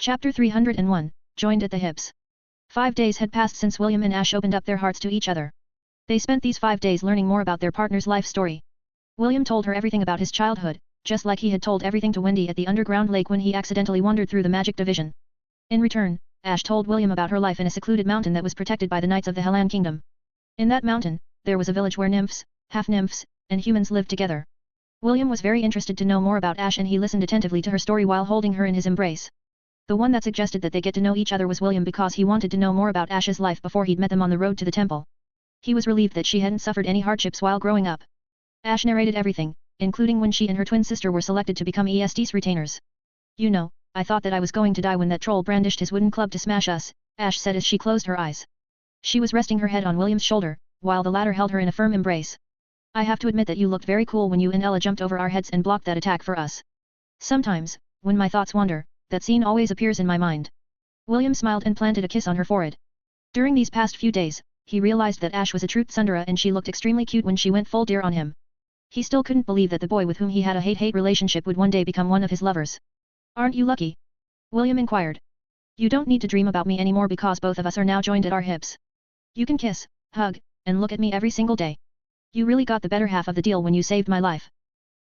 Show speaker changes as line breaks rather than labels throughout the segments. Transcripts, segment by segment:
Chapter 301, Joined at the Hips. 5 days had passed since William and Ash opened up their hearts to each other. They spent these 5 days learning more about their partner's life story. William told her everything about his childhood, just like he had told everything to Wendy at the underground lake when he accidentally wandered through the magic division. In return, Ash told William about her life in a secluded mountain that was protected by the Knights of the Hellan Kingdom. In that mountain, there was a village where nymphs, half-nymphs, and humans lived together. William was very interested to know more about Ash and he listened attentively to her story while holding her in his embrace. The one that suggested that they get to know each other was William because he wanted to know more about Ash's life before he'd met them on the road to the temple. He was relieved that she hadn't suffered any hardships while growing up. Ash narrated everything, including when she and her twin sister were selected to become EST's retainers. "You know, I thought that I was going to die when that troll brandished his wooden club to smash us," Ash said as she closed her eyes. She was resting her head on William's shoulder, while the latter held her in a firm embrace. "I have to admit that you looked very cool when you and Ella jumped over our heads and blocked that attack for us. Sometimes, when my thoughts wander, that scene always appears in my mind." William smiled and planted a kiss on her forehead. During these past few days, he realized that Ash was a true tsundere and she looked extremely cute when she went full deer on him. He still couldn't believe that the boy with whom he had a hate-hate relationship would one day become one of his lovers. "Aren't you lucky?" William inquired. "You don't need to dream about me anymore because both of us are now joined at our hips. You can kiss, hug, and look at me every single day. You really got the better half of the deal when you saved my life."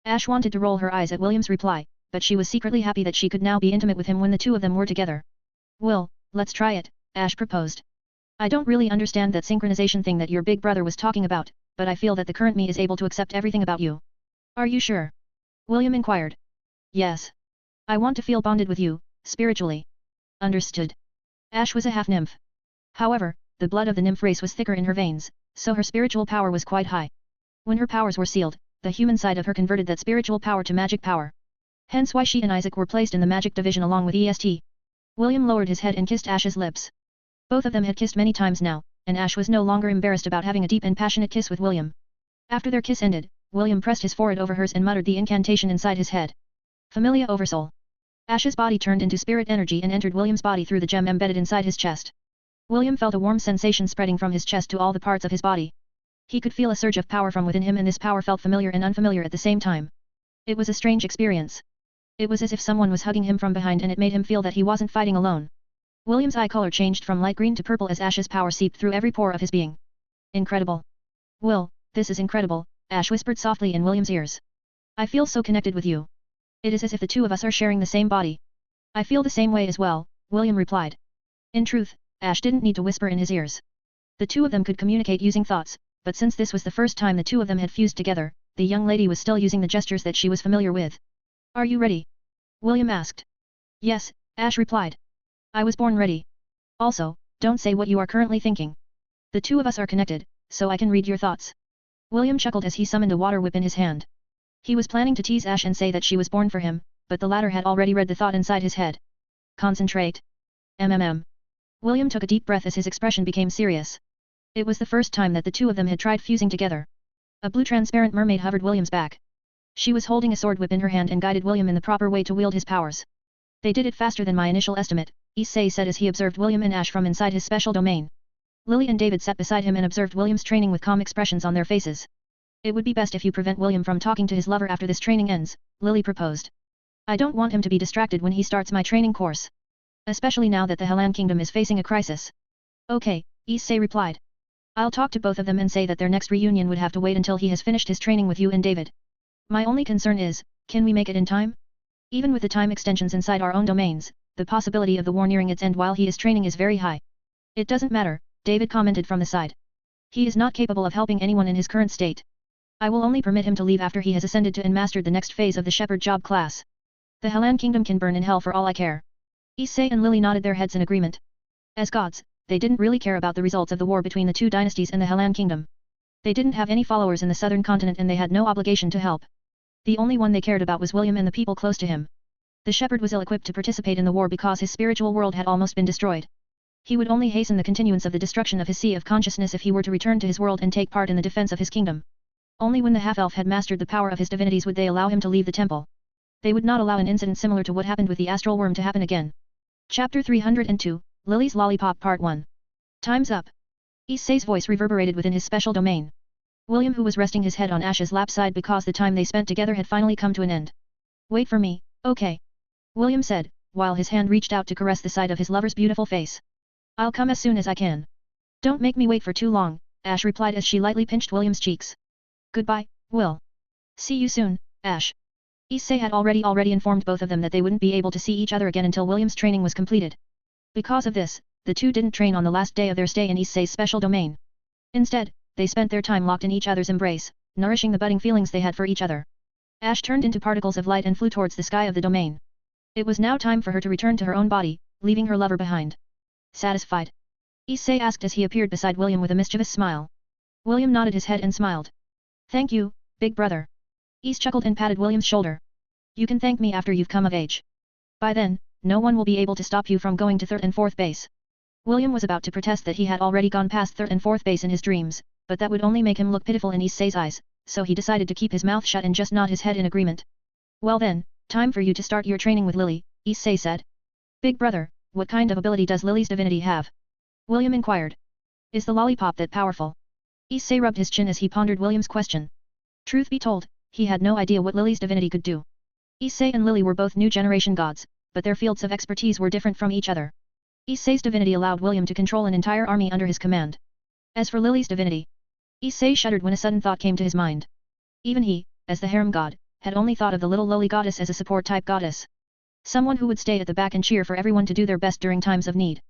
Ash wanted to roll her eyes at William's reply, but she was secretly happy that she could now be intimate with him when the two of them were together. "Well, let's try it," Ash proposed. "I don't really understand that synchronization thing that your big brother was talking about, but I feel that the current me is able to accept everything about you." "Are you sure?" William inquired. "Yes. I want to feel bonded with you, spiritually." "Understood." Ash was a half-nymph. However, the blood of the nymph race was thicker in her veins, so her spiritual power was quite high. When her powers were sealed, the human side of her converted that spiritual power to magic power. Hence why she and Isaac were placed in the magic division along with EST. William lowered his head and kissed Ash's lips. Both of them had kissed many times now, and Ash was no longer embarrassed about having a deep and passionate kiss with William. After their kiss ended, William pressed his forehead over hers and muttered the incantation inside his head. "Familia Oversoul." Ash's body turned into spirit energy and entered William's body through the gem embedded inside his chest. William felt a warm sensation spreading from his chest to all the parts of his body. He could feel a surge of power from within him and this power felt familiar and unfamiliar at the same time. It was a strange experience. It was as if someone was hugging him from behind and it made him feel that he wasn't fighting alone. William's eye color changed from light green to purple as Ash's power seeped through every pore of his being. "Incredible. Will, this is incredible," Ash whispered softly in William's ears. "I feel so connected with you. It is as if the two of us are sharing the same body." "I feel the same way as well," William replied. In truth, Ash didn't need to whisper in his ears. The two of them could communicate using thoughts, but since this was the first time the two of them had fused together, the young lady was still using the gestures that she was familiar with. "Are you ready?" William asked. "Yes," Ash replied. "I was born ready. Also, don't say what you are currently thinking. The two of us are connected, so I can read your thoughts." William chuckled as he summoned a water whip in his hand. He was planning to tease Ash and say that she was born for him, but the latter had already read the thought inside his head. "Concentrate. William took a deep breath as his expression became serious. It was the first time that the two of them had tried fusing together. A blue transparent mermaid hovered William's back. She was holding a sword whip in her hand and guided William in the proper way to wield his powers. "They did it faster than my initial estimate," Issei said as he observed William and Ash from inside his special domain. Lily and David sat beside him and observed William's training with calm expressions on their faces. "It would be best if you prevent William from talking to his lover after this training ends," Lily proposed. "I don't want him to be distracted when he starts my training course. Especially now that the Hellan Kingdom is facing a crisis." "Okay," Issei replied. "I'll talk to both of them and say that their next reunion would have to wait until he has finished his training with you and David. My only concern is, can we make it in time? Even with the time extensions inside our own domains, the possibility of the war nearing its end while he is training is very high." "It doesn't matter," David commented from the side. "He is not capable of helping anyone in his current state. I will only permit him to leave after he has ascended to and mastered the next phase of the shepherd job class. The Hellan Kingdom can burn in hell for all I care." Issei and Lily nodded their heads in agreement. As gods, they didn't really care about the results of the war between the two dynasties and the Hellan Kingdom. They didn't have any followers in the southern continent and they had no obligation to help. The only one they cared about was William and the people close to him. The shepherd was ill-equipped to participate in the war because his spiritual world had almost been destroyed. He would only hasten the continuance of the destruction of his sea of consciousness if he were to return to his world and take part in the defense of his kingdom. Only when the half-elf had mastered the power of his divinities would they allow him to leave the temple. They would not allow an incident similar to what happened with the astral worm to happen again. Chapter 302, Lily's Lollipop Part 1. "Time's up." Issei's voice reverberated within his special domain. William, who was resting his head on Ash's lap, sighed because the time they spent together had finally come to an end. "Wait for me, okay?" William said, while his hand reached out to caress the side of his lover's beautiful face. I'll come as soon as I can. Don't make me wait for too long, Ash replied as she lightly pinched William's cheeks. Goodbye, Will. See you soon, Ash. Issei had already informed both of them that they wouldn't be able to see each other again until William's training was completed. Because of this, the two didn't train on the last day of their stay in Issei's special domain. Instead, they spent their time locked in each other's embrace, nourishing the budding feelings they had for each other. Ash turned into particles of light and flew towards the sky of the domain. It was now time for her to return to her own body, leaving her lover behind. Satisfied? Issei asked as he appeared beside William with a mischievous smile. William nodded his head and smiled. Thank you, big brother. Issei chuckled and patted William's shoulder. You can thank me after you've come of age. By then, no one will be able to stop you from going to third and fourth base. William was about to protest that he had already gone past third and fourth base in his dreams, but that would only make him look pitiful in Issei's eyes, so he decided to keep his mouth shut and just nod his head in agreement. Well then, time for you to start your training with Lily, Issei said. Big brother, what kind of ability does Lily's divinity have? William inquired. Is the lollipop that powerful? Issei rubbed his chin as he pondered William's question. Truth be told, he had no idea what Lily's divinity could do. Issei and Lily were both new generation gods, but their fields of expertise were different from each other. Issei's divinity allowed William to control an entire army under his command. As for Lily's divinity, Issei shuddered when a sudden thought came to his mind. Even he, as the harem god, had only thought of the little lowly goddess as a support-type goddess. Someone who would stay at the back and cheer for everyone to do their best during times of need.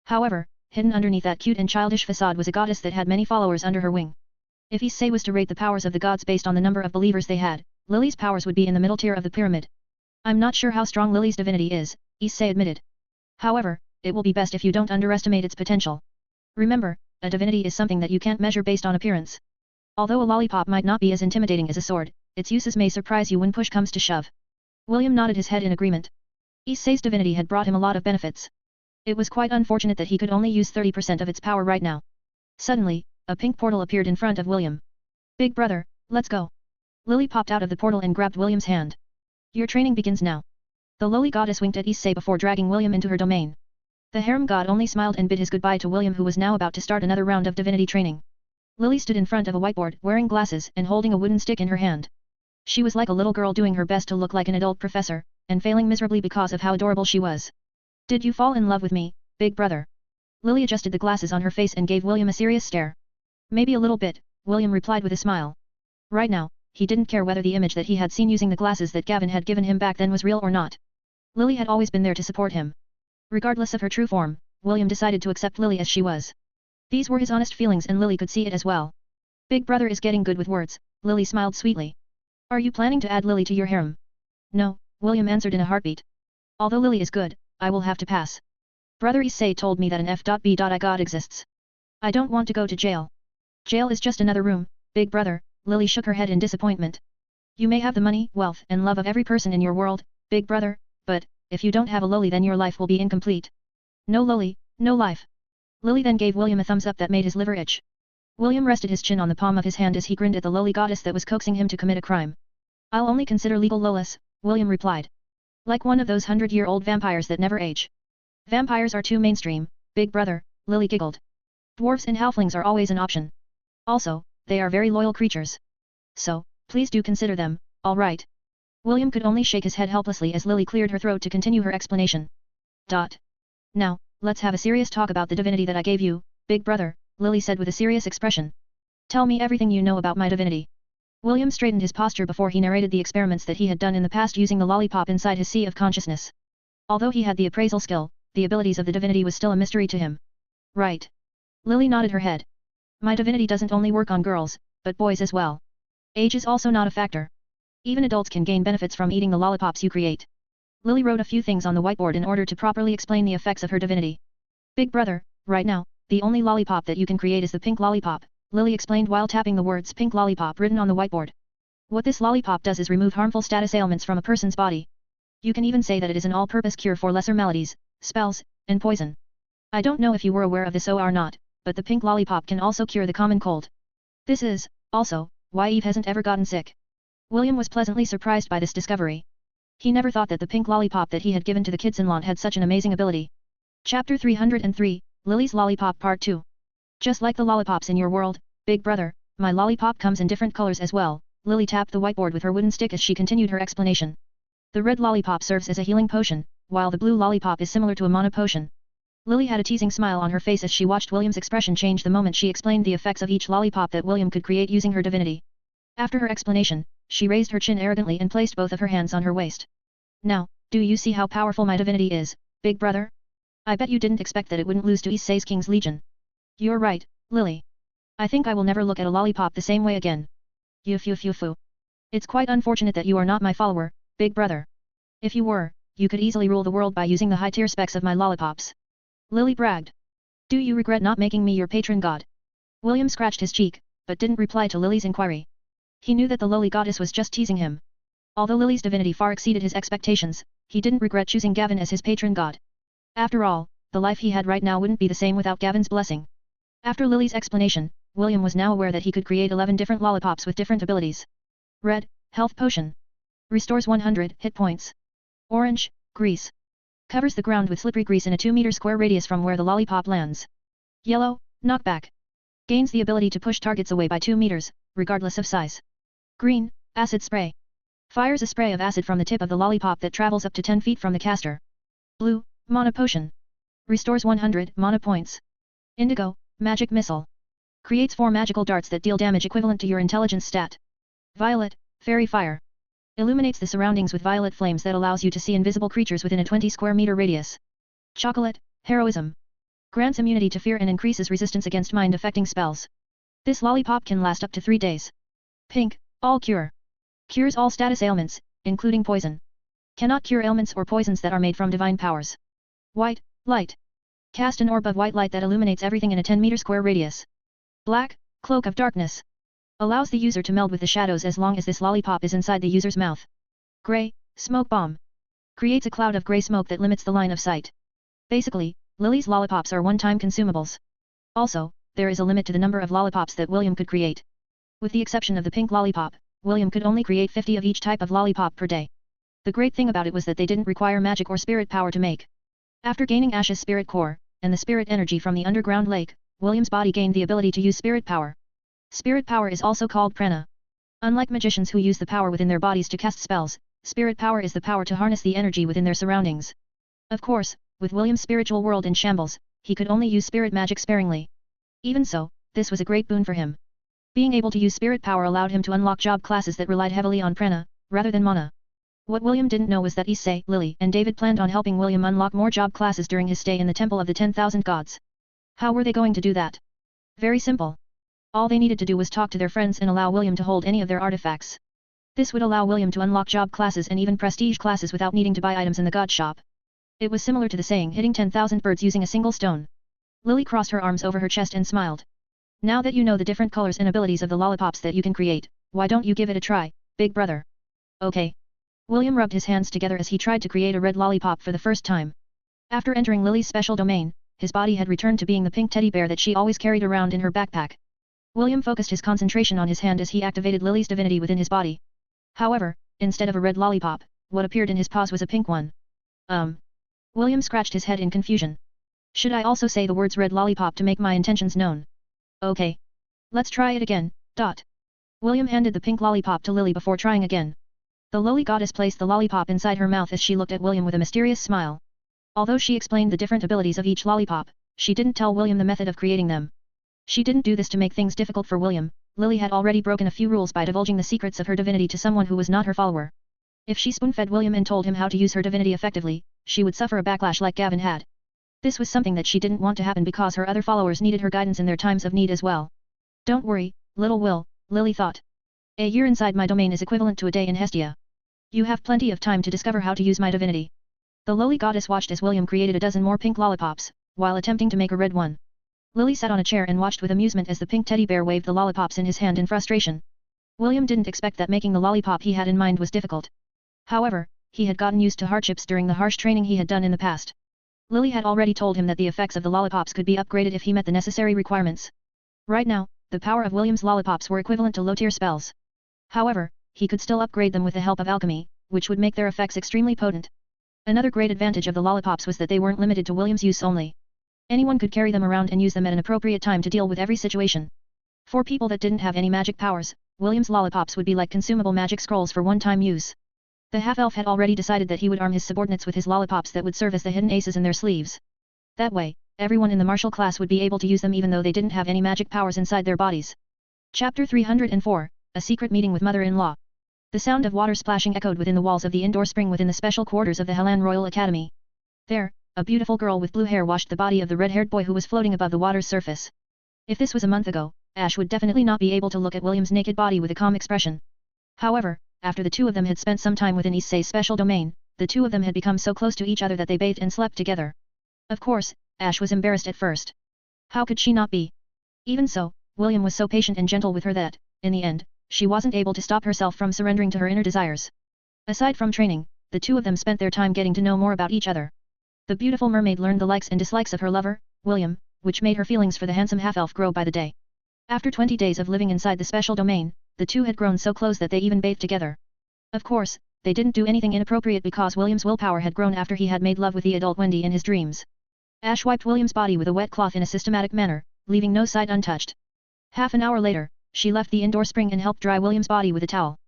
However, hidden underneath that cute and childish facade was a goddess that had many followers under her wing. If Issei was to rate the powers of the gods based on the number of believers they had, Lily's powers would be in the middle tier of the pyramid. I'm not sure how strong Lily's divinity is, Issei admitted. However, it will be best if you don't underestimate its potential. Remember, a divinity is something that you can't measure based on appearance. Although a lollipop might not be as intimidating as a sword, its uses may surprise you when push comes to shove. William nodded his head in agreement. Issei's divinity had brought him a lot of benefits. It was quite unfortunate that he could only use 30% of its power right now. Suddenly, a pink portal appeared in front of William. Big brother, let's go. Lily popped out of the portal and grabbed William's hand. Your training begins now. The lowly goddess winked at Issei before dragging William into her domain. The harem god only smiled and bid his goodbye to William, who was now about to start another round of divinity training. Lily stood in front of a whiteboard, wearing glasses and holding a wooden stick in her hand. She was like a little girl doing her best to look like an adult professor, and failing miserably because of how adorable she was. Did you fall in love with me, big brother? Lily adjusted the glasses on her face and gave William a serious stare. Maybe a little bit, William replied with a smile. Right now, he didn't care whether the image that he had seen using the glasses that Gavin had given him back then was real or not. Lily had always been there to support him. Regardless of her true form, William decided to accept Lily as she was. These were his honest feelings and Lily could see it as well. Big brother is getting good with words, Lily smiled sweetly. Are you planning to add Lily to your harem? No, William answered in a heartbeat. Although Lily is good, I will have to pass. Brother Issei told me that an F.B.I god exists. I don't want to go to jail. Jail is just another room, big brother, Lily shook her head in disappointment. You may have the money, wealth and love of every person in your world, big brother, but, if you don't have a Lily then your life will be incomplete. No Lily, no life. Lily then gave William a thumbs up that made his liver itch. William rested his chin on the palm of his hand as he grinned at the lowly goddess that was coaxing him to commit a crime. I'll only consider legal Lolas, William replied. Like one of those 100-year-old vampires that never age. Vampires are too mainstream, big brother, Lily giggled. Dwarves and halflings are always an option. Also, they are very loyal creatures. So, please do consider them, all right. William could only shake his head helplessly as Lily cleared her throat to continue her explanation. Now, let's have a serious talk about the divinity that I gave you, big brother, Lily said with a serious expression. Tell me everything you know about my divinity. William straightened his posture before he narrated the experiments that he had done in the past using the lollipop inside his sea of consciousness. Although he had the appraisal skill, the abilities of the divinity was still a mystery to him. Right. Lily nodded her head. My divinity doesn't only work on girls, but boys as well. Age is also not a factor. Even adults can gain benefits from eating the lollipops you create. Lily wrote a few things on the whiteboard in order to properly explain the effects of her divinity. Big brother, right now, the only lollipop that you can create is the pink lollipop, Lily explained while tapping the words pink lollipop written on the whiteboard. What this lollipop does is remove harmful status ailments from a person's body. You can even say that it is an all-purpose cure for lesser maladies, spells, and poison. I don't know if you were aware of this or not, but the pink lollipop can also cure the common cold. This is, also, why Eve hasn't ever gotten sick. William was pleasantly surprised by this discovery. He never thought that the pink lollipop that he had given to the kids in Lawn had such an amazing ability. Chapter 303, Lily's Lollipop Part 2. Just like the lollipops in your world, big brother, my lollipop comes in different colors as well, Lily tapped the whiteboard with her wooden stick as she continued her explanation. The red lollipop serves as a healing potion, while the blue lollipop is similar to a mana potion. Lily had a teasing smile on her face as she watched William's expression change the moment she explained the effects of each lollipop that William could create using her divinity. After her explanation, she raised her chin arrogantly and placed both of her hands on her waist. Now, do you see how powerful my divinity is, big brother? I bet you didn't expect that it wouldn't lose to Issei's King's Legion. You're right, Lily. I think I will never look at a lollipop the same way again. Fu. It's quite unfortunate that you are not my follower, big brother. If you were, you could easily rule the world by using the high-tier specs of my lollipops. Lily bragged. Do you regret not making me your patron god? William scratched his cheek, but didn't reply to Lily's inquiry. He knew that the lowly goddess was just teasing him. Although Lily's divinity far exceeded his expectations, he didn't regret choosing Gavin as his patron god. After all, the life he had right now wouldn't be the same without Gavin's blessing. After Lily's explanation, William was now aware that he could create 11 different lollipops with different abilities. Red, Health Potion. Restores 100 hit points. Orange, Grease. Covers the ground with slippery grease in a 2-meter square radius from where the lollipop lands. Yellow, Knockback. Gains the ability to push targets away by 2 meters, regardless of size. Green, Acid Spray. Fires a spray of acid from the tip of the lollipop that travels up to 10 feet from the caster. Blue, Mana Potion. Restores 100 mana points. Indigo, Magic Missile. Creates 4 magical darts that deal damage equivalent to your intelligence stat. Violet, Fairy Fire. Illuminates the surroundings with violet flames that allows you to see invisible creatures within a 20 square meter radius. Chocolate, Heroism. Grants immunity to fear and increases resistance against mind-affecting spells. This lollipop can last up to 3 days. Pink, All Cure. Cures all status ailments, including poison. Cannot cure ailments or poisons that are made from divine powers. White, Light. Cast an orb of white light that illuminates everything in a 10-meter square radius. Black, Cloak of Darkness. Allows the user to meld with the shadows as long as this lollipop is inside the user's mouth. Grey, Smoke Bomb. Creates a cloud of grey smoke that limits the line of sight. Basically, Lily's lollipops are one-time consumables. Also, there is a limit to the number of lollipops that William could create. With the exception of the pink lollipop, William could only create 50 of each type of lollipop per day. The great thing about it was that they didn't require magic or spirit power to make. After gaining Ash's spirit core, and the spirit energy from the underground lake, William's body gained the ability to use spirit power. Spirit power is also called prana. Unlike magicians who use the power within their bodies to cast spells, spirit power is the power to harness the energy within their surroundings. Of course, with William's spiritual world in shambles, he could only use spirit magic sparingly. Even so, this was a great boon for him. Being able to use spirit power allowed him to unlock job classes that relied heavily on prana, rather than mana. What William didn't know was that Issei, Lily, and David planned on helping William unlock more job classes during his stay in the Temple of the 10,000 Gods. How were they going to do that? Very simple. All they needed to do was talk to their friends and allow William to hold any of their artifacts. This would allow William to unlock job classes and even prestige classes without needing to buy items in the god shop. It was similar to the saying hitting 10,000 birds using a single stone. Lily crossed her arms over her chest and smiled. Now that you know the different colors and abilities of the lollipops that you can create, why don't you give it a try, big brother? Okay. William rubbed his hands together as he tried to create a red lollipop for the first time. After entering Lily's special domain, his body had returned to being the pink teddy bear that she always carried around in her backpack. William focused his concentration on his hand as he activated Lily's divinity within his body. However, instead of a red lollipop, what appeared in his paws was a pink one. William scratched his head in confusion. Should I also say the words red lollipop to make my intentions known? Okay. Let's try it again, William handed the pink lollipop to Lily before trying again. The lowly goddess placed the lollipop inside her mouth as she looked at William with a mysterious smile. Although she explained the different abilities of each lollipop, she didn't tell William the method of creating them. She didn't do this to make things difficult for William. Lily had already broken a few rules by divulging the secrets of her divinity to someone who was not her follower. If she spoon-fed William and told him how to use her divinity effectively, she would suffer a backlash like Gavin had. This was something that she didn't want to happen because her other followers needed her guidance in their times of need as well. Don't worry, little Will, Lily thought. A year inside my domain is equivalent to a day in Hestia. You have plenty of time to discover how to use my divinity. The lowly goddess watched as William created a dozen more pink lollipops, while attempting to make a red one. Lily sat on a chair and watched with amusement as the pink teddy bear waved the lollipops in his hand in frustration. William didn't expect that making the lollipop he had in mind was difficult. However, he had gotten used to hardships during the harsh training he had done in the past. Lily had already told him that the effects of the lollipops could be upgraded if he met the necessary requirements. Right now, the power of William's lollipops were equivalent to low-tier spells. However, he could still upgrade them with the help of alchemy, which would make their effects extremely potent. Another great advantage of the lollipops was that they weren't limited to William's use only. Anyone could carry them around and use them at an appropriate time to deal with every situation. For people that didn't have any magic powers, William's lollipops would be like consumable magic scrolls for one-time use. The half-elf had already decided that he would arm his subordinates with his lollipops that would serve as the hidden aces in their sleeves. That way, everyone in the martial class would be able to use them even though they didn't have any magic powers inside their bodies. Chapter 304, A Secret Meeting with Mother-in-Law. The sound of water splashing echoed within the walls of the indoor spring within the special quarters of the Helan Royal Academy. There, a beautiful girl with blue hair washed the body of the red-haired boy who was floating above the water's surface. If this was a month ago, Ash would definitely not be able to look at William's naked body with a calm expression. However, after the two of them had spent some time within Issei's special domain, the two of them had become so close to each other that they bathed and slept together. Of course, Ash was embarrassed at first. How could she not be? Even so, William was so patient and gentle with her that, in the end, she wasn't able to stop herself from surrendering to her inner desires. Aside from training, the two of them spent their time getting to know more about each other. The beautiful mermaid learned the likes and dislikes of her lover, William, which made her feelings for the handsome half-elf grow by the day. After 20 days of living inside the special domain, the two had grown so close that they even bathed together. Of course, they didn't do anything inappropriate because William's willpower had grown after he had made love with the adult Wendy in his dreams. Ash wiped William's body with a wet cloth in a systematic manner, leaving no side untouched. Half an hour later, she left the indoor spring and helped dry William's body with a towel.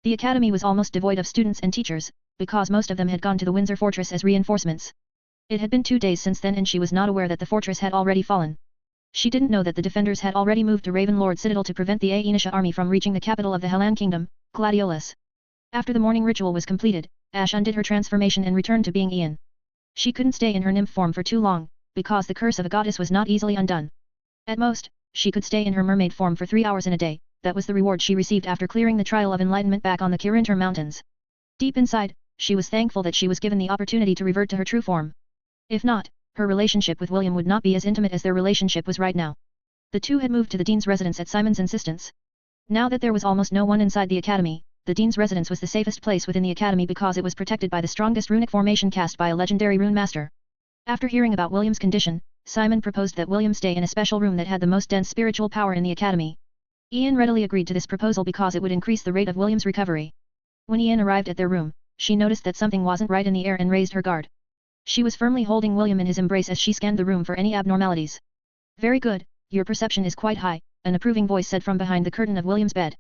The academy was almost devoid of students and teachers, because most of them had gone to the Windsor Fortress as reinforcements. It had been 2 days since then and she was not aware that the fortress had already fallen. She didn't know that the defenders had already moved to Ravenlord Citadel to prevent the Aenisha army from reaching the capital of the Helan Kingdom, Gladiolus. After the morning ritual was completed, Ash undid her transformation and returned to being Ian. She couldn't stay in her nymph form for too long, because the curse of a goddess was not easily undone. At most, she could stay in her mermaid form for 3 hours in a day. That was the reward she received after clearing the trial of enlightenment back on the Kirinter Mountains. Deep inside, she was thankful that she was given the opportunity to revert to her true form. If not, her relationship with William would not be as intimate as their relationship was right now. The two had moved to the Dean's residence at Simon's insistence. Now that there was almost no one inside the academy, the Dean's residence was the safest place within the academy because it was protected by the strongest runic formation cast by a legendary rune master. After hearing about William's condition, Simon proposed that William stay in a special room that had the most dense spiritual power in the academy. Ian readily agreed to this proposal because it would increase the rate of William's recovery. When Ian arrived at their room, she noticed that something wasn't right in the air and raised her guard. She was firmly holding William in his embrace as she scanned the room for any abnormalities. "Very good, your perception is quite high," an approving voice said from behind the curtain of William's bed.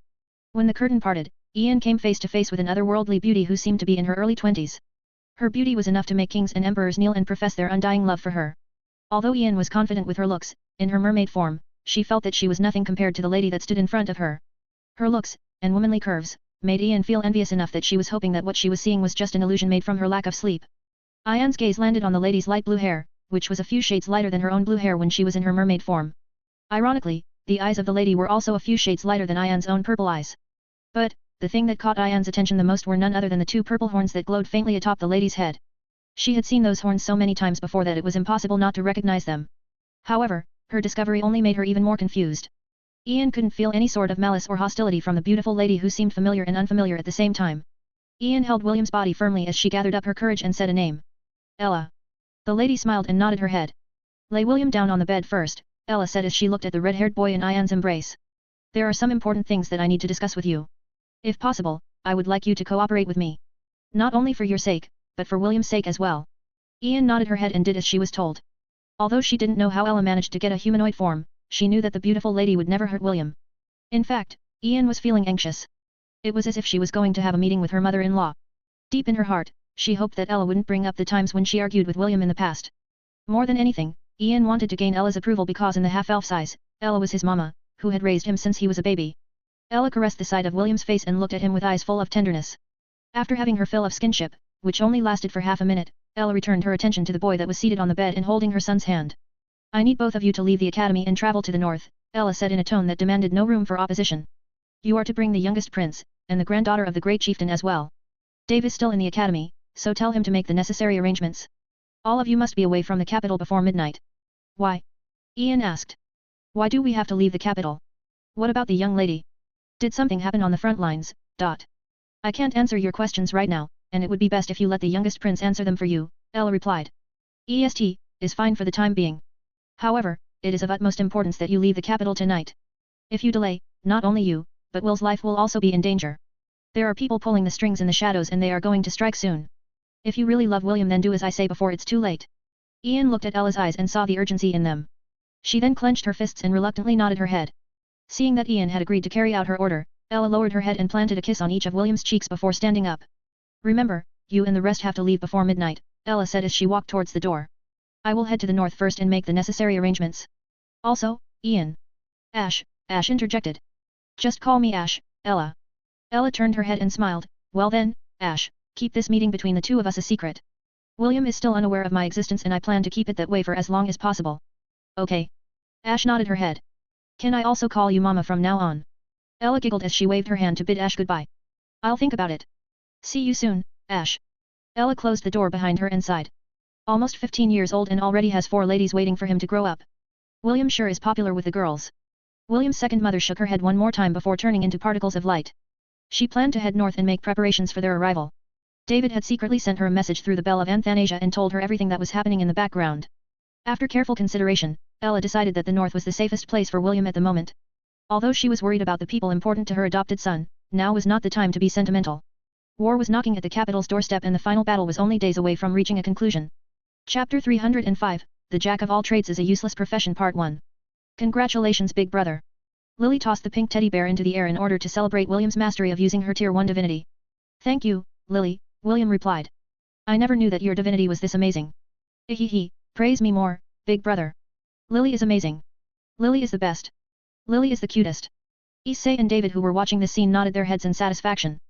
When the curtain parted, Ian came face to face with an otherworldly beauty who seemed to be in her early 20s. Her beauty was enough to make kings and emperors kneel and profess their undying love for her. Although Ian was confident with her looks, in her mermaid form, she felt that she was nothing compared to the lady that stood in front of her. Her looks, and womanly curves, made Ian feel envious enough that she was hoping that what she was seeing was just an illusion made from her lack of sleep. Ian's gaze landed on the lady's light blue hair, which was a few shades lighter than her own blue hair when she was in her mermaid form. Ironically, the eyes of the lady were also a few shades lighter than Ian's own purple eyes. But, the thing that caught Ian's attention the most were none other than the two purple horns that glowed faintly atop the lady's head. She had seen those horns so many times before that it was impossible not to recognize them. However, her discovery only made her even more confused. Ian couldn't feel any sort of malice or hostility from the beautiful lady who seemed familiar and unfamiliar at the same time. Ian held William's body firmly as she gathered up her courage and said a name. "Ella." The lady smiled and nodded her head. "Lay William down on the bed first," Ella said as she looked at the red-haired boy in Ian's embrace. "There are some important things that I need to discuss with you. If possible, I would like you to cooperate with me. Not only for your sake, but for William's sake as well." Ian nodded her head and did as she was told. Although she didn't know how Ella managed to get a humanoid form, she knew that the beautiful lady would never hurt William. In fact, Ian was feeling anxious. It was as if she was going to have a meeting with her mother-in-law. Deep in her heart, she hoped that Ella wouldn't bring up the times when she argued with William in the past. More than anything, Ian wanted to gain Ella's approval because in the half-elf's eyes, Ella was his mama, who had raised him since he was a baby. Ella caressed the side of William's face and looked at him with eyes full of tenderness. After having her fill of skinship, which only lasted for half a minute, Ella returned her attention to the boy that was seated on the bed and holding her son's hand. "I need both of you to leave the academy and travel to the north," Ella said in a tone that demanded no room for opposition. "You are to bring the youngest prince, and the granddaughter of the great chieftain as well. Dave is still in the academy, so tell him to make the necessary arrangements. All of you must be away from the capital before midnight." "Why?" Ian asked. "Why do we have to leave the capital? What about the young lady? Did something happen on the front lines? "I can't answer your questions right now, and it would be best if you let the youngest prince answer them for you," Ella replied. "EST is fine for the time being. However, it is of utmost importance that you leave the capital tonight. If you delay, not only you, but Will's life will also be in danger. There are people pulling the strings in the shadows and they are going to strike soon. If you really love William then do as I say before it's too late." Ian looked at Ella's eyes and saw the urgency in them. She then clenched her fists and reluctantly nodded her head. Seeing that Ian had agreed to carry out her order, Ella lowered her head and planted a kiss on each of William's cheeks before standing up. Remember, you and the rest have to leave before midnight, Ella said as she walked towards the door. I will head to the north first and make the necessary arrangements. Also, Ian. Ash interjected. Just call me Ash, Ella. Ella turned her head and smiled. Well then, Ash, keep this meeting between the two of us a secret. William is still unaware of my existence and I plan to keep it that way for as long as possible. Okay. Ash nodded her head. Can I also call you Mama from now on? Ella giggled as she waved her hand to bid Ash goodbye. I'll think about it. See you soon, Ash. Ella closed the door behind her and sighed. Almost 15 years old and already has 4 ladies waiting for him to grow up. William sure is popular with the girls. William's second mother shook her head one more time before turning into particles of light. She planned to head north and make preparations for their arrival. David had secretly sent her a message through the Bell of Anthanasia and told her everything that was happening in the background. After careful consideration, Ella decided that the north was the safest place for William at the moment. Although she was worried about the people important to her adopted son, now was not the time to be sentimental. War was knocking at the capital's doorstep and the final battle was only days away from reaching a conclusion. Chapter 305, The Jack of All Trades is a Useless Profession Part 1. Congratulations big brother. Lily tossed the pink teddy bear into the air in order to celebrate William's mastery of using her Tier 1 divinity. Thank you, Lily, William replied. I never knew that your divinity was this amazing. Hehe, praise me more, big brother. Lily is amazing. Lily is the best. Lily is the cutest. Issei and David who were watching the scene nodded their heads in satisfaction.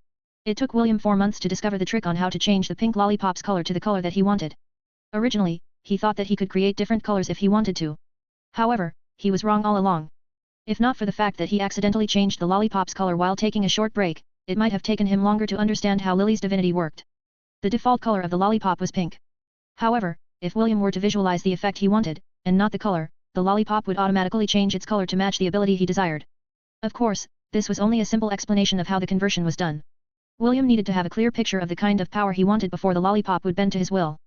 It took William 4 months to discover the trick on how to change the pink lollipop's color to the color that he wanted. Originally, he thought that he could create different colors if he wanted to. However, he was wrong all along. If not for the fact that he accidentally changed the lollipop's color while taking a short break, it might have taken him longer to understand how Lily's divinity worked. The default color of the lollipop was pink. However, if William were to visualize the effect he wanted, and not the color, the lollipop would automatically change its color to match the ability he desired. Of course, this was only a simple explanation of how the conversion was done. William needed to have a clear picture of the kind of power he wanted before the lollipop would bend to his will.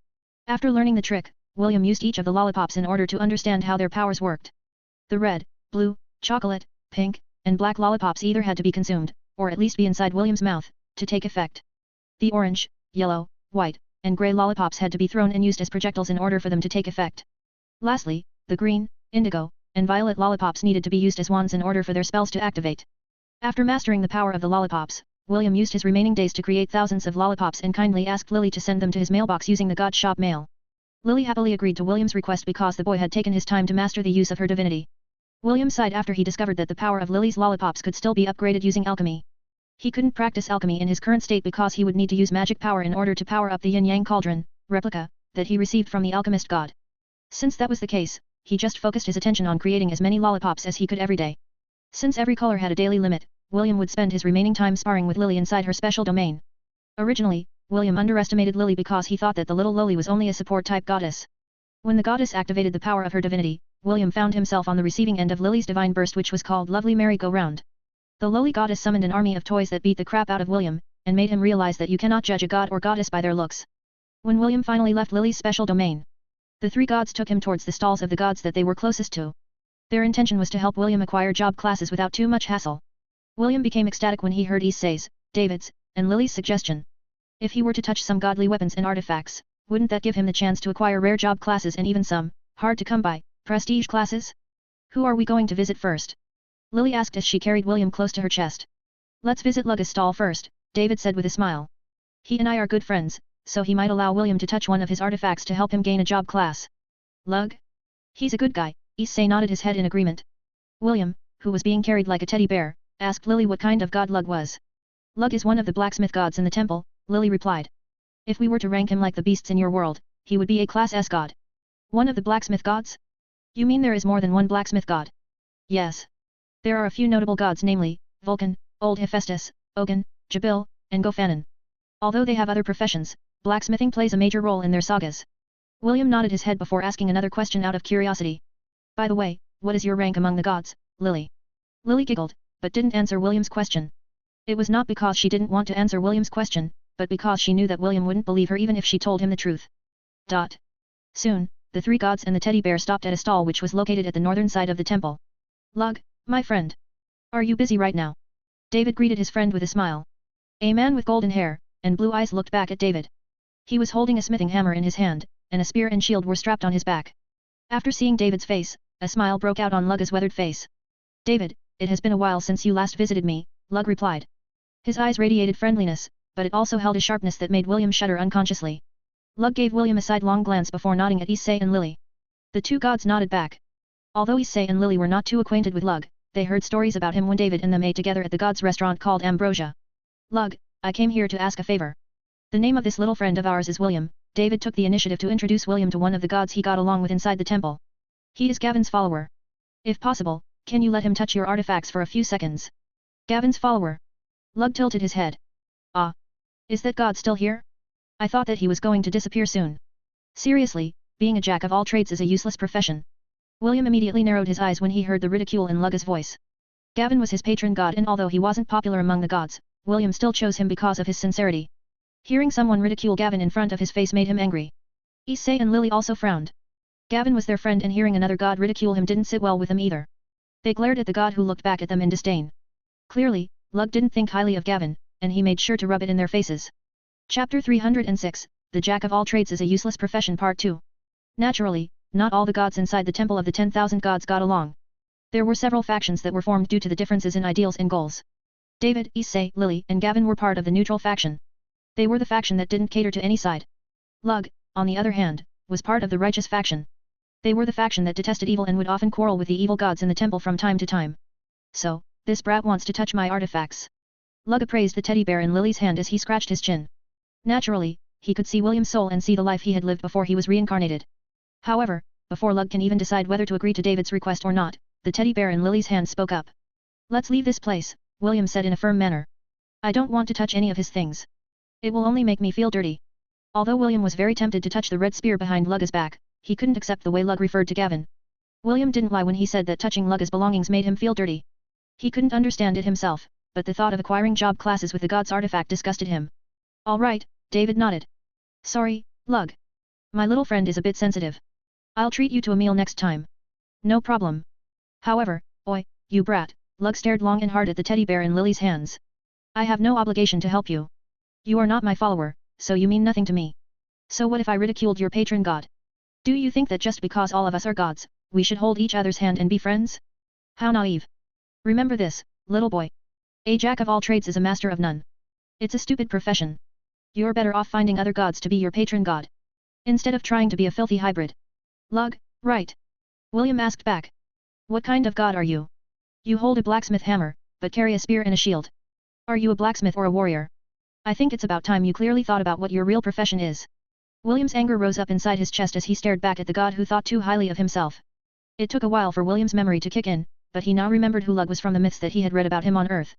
After learning the trick, William used each of the lollipops in order to understand how their powers worked. The red, blue, chocolate, pink, and black lollipops either had to be consumed, or at least be inside William's mouth, to take effect. The orange, yellow, white, and grey lollipops had to be thrown and used as projectiles in order for them to take effect. Lastly, the green, indigo, and violet lollipops needed to be used as wands in order for their spells to activate. After mastering the power of the lollipops, William used his remaining days to create thousands of lollipops and kindly asked Lily to send them to his mailbox using the God Shop mail. Lily happily agreed to William's request because the boy had taken his time to master the use of her divinity. William sighed after he discovered that the power of Lily's lollipops could still be upgraded using alchemy. He couldn't practice alchemy in his current state because he would need to use magic power in order to power up the yin-yang cauldron, replica, that he received from the alchemist god. Since that was the case, he just focused his attention on creating as many lollipops as he could every day. Since every color had a daily limit, William would spend his remaining time sparring with Lily inside her special domain. Originally, William underestimated Lily because he thought that the little loli was only a support-type goddess. When the goddess activated the power of her divinity, William found himself on the receiving end of Lily's divine burst which was called Lovely Merry-Go-Round. The lowly goddess summoned an army of toys that beat the crap out of William, and made him realize that you cannot judge a god or goddess by their looks. When William finally left Lily's special domain, the 3 gods took him towards the stalls of the gods that they were closest to. Their intention was to help William acquire job classes without too much hassle. William became ecstatic when he heard Issei's, David's, and Lily's suggestion. If he were to touch some godly weapons and artifacts, wouldn't that give him the chance to acquire rare job classes and even some, hard-to-come-by, prestige classes? Who are we going to visit first? Lily asked as she carried William close to her chest. Let's visit Lug's stall first, David said with a smile. He and I are good friends, so he might allow William to touch one of his artifacts to help him gain a job class. Lug? He's a good guy, Issei nodded his head in agreement. William, who was being carried like a teddy bear, asked Lily what kind of god Lug was. Lug is one of the blacksmith gods in the temple, Lily replied. If we were to rank him like the beasts in your world, he would be a class S god. One of the blacksmith gods? You mean there is more than one blacksmith god? Yes. There are a few notable gods namely, Vulcan, Old Hephaestus, Ogun, Jabil, and Gofanon. Although they have other professions, blacksmithing plays a major role in their sagas. William nodded his head before asking another question out of curiosity. By the way, what is your rank among the gods, Lily? Lily giggled, but didn't answer William's question. It was not because she didn't want to answer William's question, but because she knew that William wouldn't believe her even if she told him the truth. Soon, the 3 gods and the teddy bear stopped at a stall which was located at the northern side of the temple. Lug, my friend. Are you busy right now? David greeted his friend with a smile. A man with golden hair and blue eyes looked back at David. He was holding a smithing hammer in his hand, and a spear and shield were strapped on his back. After seeing David's face, a smile broke out on Lug's weathered face. David, it has been a while since you last visited me, Lug replied. His eyes radiated friendliness, but it also held a sharpness that made William shudder unconsciously. Lug gave William a sidelong glance before nodding at Issei and Lily. The two gods nodded back. Although Issei and Lily were not too acquainted with Lug, they heard stories about him when David and them ate together at the gods' restaurant called Ambrosia. Lug, I came here to ask a favor. The name of this little friend of ours is William. David took the initiative to introduce William to one of the gods he got along with inside the temple. He is Gavin's follower. If possible, can you let him touch your artifacts for a few seconds? Gavin's follower. Lug tilted his head. Ah. Is that god still here? I thought that he was going to disappear soon. Seriously, being a jack of all trades is a useless profession. William immediately narrowed his eyes when he heard the ridicule in Lug's voice. Gavin was his patron god, and although he wasn't popular among the gods, William still chose him because of his sincerity. Hearing someone ridicule Gavin in front of his face made him angry. Issei and Lily also frowned. Gavin was their friend, and hearing another god ridicule him didn't sit well with them either. They glared at the god who looked back at them in disdain. Clearly, Lug didn't think highly of Gavin, and he made sure to rub it in their faces. Chapter 306, The Jack of All Trades is a Useless Profession Part 2. Naturally, not all the gods inside the Temple of the 10,000 Gods got along. There were several factions that were formed due to the differences in ideals and goals. David, Issei, Lily, and Gavin were part of the neutral faction. They were the faction that didn't cater to any side. Lug, on the other hand, was part of the righteous faction. They were the faction that detested evil and would often quarrel with the evil gods in the temple from time to time. So, this brat wants to touch my artifacts. Lug appraised the teddy bear in Lily's hand as he scratched his chin. Naturally, he could see William's soul and see the life he had lived before he was reincarnated. However, before Lug can even decide whether to agree to David's request or not, the teddy bear in Lily's hand spoke up. Let's leave this place, William said in a firm manner. I don't want to touch any of his things. It will only make me feel dirty. Although William was very tempted to touch the red spear behind Lug's back, he couldn't accept the way Lug referred to Gavin. William didn't lie when he said that touching Lug's belongings made him feel dirty. He couldn't understand it himself, but the thought of acquiring job classes with the god's artifact disgusted him. All right, David nodded. Sorry, Lug. My little friend is a bit sensitive. I'll treat you to a meal next time. No problem. However, oi, you brat, Lug stared long and hard at the teddy bear in Lily's hands. I have no obligation to help you. You are not my follower, so you mean nothing to me. So what if I ridiculed your patron god? Do you think that just because all of us are gods, we should hold each other's hand and be friends? How naive. Remember this, little boy. A jack of all trades is a master of none. It's a stupid profession. You're better off finding other gods to be your patron god, instead of trying to be a filthy hybrid. Lug, right? William asked back. What kind of god are you? You hold a blacksmith hammer, but carry a spear and a shield. Are you a blacksmith or a warrior? I think it's about time you clearly thought about what your real profession is. William's anger rose up inside his chest as he stared back at the god who thought too highly of himself. It took a while for William's memory to kick in, but he now remembered who Lug was from the myths that he had read about him on Earth.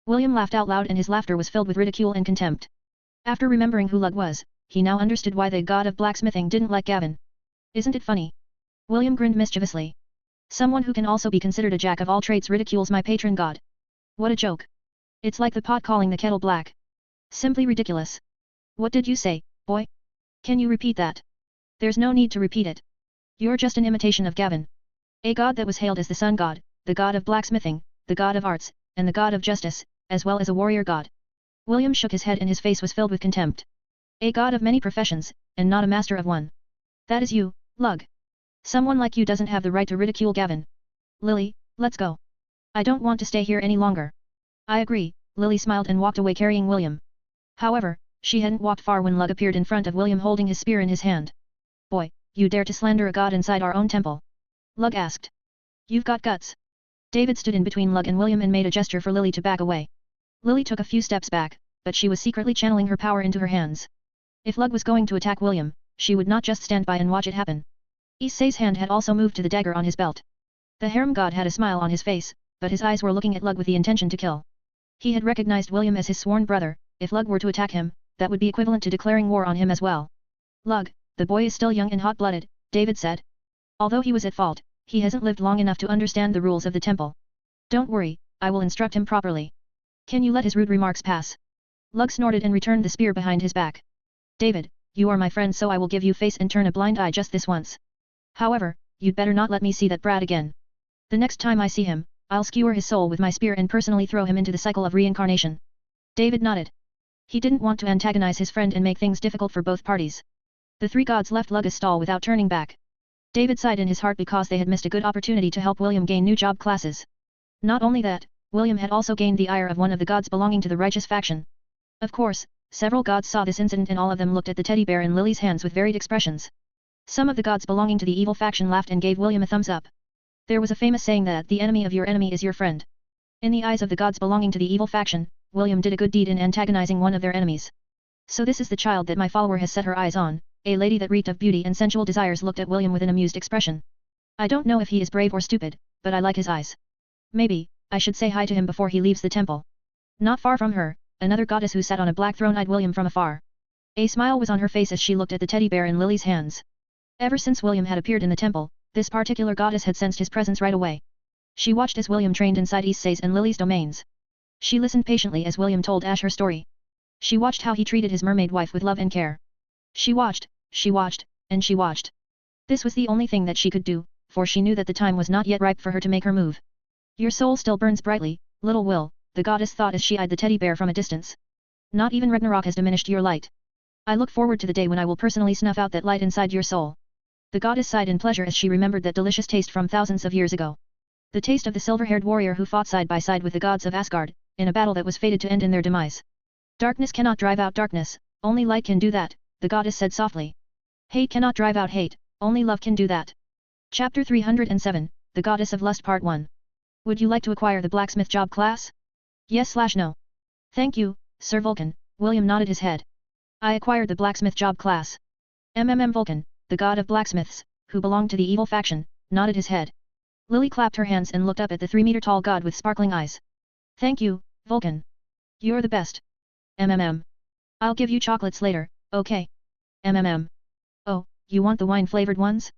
William laughed out loud, and his laughter was filled with ridicule and contempt. After remembering who Lug was, he now understood why the god of blacksmithing didn't like Gavin. Isn't it funny? William grinned mischievously. Someone who can also be considered a jack of all trades ridicules my patron god. What a joke. It's like the pot calling the kettle black. Simply ridiculous. What did you say, boy? Can you repeat that? There's no need to repeat it. You're just an imitation of Gavin. A god that was hailed as the sun god, the god of blacksmithing, the god of arts, and the god of justice, as well as a warrior god. William shook his head and his face was filled with contempt. A god of many professions, and not a master of one. That is you, Lug. Someone like you doesn't have the right to ridicule Gavin. Lily, let's go. I don't want to stay here any longer. I agree, Lily smiled and walked away carrying William. However, she hadn't walked far when Lug appeared in front of William holding his spear in his hand. Boy, you dare to slander a god inside our own temple? Lug asked. You've got guts. David stood in between Lug and William and made a gesture for Lily to back away. Lily took a few steps back, but she was secretly channeling her power into her hands. If Lug was going to attack William, she would not just stand by and watch it happen. Issei's hand had also moved to the dagger on his belt. The harem god had a smile on his face, but his eyes were looking at Lug with the intention to kill. He had recognized William as his sworn brother. If Lug were to attack him, that would be equivalent to declaring war on him as well. Lug, the boy is still young and hot-blooded, David said. Although he was at fault, he hasn't lived long enough to understand the rules of the temple. Don't worry, I will instruct him properly. Can you let his rude remarks pass? Lug snorted and returned the spear behind his back. David, you are my friend, so I will give you face and turn a blind eye just this once. However, you'd better not let me see that brat again. The next time I see him, I'll skewer his soul with my spear and personally throw him into the cycle of reincarnation. David nodded. He didn't want to antagonize his friend and make things difficult for both parties. The three gods left Lug's stall without turning back. David sighed in his heart because they had missed a good opportunity to help William gain new job classes. Not only that, William had also gained the ire of one of the gods belonging to the righteous faction. Of course, Several gods saw this incident and all of them looked at the teddy bear in Lily's hands with varied expressions. Some of the gods belonging to the evil faction laughed and gave William a thumbs up. There was a famous saying that the enemy of your enemy is your friend. In the eyes of the gods belonging to the evil faction, William did a good deed in antagonizing one of their enemies. So this is the child that my follower has set her eyes on. A lady that reeked of beauty and sensual desires looked at William with an amused expression. I don't know if he is brave or stupid, but I like his eyes. Maybe, I should say hi to him before he leaves the temple. Not far from her, another goddess who sat on a black throne eyed William from afar. A smile was on her face as she looked at the teddy bear in Lily's hands. Ever since William had appeared in the temple, this particular goddess had sensed his presence right away. She watched as William trained inside Issei's and Lily's domains. She listened patiently as William told Ash her story. She watched how he treated his mermaid wife with love and care. She watched, and she watched. This was the only thing that she could do, for she knew that the time was not yet ripe for her to make her move. Your soul still burns brightly, little Will, the goddess thought as she eyed the teddy bear from a distance. Not even Ragnarok has diminished your light. I look forward to the day when I will personally snuff out that light inside your soul. The goddess sighed in pleasure as she remembered that delicious taste from thousands of years ago. The taste of the silver-haired warrior who fought side by side with the gods of Asgard, in a battle that was fated to end in their demise. Darkness cannot drive out darkness, only light can do that, the goddess said softly. Hate cannot drive out hate, only love can do that. Chapter 307, The Goddess of Lust Part 1. Would you like to acquire the blacksmith job class? Yes/no. Thank you, Sir Vulcan, William nodded his head. I acquired the blacksmith job class. Vulcan, the god of blacksmiths, who belonged to the evil faction, nodded his head. Lily clapped her hands and looked up at the 3-meter-tall god with sparkling eyes. Thank you, Vulcan. You're the best. I'll give you chocolates later, okay? Oh, you want the wine-flavored ones?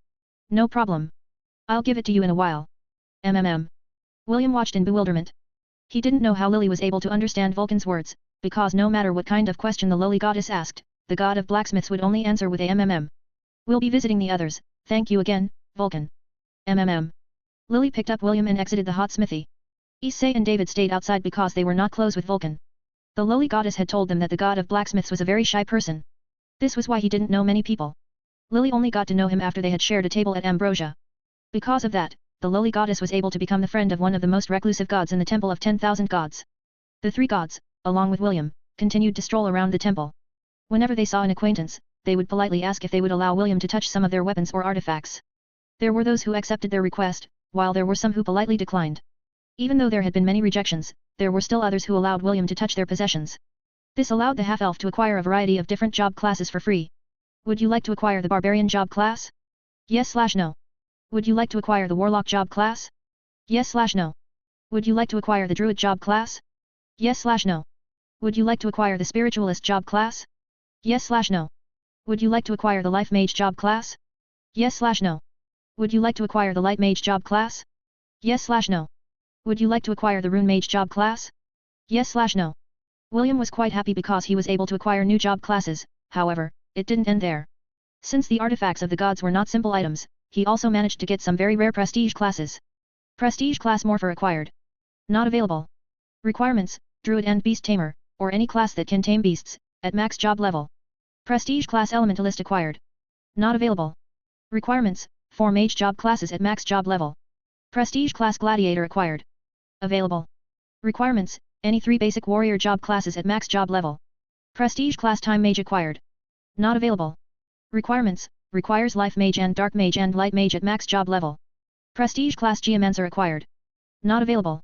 No problem. I'll give it to you in a while. William watched in bewilderment. He didn't know how Lily was able to understand Vulcan's words, because no matter what kind of question the lowly goddess asked, the god of blacksmiths would only answer with a We'll be visiting the others, thank you again, Vulcan. Lily picked up William and exited the hot smithy. Issei and David stayed outside because they were not close with Vulcan. The lowly goddess had told them that the god of blacksmiths was a very shy person. This was why he didn't know many people. Lily only got to know him after they had shared a table at Ambrosia. Because of that, the lowly goddess was able to become the friend of one of the most reclusive gods in the Temple of 10,000 Gods. The 3 gods, along with William, continued to stroll around the temple. Whenever they saw an acquaintance, they would politely ask if they would allow William to touch some of their weapons or artifacts. There were those who accepted their request, while there were some who politely declined. Even though there had been many rejections, there were still others who allowed William to touch their possessions. This allowed the half-elf to acquire a variety of different job classes for free. Would you like to acquire the barbarian job class? Yes/no. Would you like to acquire the warlock job class? Yes/no. Would you like to acquire the druid job class? Yes/no. Would you like to acquire the spiritualist job class? Yes/no. Would you like to acquire the life mage job class? Yes/no. Would you like to acquire the light mage job class? Yes/no. Would you like to acquire the rune mage job class? Yes/no. William was quite happy because he was able to acquire new job classes, however, it didn't end there. Since the artifacts of the gods were not simple items, he also managed to get some very rare prestige classes. Prestige class Morpher acquired. Not available. Requirements, Druid and Beast Tamer, or any class that can tame beasts, at max job level. Prestige class Elementalist acquired. Not available. Requirements, 4 mage job classes at max job level. Prestige class Gladiator acquired. Available. Requirements, any 3 basic warrior job classes at max job level. Prestige class Time Mage acquired. Not available. Requirements, requires Life Mage and Dark Mage and Light Mage at max job level. Prestige class Geomancer acquired. Not available.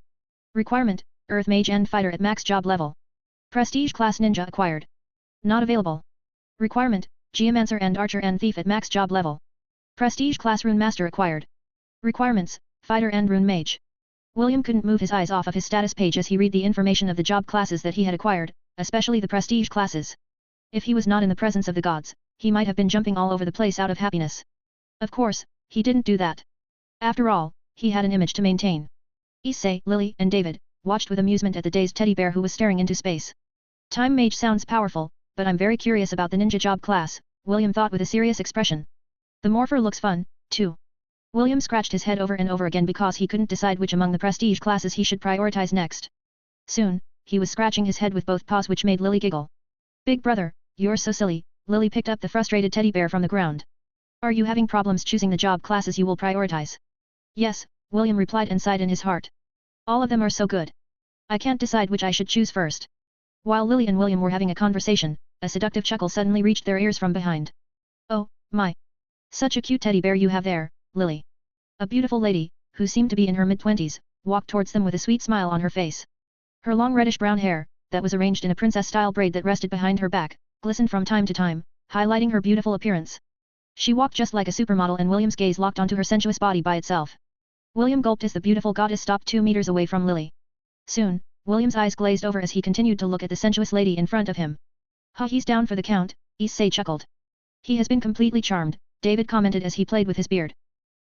Requirement, Earth Mage and Fighter at max job level. Prestige class Ninja acquired. Not available. Requirement, Geomancer and Archer and Thief at max job level. Prestige class Rune Master acquired. Requirements, Fighter and Rune Mage. William couldn't move his eyes off of his status page as he read the information of the job classes that he had acquired, especially the prestige classes. If he was not in the presence of the gods, he might have been jumping all over the place out of happiness. Of course, he didn't do that. After all, he had an image to maintain. Issei, Lily, and David watched with amusement at the dazed teddy bear who was staring into space. Time Mage sounds powerful, but I'm very curious about the ninja job class, William thought with a serious expression. The Morpher looks fun, too. William scratched his head over and over again because he couldn't decide which among the prestige classes he should prioritize next. Soon, he was scratching his head with both paws, which made Lily giggle. Big brother, you're so silly, Lily picked up the frustrated teddy bear from the ground. Are you having problems choosing the job classes you will prioritize? Yes, William replied and sighed in his heart. All of them are so good. I can't decide which I should choose first. While Lily and William were having a conversation, a seductive chuckle suddenly reached their ears from behind. Oh, my! Such a cute teddy bear you have there, Lily. A beautiful lady, who seemed to be in her mid-twenties, walked towards them with a sweet smile on her face. Her long reddish-brown hair, that was arranged in a princess-style braid that rested behind her back, glistened from time to time, highlighting her beautiful appearance. She walked just like a supermodel and William's gaze locked onto her sensuous body by itself. William gulped as the beautiful goddess stopped 2 meters away from Lily. Soon, William's eyes glazed over as he continued to look at the sensuous lady in front of him. "Ha, he's down for the count," Issei chuckled. "He has been completely charmed," David commented as he played with his beard.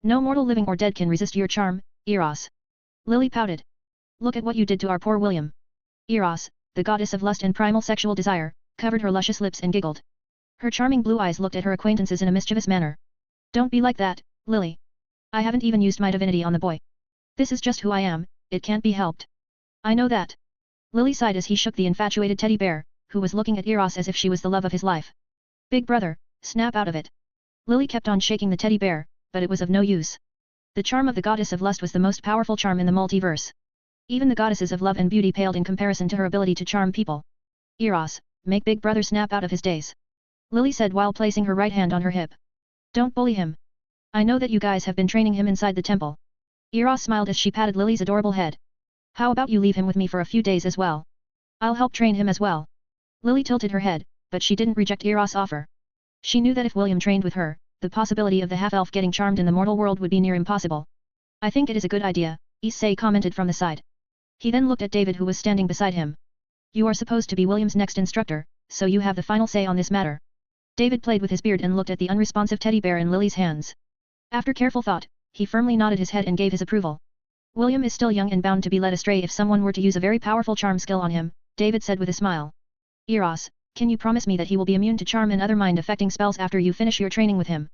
"No mortal living or dead can resist your charm, Eros." Lily pouted. "Look at what you did to our poor William." Eros, the goddess of lust and primal sexual desire, covered her luscious lips and giggled. Her charming blue eyes looked at her acquaintances in a mischievous manner. "Don't be like that, Lily. I haven't even used my divinity on the boy. This is just who I am, it can't be helped." "I know that." Lily sighed as he shook the infatuated teddy bear, who was looking at Eros as if she was the love of his life. "Big brother, snap out of it." Lily kept on shaking the teddy bear, but it was of no use. The charm of the goddess of lust was the most powerful charm in the multiverse. Even the goddesses of love and beauty paled in comparison to her ability to charm people. "Eros, make Big Brother snap out of his daze," Lily said while placing her right hand on her hip. "Don't bully him. I know that you guys have been training him inside the temple." Eros smiled as she patted Lily's adorable head. "How about you leave him with me for a few days as well? I'll help train him as well." Lily tilted her head, but she didn't reject Eros' offer. She knew that if William trained with her, the possibility of the half-elf getting charmed in the mortal world would be near impossible. "I think it is a good idea," Issei commented from the side. He then looked at David who was standing beside him. "You are supposed to be William's next instructor, so you have the final say on this matter." David played with his beard and looked at the unresponsive teddy bear in Lily's hands. After careful thought, he firmly nodded his head and gave his approval. "William is still young and bound to be led astray if someone were to use a very powerful charm skill on him," David said with a smile. "Eros, can you promise me that he will be immune to charm and other mind-affecting spells after you finish your training with him?"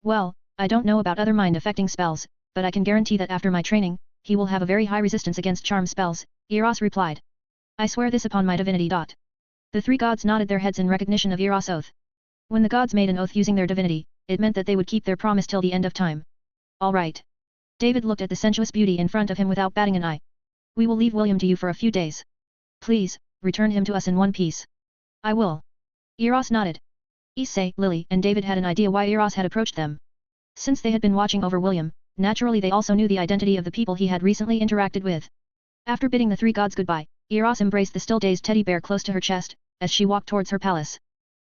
"Well, I don't know about other mind-affecting spells, but I can guarantee that after my training, he will have a very high resistance against charm spells," Eros replied. "I swear this upon my divinity." The 3 gods nodded their heads in recognition of Eros' oath. When the gods made an oath using their divinity, it meant that they would keep their promise till the end of time. "All right." David looked at the sensuous beauty in front of him without batting an eye. "We will leave William to you for a few days. Please, return him to us in one piece." "I will." Eros nodded. Issei, Lily, and David had an idea why Eros had approached them. Since they had been watching over William, naturally they also knew the identity of the people he had recently interacted with. After bidding the 3 gods goodbye, Eros embraced the still dazed teddy bear close to her chest, as she walked towards her palace.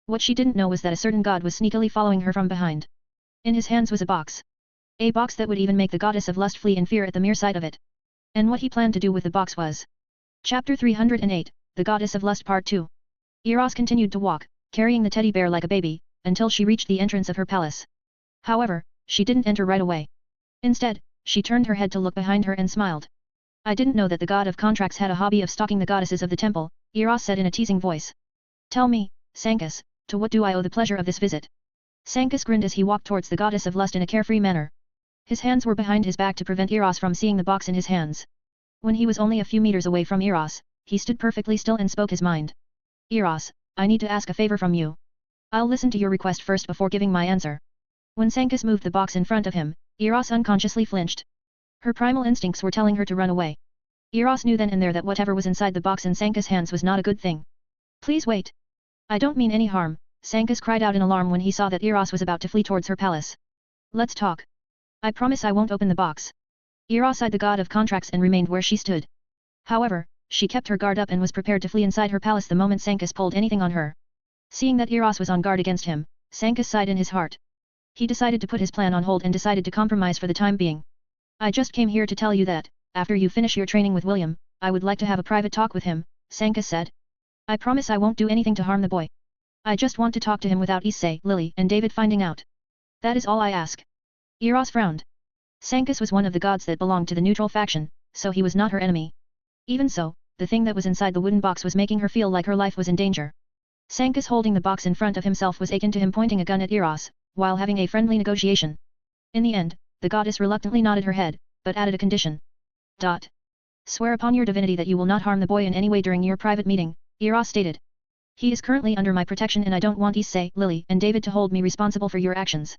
What she didn't know was that a certain god was sneakily following her from behind. In his hands was a box. A box that would even make the goddess of lust flee in fear at the mere sight of it. And what he planned to do with the box was... Chapter 308, The Goddess of Lust Part 2. Eros continued to walk, carrying the teddy bear like a baby, until she reached the entrance of her palace. However, she didn't enter right away. Instead, she turned her head to look behind her and smiled. "I didn't know that the god of contracts had a hobby of stalking the goddesses of the temple," Eros said in a teasing voice. "Tell me, Sankas, to what do I owe the pleasure of this visit?" Sankas grinned as he walked towards the goddess of lust in a carefree manner. His hands were behind his back to prevent Eros from seeing the box in his hands. When he was only a few meters away from Eros, he stood perfectly still and spoke his mind. "Eros, I need to ask a favor from you. I'll listen to your request first before giving my answer." When Sankas moved the box in front of him, Eros unconsciously flinched. Her primal instincts were telling her to run away. Eros knew then and there that whatever was inside the box in Sankas' hands was not a good thing. "Please wait. I don't mean any harm," Sankas cried out in alarm when he saw that Eros was about to flee towards her palace. "Let's talk. I promise I won't open the box." Eros eyed the god of contracts and remained where she stood. However, she kept her guard up and was prepared to flee inside her palace the moment Sankas pulled anything on her. Seeing that Eros was on guard against him, Sankas sighed in his heart. He decided to put his plan on hold and decided to compromise for the time being. "I just came here to tell you that, after you finish your training with William, I would like to have a private talk with him," Sankas said. "I promise I won't do anything to harm the boy. I just want to talk to him without Issei, Lily, and David finding out. That is all I ask." Eros frowned. Sankas was one of the gods that belonged to the neutral faction, so he was not her enemy. Even so, the thing that was inside the wooden box was making her feel like her life was in danger. Sankas holding the box in front of himself was akin to him pointing a gun at Eros, while having a friendly negotiation. In the end, the goddess reluctantly nodded her head, but added a condition. "Swear upon your divinity that you will not harm the boy in any way during your private meeting," Eros stated. "He is currently under my protection and I don't want Issei, Lily, and David to hold me responsible for your actions."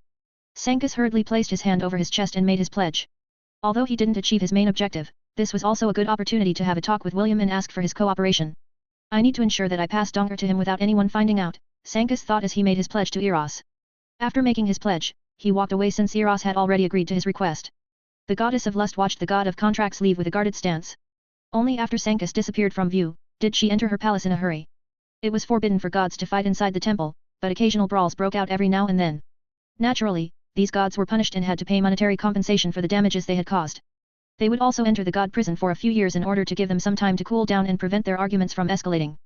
Sankas hurriedly placed his hand over his chest and made his pledge. Although he didn't achieve his main objective, this was also a good opportunity to have a talk with William and ask for his cooperation. I need to ensure that I pass Donger to him without anyone finding out, Sankas thought as he made his pledge to Eros. After making his pledge, he walked away since Eros had already agreed to his request. The goddess of lust watched the god of contracts leave with a guarded stance. Only after Sankas disappeared from view, did she enter her palace in a hurry. It was forbidden for gods to fight inside the temple, but occasional brawls broke out every now and then. Naturally, these gods were punished and had to pay monetary compensation for the damages they had caused. They would also enter the god prison for a few years in order to give them some time to cool down and prevent their arguments from escalating.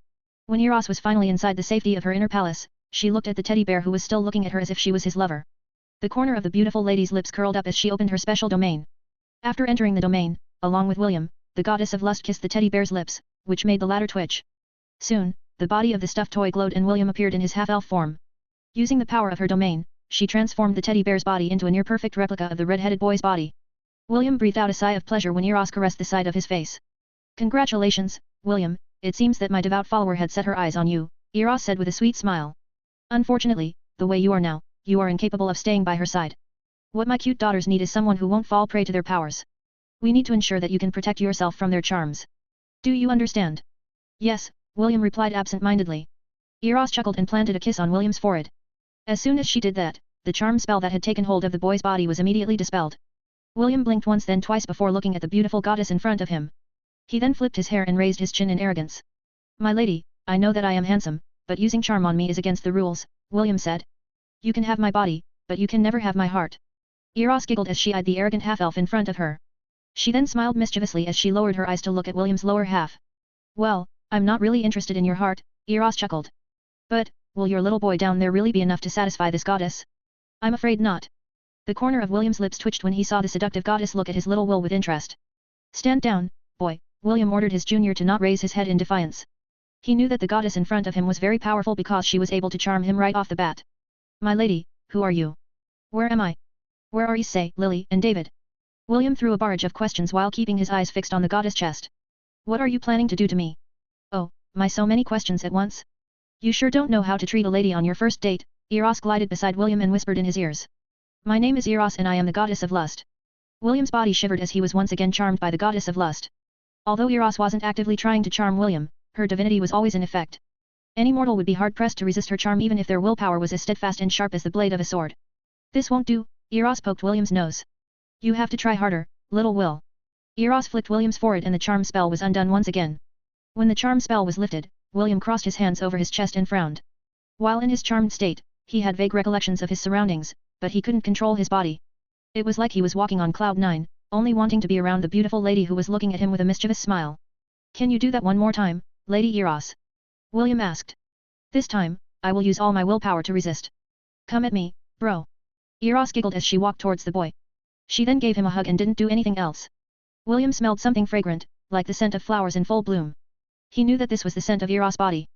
When Eros was finally inside the safety of her inner palace, she looked at the teddy bear who was still looking at her as if she was his lover. The corner of the beautiful lady's lips curled up as she opened her special domain. After entering the domain, along with William, the goddess of lust kissed the teddy bear's lips, which made the latter twitch. Soon, the body of the stuffed toy glowed and William appeared in his half-elf form. Using the power of her domain, she transformed the teddy bear's body into a near-perfect replica of the red-headed boy's body. William breathed out a sigh of pleasure when Eros caressed the side of his face. "Congratulations, William, it seems that my devout follower had set her eyes on you," Eros said with a sweet smile. "Unfortunately, the way you are now, you are incapable of staying by her side. What my cute daughters need is someone who won't fall prey to their powers. We need to ensure that you can protect yourself from their charms. Do you understand?" "Yes," William replied absent-mindedly. Eros chuckled and planted a kiss on William's forehead. As soon as she did that, the charm spell that had taken hold of the boy's body was immediately dispelled. William blinked once then twice before looking at the beautiful goddess in front of him. He then flipped his hair and raised his chin in arrogance. "My lady, I know that I am handsome, but using charm on me is against the rules," William said. "You can have my body, but you can never have my heart." Eros giggled as she eyed the arrogant half-elf in front of her. She then smiled mischievously as she lowered her eyes to look at William's lower half. "Well, I'm not really interested in your heart," Eros chuckled. "But, will your little boy down there really be enough to satisfy this goddess?" "I'm afraid not." The corner of William's lips twitched when he saw the seductive goddess look at his little Will with interest. "Stand down, boy," William ordered his junior to not raise his head in defiance. He knew that the goddess in front of him was very powerful because she was able to charm him right off the bat. "My lady, who are you? Where am I? Where are Issei, Lily, and David?" William threw a barrage of questions while keeping his eyes fixed on the goddess' chest. "What are you planning to do to me?" "Oh, my, so many questions at once. You sure don't know how to treat a lady on your first date." Eros glided beside William and whispered in his ears. "My name is Eros and I am the goddess of lust." William's body shivered as he was once again charmed by the goddess of lust. Although Eros wasn't actively trying to charm William, her divinity was always in effect. Any mortal would be hard-pressed to resist her charm even if their willpower was as steadfast and sharp as the blade of a sword. "This won't do," Eros poked William's nose. "You have to try harder, little Will." Eros flicked William's forehead and the charm spell was undone once again. When the charm spell was lifted, William crossed his hands over his chest and frowned. While in his charmed state, he had vague recollections of his surroundings, but he couldn't control his body. It was like he was walking on cloud nine, only wanting to be around the beautiful lady who was looking at him with a mischievous smile. "Can you do that one more time, Lady Eros?" William asked. "This time, I will use all my willpower to resist." "Come at me, bro." Eros giggled as she walked towards the boy. She then gave him a hug and didn't do anything else. William smelled something fragrant, like the scent of flowers in full bloom. He knew that this was the scent of Eros' body.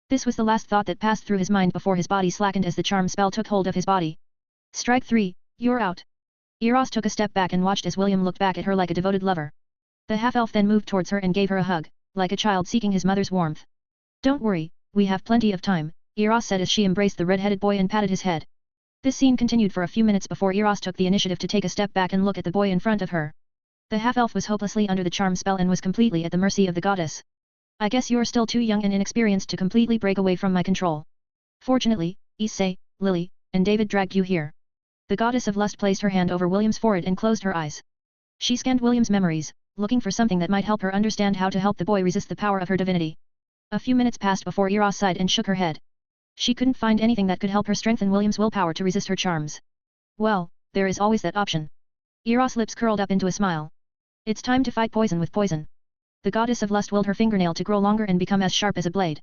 This was the last thought that passed through his mind before his body slackened as the charm spell took hold of his body. "Strike 3, you're out." Eros took a step back and watched as William looked back at her like a devoted lover. The half-elf then moved towards her and gave her a hug, like a child seeking his mother's warmth. "Don't worry, we have plenty of time," Eros said as she embraced the red-headed boy and patted his head. This scene continued for a few minutes before Eros took the initiative to take a step back and look at the boy in front of her. The half-elf was hopelessly under the charm spell and was completely at the mercy of the goddess. "I guess you're still too young and inexperienced to completely break away from my control. Fortunately, Issei, Lily, and David dragged you here." The goddess of lust placed her hand over William's forehead and closed her eyes. She scanned William's memories, looking for something that might help her understand how to help the boy resist the power of her divinity. A few minutes passed before Eros sighed and shook her head. She couldn't find anything that could help her strengthen William's willpower to resist her charms. "Well, there is always that option." Eros' lips curled up into a smile. "It's time to fight poison with poison." The goddess of lust willed her fingernail to grow longer and become as sharp as a blade.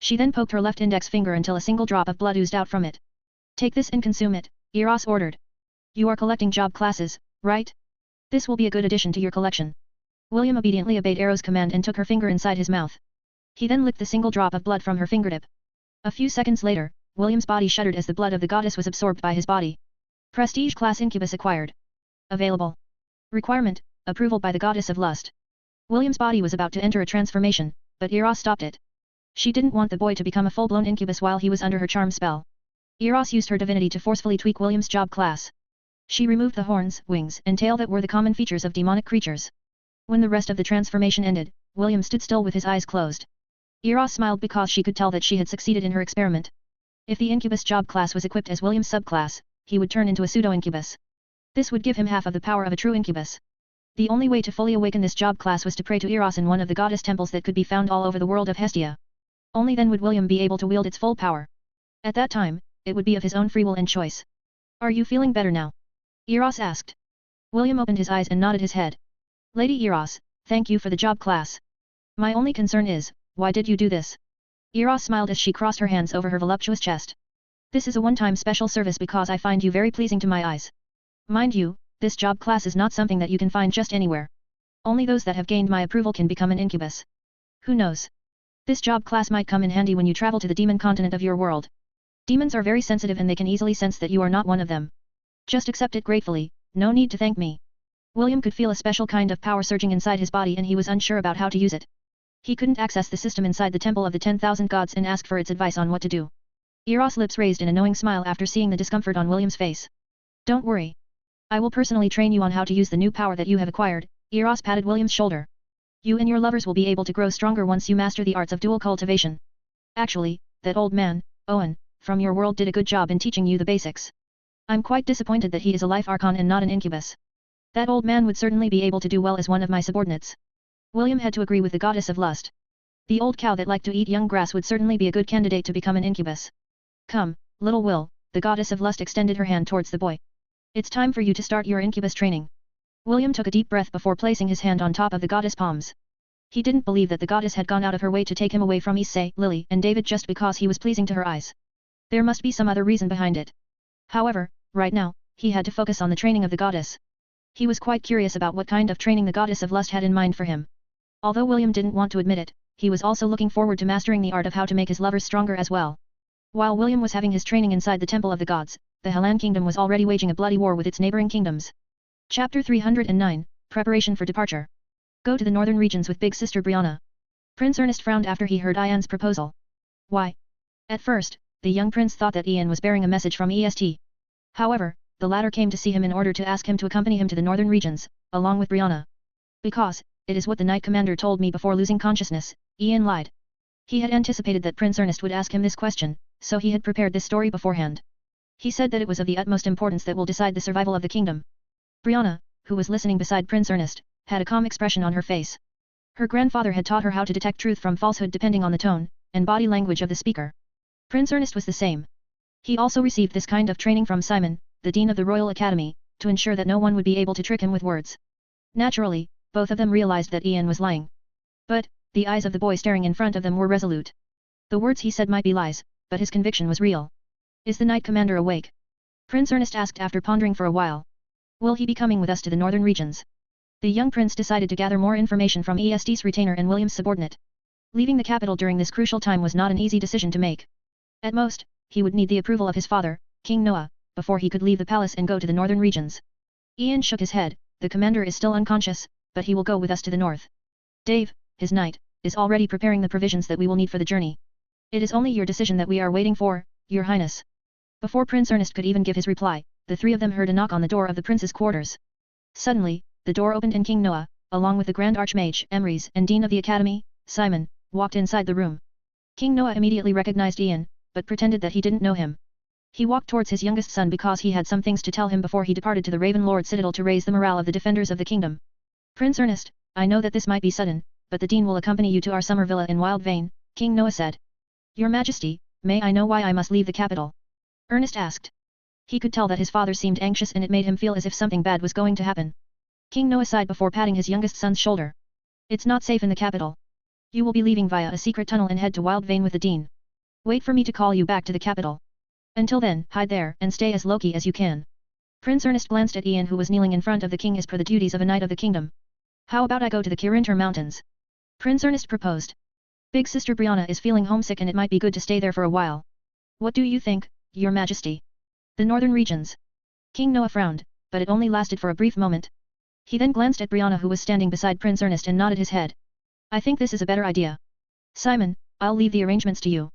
She then poked her left index finger until a single drop of blood oozed out from it. "Take this and consume it," Eros ordered. "You are collecting job classes, right? This will be a good addition to your collection." William obediently obeyed Eros' command and took her finger inside his mouth. He then licked the single drop of blood from her fingertip. A few seconds later, William's body shuddered as the blood of the goddess was absorbed by his body. Prestige class incubus acquired. Available. Requirement, approval by the goddess of lust. William's body was about to enter a transformation, but Eros stopped it. She didn't want the boy to become a full-blown incubus while he was under her charm spell. Eros used her divinity to forcefully tweak William's job class. She removed the horns, wings, and tail that were the common features of demonic creatures. When the rest of the transformation ended, William stood still with his eyes closed. Eros smiled because she could tell that she had succeeded in her experiment. If the incubus job class was equipped as William's subclass, he would turn into a pseudo-incubus. This would give him half of the power of a true incubus. The only way to fully awaken this job class was to pray to Eros in one of the goddess temples that could be found all over the world of Hestia. Only then would William be able to wield its full power. At that time, it would be of his own free will and choice. Are you feeling better now? Eros asked. William opened his eyes and nodded his head. Lady Eros, thank you for the job class. My only concern is, why did you do this? Eros smiled as she crossed her hands over her voluptuous chest. This is a one-time special service because I find you very pleasing to my eyes. Mind you, this job class is not something that you can find just anywhere. Only those that have gained my approval can become an incubus. Who knows? This job class might come in handy when you travel to the demon continent of your world. Demons are very sensitive and they can easily sense that you are not one of them. Just accept it gratefully, no need to thank me. William could feel a special kind of power surging inside his body and he was unsure about how to use it. He couldn't access the system inside the Temple of the 10,000 Gods and ask for its advice on what to do. Eros' lips raised in a knowing smile after seeing the discomfort on William's face. Don't worry. I will personally train you on how to use the new power that you have acquired. Eros patted William's shoulder. You and your lovers will be able to grow stronger once you master the arts of dual cultivation. Actually, that old man, Owen, from your world did a good job in teaching you the basics. I'm quite disappointed that he is a life archon and not an incubus. That old man would certainly be able to do well as one of my subordinates. William had to agree with the goddess of lust. The old cow that liked to eat young grass would certainly be a good candidate to become an incubus. Come, little Will, the goddess of lust extended her hand towards the boy. It's time for you to start your incubus training. William took a deep breath before placing his hand on top of the goddess' palms. He didn't believe that the goddess had gone out of her way to take him away from Issei, Lily, and David just because he was pleasing to her eyes. There must be some other reason behind it. However, right now, he had to focus on the training of the goddess. He was quite curious about what kind of training the goddess of lust had in mind for him. Although William didn't want to admit it, he was also looking forward to mastering the art of how to make his lovers stronger as well. While William was having his training inside the Temple of the Gods, the Helan Kingdom was already waging a bloody war with its neighboring kingdoms. Chapter 309, Preparation for Departure. Go to the northern regions with Big Sister Brianna. Prince Ernest frowned after he heard Ian's proposal. Why? At first, the young prince thought that Ian was bearing a message from EST. However, the latter came to see him in order to ask him to accompany him to the northern regions, along with Brianna. Because, it is what the Knight Commander told me before losing consciousness, Ian lied. He had anticipated that Prince Ernest would ask him this question, so he had prepared this story beforehand. He said that it was of the utmost importance that will decide the survival of the kingdom. Brianna, who was listening beside Prince Ernest, had a calm expression on her face. Her grandfather had taught her how to detect truth from falsehood depending on the tone and body language of the speaker. Prince Ernest was the same. He also received this kind of training from Simon, the Dean of the Royal Academy, to ensure that no one would be able to trick him with words. Naturally, both of them realized that Ian was lying. But, the eyes of the boy staring in front of them were resolute. The words he said might be lies, but his conviction was real. Is the Knight Commander awake? Prince Ernest asked after pondering for a while. Will he be coming with us to the northern regions? The young prince decided to gather more information from EST's retainer and William's subordinate. Leaving the capital during this crucial time was not an easy decision to make. At most, he would need the approval of his father, King Noah, before he could leave the palace and go to the northern regions. Ian shook his head. The commander is still unconscious, but he will go with us to the north. Dave, his knight, is already preparing the provisions that we will need for the journey. It is only your decision that we are waiting for, Your Highness. Before Prince Ernest could even give his reply, the three of them heard a knock on the door of the prince's quarters. Suddenly, the door opened and King Noah, along with the Grand Archmage, Emrys, and Dean of the Academy, Simon, walked inside the room. King Noah immediately recognized Ian, but pretended that he didn't know him. He walked towards his youngest son because he had some things to tell him before he departed to the Raven Lord Citadel to raise the morale of the defenders of the kingdom. Prince Ernest, I know that this might be sudden, but the Dean will accompany you to our summer villa in Wild Vane, King Noah said. Your Majesty, may I know why I must leave the capital? Ernest asked. He could tell that his father seemed anxious and it made him feel as if something bad was going to happen. King Noah sighed before patting his youngest son's shoulder. It's not safe in the capital. You will be leaving via a secret tunnel and head to Wild Vane with the Dean. Wait for me to call you back to the capital. Until then, hide there and stay as low-key as you can. Prince Ernest glanced at Ian who was kneeling in front of the king as per the duties of a knight of the kingdom. How about I go to the Kirinter Mountains? Prince Ernest proposed. Big Sister Brianna is feeling homesick and it might be good to stay there for a while. What do you think, Your Majesty? The northern regions. King Noah frowned, but it only lasted for a brief moment. He then glanced at Brianna who was standing beside Prince Ernest and nodded his head. I think this is a better idea. Simon, I'll leave the arrangements to you.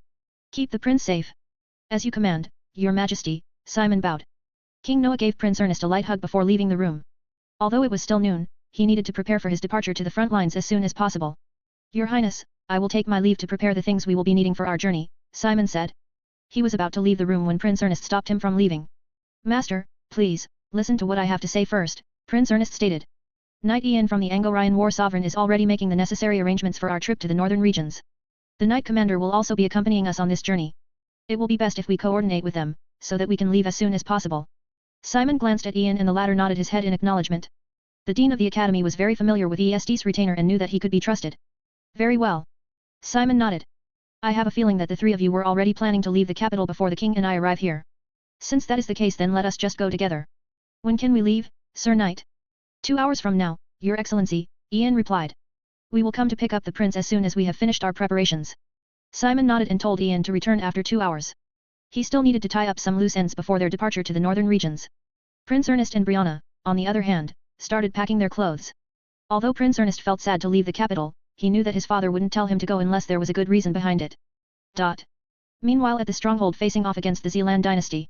Keep the prince safe. As you command, Your Majesty, Simon bowed. King Noah gave Prince Ernest a light hug before leaving the room. Although it was still noon, he needed to prepare for his departure to the front lines as soon as possible. Your Highness, I will take my leave to prepare the things we will be needing for our journey, Simon said. He was about to leave the room when Prince Ernest stopped him from leaving. Master, please, listen to what I have to say first, Prince Ernest stated. Knight Ian from the Anglo-Ryan War Sovereign is already making the necessary arrangements for our trip to the northern regions. The Knight Commander will also be accompanying us on this journey. It will be best if we coordinate with them, so that we can leave as soon as possible. Simon glanced at Ian and the latter nodded his head in acknowledgement. The Dean of the Academy was very familiar with ESD's retainer and knew that he could be trusted. Very well. Simon nodded. I have a feeling that the three of you were already planning to leave the capital before the king and I arrive here. Since that is the case, then let us just go together. When can we leave, Sir Knight? 2 hours from now, Your Excellency, Ian replied. We will come to pick up the prince as soon as we have finished our preparations. Simon nodded and told Ian to return after 2 hours. He still needed to tie up some loose ends before their departure to the northern regions. Prince Ernest and Brianna, on the other hand, started packing their clothes. Although Prince Ernest felt sad to leave the capital, he knew that his father wouldn't tell him to go unless there was a good reason behind it. Meanwhile at the stronghold facing off against the Zealand dynasty.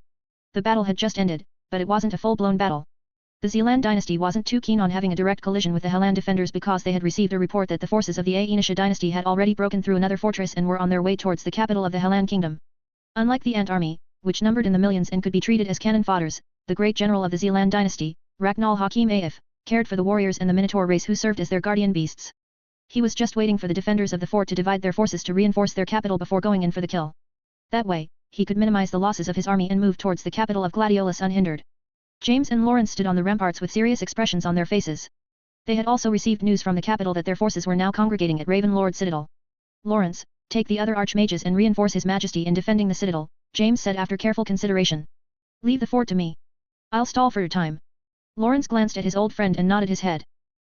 The battle had just ended, but it wasn't a full-blown battle. The Zealand dynasty wasn't too keen on having a direct collision with the Hellan defenders because they had received a report that the forces of the Aenisha dynasty had already broken through another fortress and were on their way towards the capital of the Hellan kingdom. Unlike the Ant army, which numbered in the millions and could be treated as cannon fodders, the great general of the Zealand dynasty, Raknal Hakim Aif, cared for the warriors and the Minotaur race who served as their guardian beasts. He was just waiting for the defenders of the fort to divide their forces to reinforce their capital before going in for the kill. That way, he could minimize the losses of his army and move towards the capital of Gladiolus unhindered. James and Lawrence stood on the ramparts with serious expressions on their faces. They had also received news from the capital that their forces were now congregating at Ravenlord Citadel. Lawrence, take the other archmages and reinforce His Majesty in defending the citadel, James said after careful consideration. Leave the fort to me. I'll stall for your time. Lawrence glanced at his old friend and nodded his head.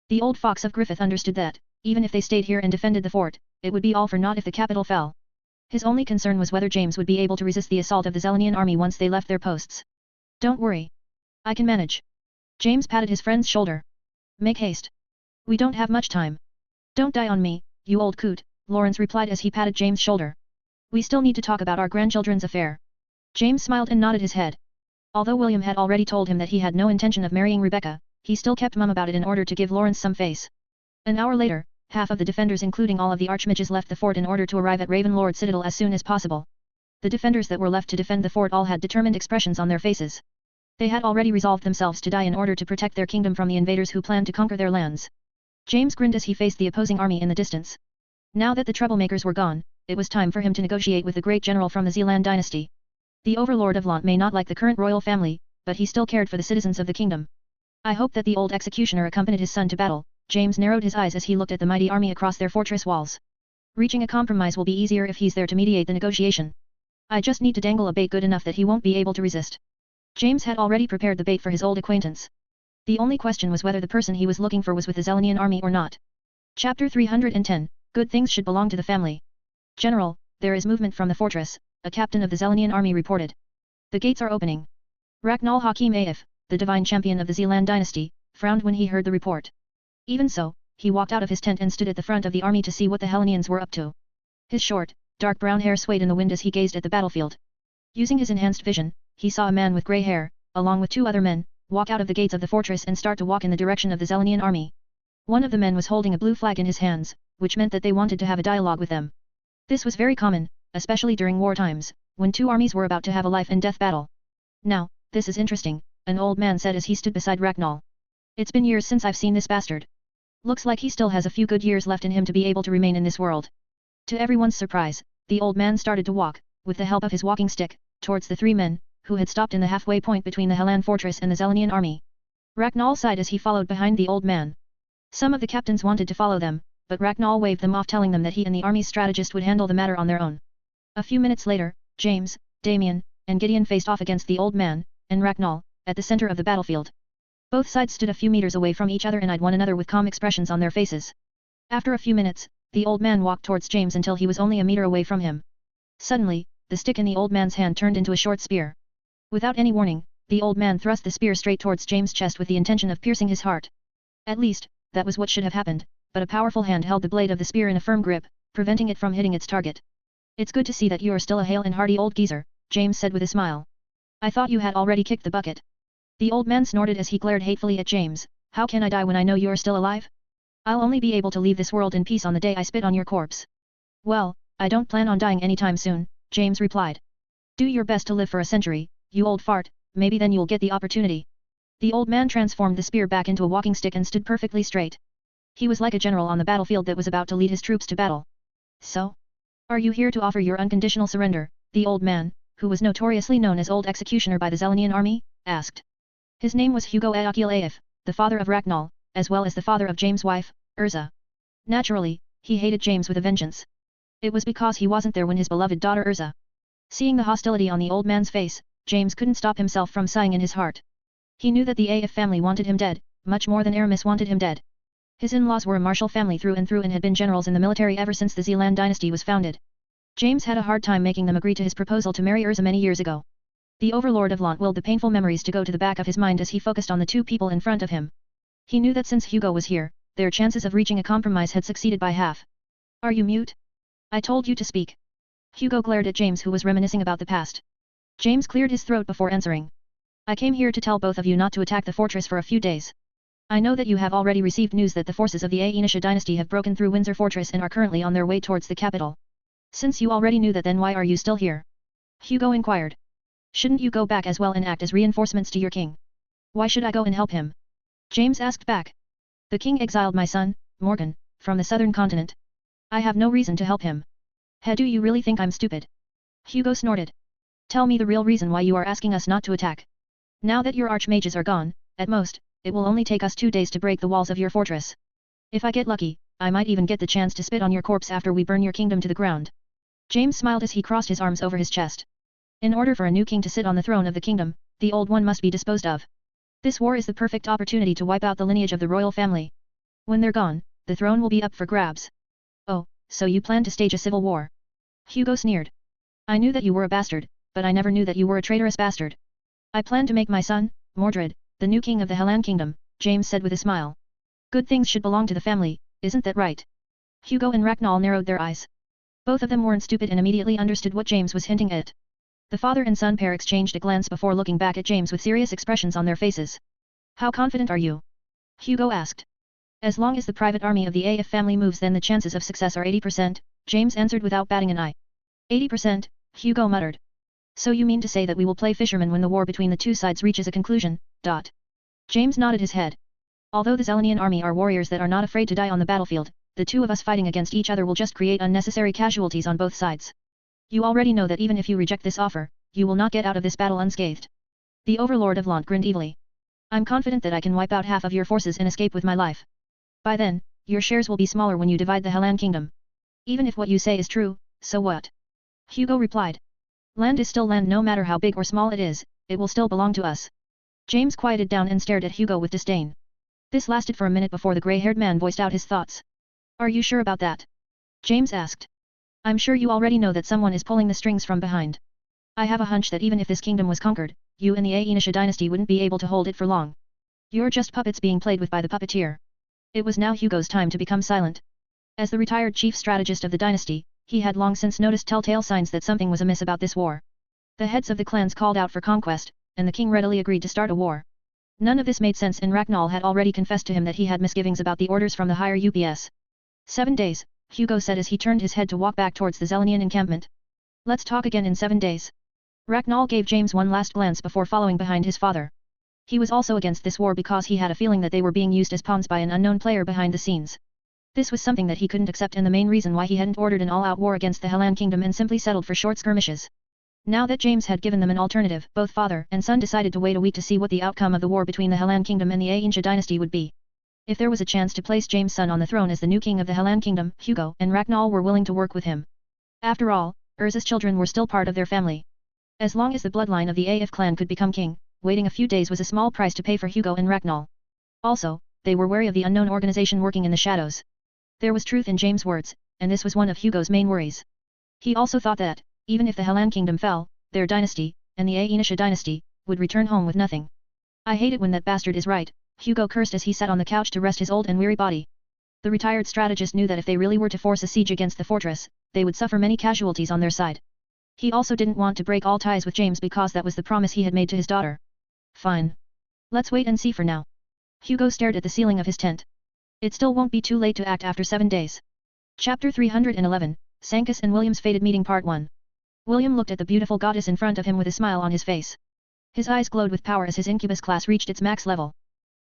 The old fox of Griffith understood that, even if they stayed here and defended the fort, it would be all for naught if the capital fell. His only concern was whether James would be able to resist the assault of the Zelenian army once they left their posts. Don't worry. I can manage. James patted his friend's shoulder. Make haste. We don't have much time. Don't die on me, you old coot, Lawrence replied as he patted James' shoulder. We still need to talk about our grandchildren's affair. James smiled and nodded his head. Although William had already told him that he had no intention of marrying Rebecca, he still kept mum about it in order to give Lawrence some face. An hour later, half of the defenders including all of the archmages left the fort in order to arrive at Ravenlord Citadel as soon as possible. The defenders that were left to defend the fort all had determined expressions on their faces. They had already resolved themselves to die in order to protect their kingdom from the invaders who planned to conquer their lands. James grinned as he faced the opposing army in the distance. Now that the troublemakers were gone, it was time for him to negotiate with the great general from the Zealand dynasty. The overlord of Lant may not like the current royal family, but he still cared for the citizens of the kingdom. I hope that the old executioner accompanied his son to battle. James narrowed his eyes as he looked at the mighty army across their fortress walls. Reaching a compromise will be easier if he's there to mediate the negotiation. I just need to dangle a bait good enough that he won't be able to resist. James had already prepared the bait for his old acquaintance. The only question was whether the person he was looking for was with the Zelenian army or not. Chapter 310, Good things should belong to the family. General, there is movement from the fortress, a captain of the Zelenian army reported. The gates are opening. Raknal Hakim Aif, the divine champion of the Zealand dynasty, frowned when he heard the report. Even so, he walked out of his tent and stood at the front of the army to see what the Hellenians were up to. His short, dark brown hair swayed in the wind as he gazed at the battlefield. Using his enhanced vision, he saw a man with grey hair, along with 2 other men, walk out of the gates of the fortress and start to walk in the direction of the Zelenian army. One of the men was holding a blue flag in his hands, which meant that they wanted to have a dialogue with them. This was very common, especially during war times, when 2 armies were about to have a life-and-death battle. Now, this is interesting, an old man said as he stood beside Raknal. It's been years since I've seen this bastard. Looks like he still has a few good years left in him to be able to remain in this world. To everyone's surprise, the old man started to walk, with the help of his walking stick, towards the 3 men, who had stopped in the halfway point between the Hellan fortress and the Zelenian army. Raknal sighed as he followed behind the old man. Some of the captains wanted to follow them, but Raknal waved them off telling them that he and the army's strategist would handle the matter on their own. A few minutes later, James, Damien, and Gideon faced off against the old man, and Raknal, at the center of the battlefield. Both sides stood a few meters away from each other and eyed one another with calm expressions on their faces. After a few minutes, the old man walked towards James until he was only a meter away from him. Suddenly, the stick in the old man's hand turned into a short spear. Without any warning, the old man thrust the spear straight towards James' chest with the intention of piercing his heart. At least, that was what should have happened, but a powerful hand held the blade of the spear in a firm grip, preventing it from hitting its target. It's good to see that you are still a hale and hearty old geezer, James said with a smile. I thought you had already kicked the bucket. The old man snorted as he glared hatefully at James. How can I die when I know you're still alive? I'll only be able to leave this world in peace on the day I spit on your corpse. Well, I don't plan on dying anytime soon, James replied. Do your best to live for a century, you old fart, maybe then you'll get the opportunity. The old man transformed the spear back into a walking stick and stood perfectly straight. He was like a general on the battlefield that was about to lead his troops to battle. So? Are you here to offer your unconditional surrender? The old man, who was notoriously known as Old Executioner by the Zelenian army, asked. His name was Hugo Aokil, the father of Ragnall, as well as the father of James' wife, Urza. Naturally, he hated James with a vengeance. It was because he wasn't there when his beloved daughter Urza. Seeing the hostility on the old man's face, James couldn't stop himself from sighing in his heart. He knew that the AF family wanted him dead, much more than Aramis wanted him dead. His in-laws were a martial family through and through and had been generals in the military ever since the Zealand dynasty was founded. James had a hard time making them agree to his proposal to marry Urza many years ago. The overlord of Lant willed the painful memories to go to the back of his mind as he focused on the two people in front of him. He knew that since Hugo was here, their chances of reaching a compromise had succeeded by half. Are you mute? I told you to speak. Hugo glared at James, who was reminiscing about the past. James cleared his throat before answering. I came here to tell both of you not to attack the fortress for a few days. I know that you have already received news that the forces of the Aenisha dynasty have broken through Windsor Fortress and are currently on their way towards the capital. Since you already knew that, then why are you still here? Hugo inquired. Shouldn't you go back as well and act as reinforcements to your king? Why should I go and help him? James asked back. The king exiled my son, Morgan, from the southern continent. I have no reason to help him. Do you really think I'm stupid? Hugo snorted. Tell me the real reason why you are asking us not to attack. Now that your archmages are gone, at most, it will only take us 2 days to break the walls of your fortress. If I get lucky, I might even get the chance to spit on your corpse after we burn your kingdom to the ground. James smiled as he crossed his arms over his chest. In order for a new king to sit on the throne of the kingdom, the old one must be disposed of. This war is the perfect opportunity to wipe out the lineage of the royal family. When they're gone, the throne will be up for grabs. Oh, so you plan to stage a civil war? Hugo sneered. I knew that you were a bastard, but I never knew that you were a traitorous bastard. I plan to make my son, Mordred, the new king of the Hellan kingdom, James said with a smile. Good things should belong to the family, isn't that right? Hugo and Ragnall narrowed their eyes. Both of them weren't stupid and immediately understood what James was hinting at. The father and son pair exchanged a glance before looking back at James with serious expressions on their faces. How confident are you? Hugo asked. As long as the private army of the AF family moves, then the chances of success are 80%, James answered without batting an eye. 80%, Hugo muttered. So you mean to say that we will play fishermen when the war between the two sides reaches a conclusion, dot. James nodded his head. Although the Zelenian army are warriors that are not afraid to die on the battlefield, the two of us fighting against each other will just create unnecessary casualties on both sides. You already know that even if you reject this offer, you will not get out of this battle unscathed. The overlord of Lant grinned evilly. I'm confident that I can wipe out half of your forces and escape with my life. By then, your shares will be smaller when you divide the Hellan kingdom. Even if what you say is true, so what? Hugo replied. Land is still land, no matter how big or small it is, it will still belong to us. James quieted down and stared at Hugo with disdain. This lasted for a minute before the grey-haired man voiced out his thoughts. Are you sure about that? James asked. I'm sure you already know that someone is pulling the strings from behind. I have a hunch that even if this kingdom was conquered, you and the Aenisha dynasty wouldn't be able to hold it for long. You're just puppets being played with by the puppeteer. It was now Hugo's time to become silent. As the retired chief strategist of the dynasty, he had long since noticed telltale signs that something was amiss about this war. The heads of the clans called out for conquest, and the king readily agreed to start a war. None of this made sense, and Ragnall had already confessed to him that he had misgivings about the orders from the higher UPS. 7 days, Hugo said as he turned his head to walk back towards the Zelenian encampment. Let's talk again in 7 days. Ragnall gave James one last glance before following behind his father. He was also against this war because he had a feeling that they were being used as pawns by an unknown player behind the scenes. This was something that he couldn't accept, and the main reason why he hadn't ordered an all-out war against the Hellan kingdom and simply settled for short skirmishes. Now that James had given them an alternative, both father and son decided to wait a week to see what the outcome of the war between the Hellan kingdom and the Aenisha dynasty would be. If there was a chance to place James' son on the throne as the new king of the Hellan kingdom, Hugo and Ragnall were willing to work with him. After all, Urza's children were still part of their family. As long as the bloodline of the AF clan could become king, waiting a few days was a small price to pay for Hugo and Ragnall. Also, they were wary of the unknown organization working in the shadows. There was truth in James' words, and this was one of Hugo's main worries. He also thought that, even if the Hellan kingdom fell, their dynasty, and the Aenisha dynasty, would return home with nothing. I hate it when that bastard is right, Hugo cursed as he sat on the couch to rest his old and weary body. The retired strategist knew that if they really were to force a siege against the fortress, they would suffer many casualties on their side. He also didn't want to break all ties with James because that was the promise he had made to his daughter. Fine. Let's wait and see for now. Hugo stared at the ceiling of his tent. It still won't be too late to act after 7 days. Chapter 311, Sancus and William's Fated Meeting Part 1. William looked at the beautiful goddess in front of him with a smile on his face. His eyes glowed with power as his incubus class reached its max level.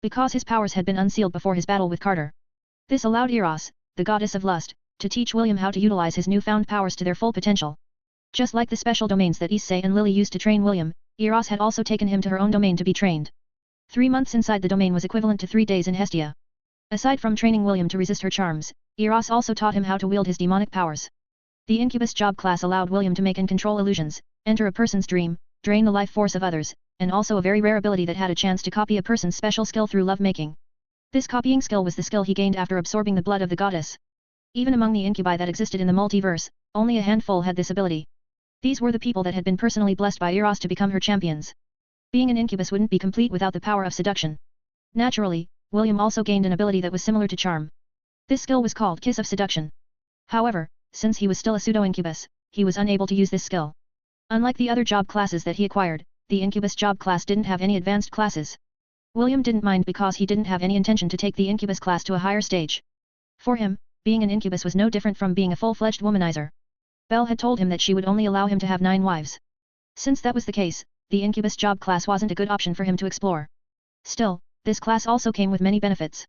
Because his powers had been unsealed before his battle with Carter. This allowed Eros, the goddess of lust, to teach William how to utilize his newfound powers to their full potential. Just like the special domains that Issei and Lily used to train William, Eros had also taken him to her own domain to be trained. 3 months inside the domain was equivalent to 3 days in Hestia. Aside from training William to resist her charms, Eros also taught him how to wield his demonic powers. The incubus job class allowed William to make and control illusions, enter a person's dream, drain the life force of others, and also a very rare ability that had a chance to copy a person's special skill through love-making. This copying skill was the skill he gained after absorbing the blood of the goddess. Even among the incubi that existed in the multiverse, only a handful had this ability. These were the people that had been personally blessed by Eros to become her champions. Being an incubus wouldn't be complete without the power of seduction. Naturally, William also gained an ability that was similar to charm. This skill was called Kiss of Seduction. However, since he was still a pseudo-incubus, he was unable to use this skill. Unlike the other job classes that he acquired, the incubus job class didn't have any advanced classes. William didn't mind because he didn't have any intention to take the incubus class to a higher stage. For him, being an incubus was no different from being a full-fledged womanizer. Belle had told him that she would only allow him to have 9 wives. Since that was the case, the incubus job class wasn't a good option for him to explore. Still, this class also came with many benefits.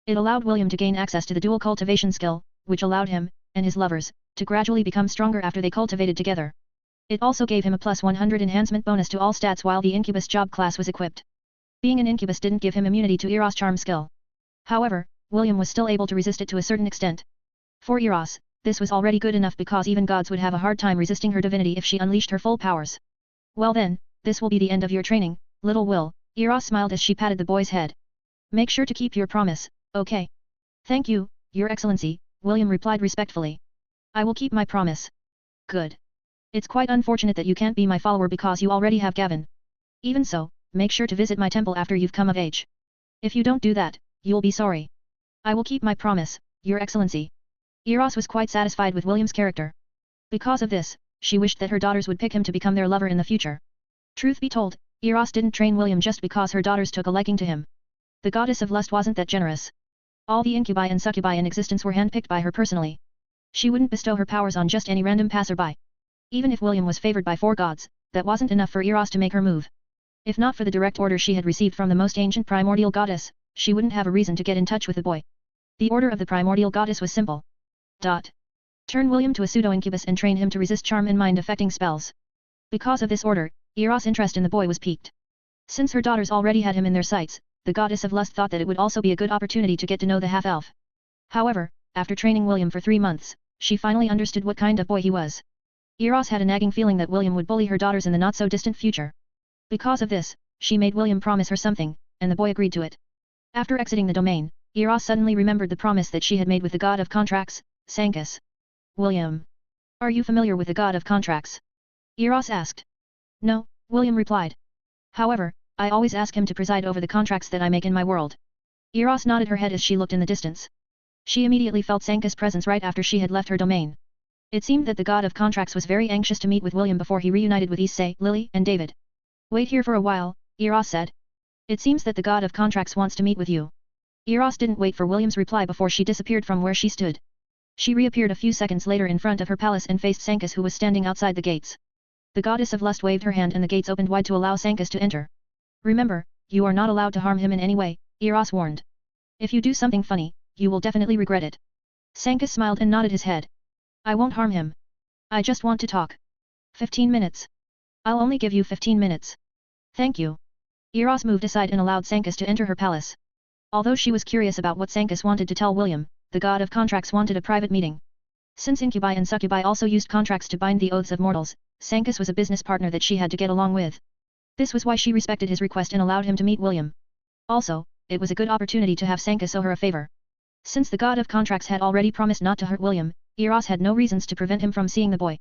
It allowed William to gain access to the dual cultivation skill, which allowed him, and his lovers, to gradually become stronger after they cultivated together. It also gave him a plus 100 enhancement bonus to all stats while the incubus job class was equipped. Being an incubus didn't give him immunity to Eros' charm skill. However, William was still able to resist it to a certain extent. For Eros, this was already good enough because even gods would have a hard time resisting her divinity if she unleashed her full powers. Well then, this will be the end of your training, little Will, Eros smiled as she patted the boy's head. Make sure to keep your promise, okay? Thank you, Your Excellency, William replied respectfully. I will keep my promise. Good. It's quite unfortunate that you can't be my follower because you already have Gavin. Even so, make sure to visit my temple after you've come of age. If you don't do that, you'll be sorry. I will keep my promise, Your Excellency. Eros was quite satisfied with William's character. Because of this, she wished that her daughters would pick him to become their lover in the future. Truth be told, Eros didn't train William just because her daughters took a liking to him. The goddess of lust wasn't that generous. All the incubi and succubi in existence were handpicked by her personally. She wouldn't bestow her powers on just any random passerby. Even if William was favored by 4 gods, that wasn't enough for Eros to make her move. If not for the direct order she had received from the most ancient primordial goddess, she wouldn't have a reason to get in touch with the boy. The order of the primordial goddess was simple. Turn William to a pseudo-incubus and train him to resist charm and mind-affecting spells. Because of this order, Eros' interest in the boy was piqued. Since her daughters already had him in their sights, the goddess of lust thought that it would also be a good opportunity to get to know the half-elf. However, after training William for 3 months, she finally understood what kind of boy he was. Eros had a nagging feeling that William would bully her daughters in the not-so-distant future. Because of this, she made William promise her something, and the boy agreed to it. After exiting the domain, Eros suddenly remembered the promise that she had made with the god of contracts, Sancus. William. Are you familiar with the god of contracts? Eros asked. No, William replied. However, I always ask him to preside over the contracts that I make in my world. Eros nodded her head as she looked in the distance. She immediately felt Sancus' presence right after she had left her domain. It seemed that the god of contracts was very anxious to meet with William before he reunited with Issei, Lily, and David. Wait here for a while, Eros said. It seems that the god of contracts wants to meet with you. Eros didn't wait for William's reply before she disappeared from where she stood. She reappeared a few seconds later in front of her palace and faced Sancus, who was standing outside the gates. The goddess of lust waved her hand and the gates opened wide to allow Sancus to enter. Remember, you are not allowed to harm him in any way, Eros warned. If you do something funny, you will definitely regret it. Sancus smiled and nodded his head. I won't harm him. I just want to talk. 15 minutes. I'll only give you 15 minutes. Thank you. Eros moved aside and allowed Sancus to enter her palace. Although she was curious about what Sancus wanted to tell William, the god of contracts wanted a private meeting. Since incubi and succubi also used contracts to bind the oaths of mortals, Sancus was a business partner that she had to get along with. This was why she respected his request and allowed him to meet William. Also, it was a good opportunity to have Sancus owe her a favor. Since the god of contracts had already promised not to hurt William, Eros had no reasons to prevent him from seeing the boy.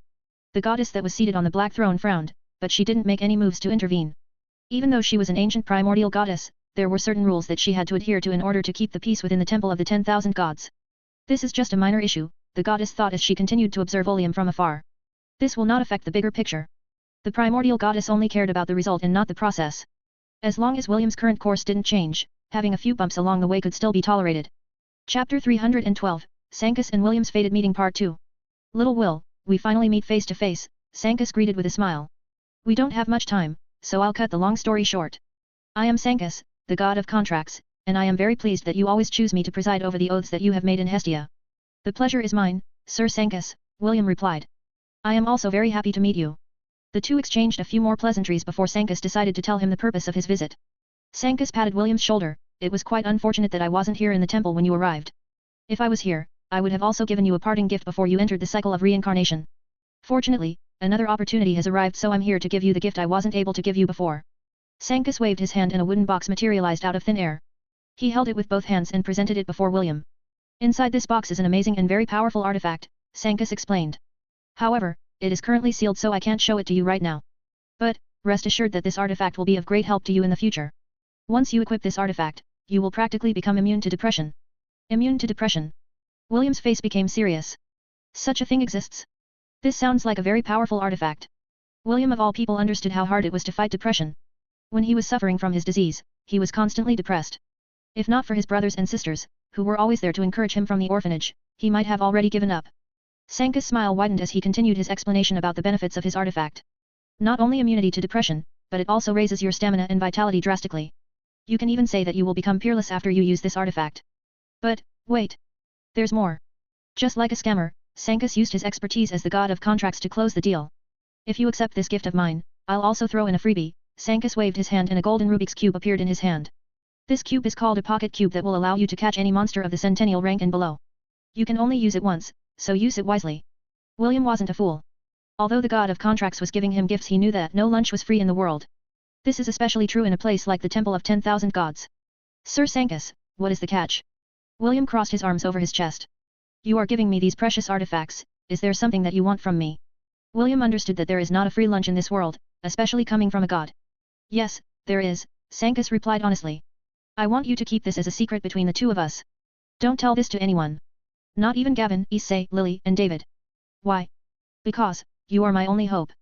The goddess that was seated on the black throne frowned, but she didn't make any moves to intervene. Even though she was an ancient primordial goddess, there were certain rules that she had to adhere to in order to keep the peace within the temple of the 10,000 gods. This is just a minor issue, the goddess thought as she continued to observe William from afar. This will not affect the bigger picture. The primordial goddess only cared about the result and not the process. As long as William's current course didn't change, having a few bumps along the way could still be tolerated. Chapter 312, Sancus and William's Fated Meeting Part 2. Little Will, we finally meet face to face, Sankas greeted with a smile. We don't have much time, so I'll cut the long story short. I am Sankas, the god of contracts, and I am very pleased that you always choose me to preside over the oaths that you have made in Hestia. The pleasure is mine, Sir Sankas, William replied. I am also very happy to meet you. The two exchanged a few more pleasantries before Sankas decided to tell him the purpose of his visit. Sankas patted William's shoulder. It was quite unfortunate that I wasn't here in the temple when you arrived. If I was here, I would have also given you a parting gift before you entered the cycle of reincarnation. Fortunately, another opportunity has arrived, so I'm here to give you the gift I wasn't able to give you before. Sankas waved his hand and a wooden box materialized out of thin air. He held it with both hands and presented it before William. Inside this box is an amazing and very powerful artifact, Sankas explained. However, it is currently sealed, so I can't show it to you right now. But, rest assured that this artifact will be of great help to you in the future. Once you equip this artifact, you will practically become immune to depression. Immune to depression. William's face became serious. Such a thing exists? This sounds like a very powerful artifact. William of all people understood how hard it was to fight depression. When he was suffering from his disease, he was constantly depressed. If not for his brothers and sisters, who were always there to encourage him from the orphanage, he might have already given up. Sankas' smile widened as he continued his explanation about the benefits of his artifact. Not only immunity to depression, but it also raises your stamina and vitality drastically. You can even say that you will become peerless after you use this artifact. But, wait. There's more. Just like a scammer, Sankas used his expertise as the god of contracts to close the deal. If you accept this gift of mine, I'll also throw in a freebie. Sankas waved his hand and a golden Rubik's Cube appeared in his hand. This cube is called a pocket cube that will allow you to catch any monster of the centennial rank and below. You can only use it once, so use it wisely. William wasn't a fool. Although the god of contracts was giving him gifts, he knew that no lunch was free in the world. This is especially true in a place like the Temple of 10,000 Gods. Sir Sankas, what is the catch? William crossed his arms over his chest. You are giving me these precious artifacts, is there something that you want from me? William understood that there is not a free lunch in this world, especially coming from a god. Yes, there is, Sankas replied honestly. I want you to keep this as a secret between the two of us. Don't tell this to anyone. Not even Gavin, Issei, Lily, and David. Why? Because, you are my only hope.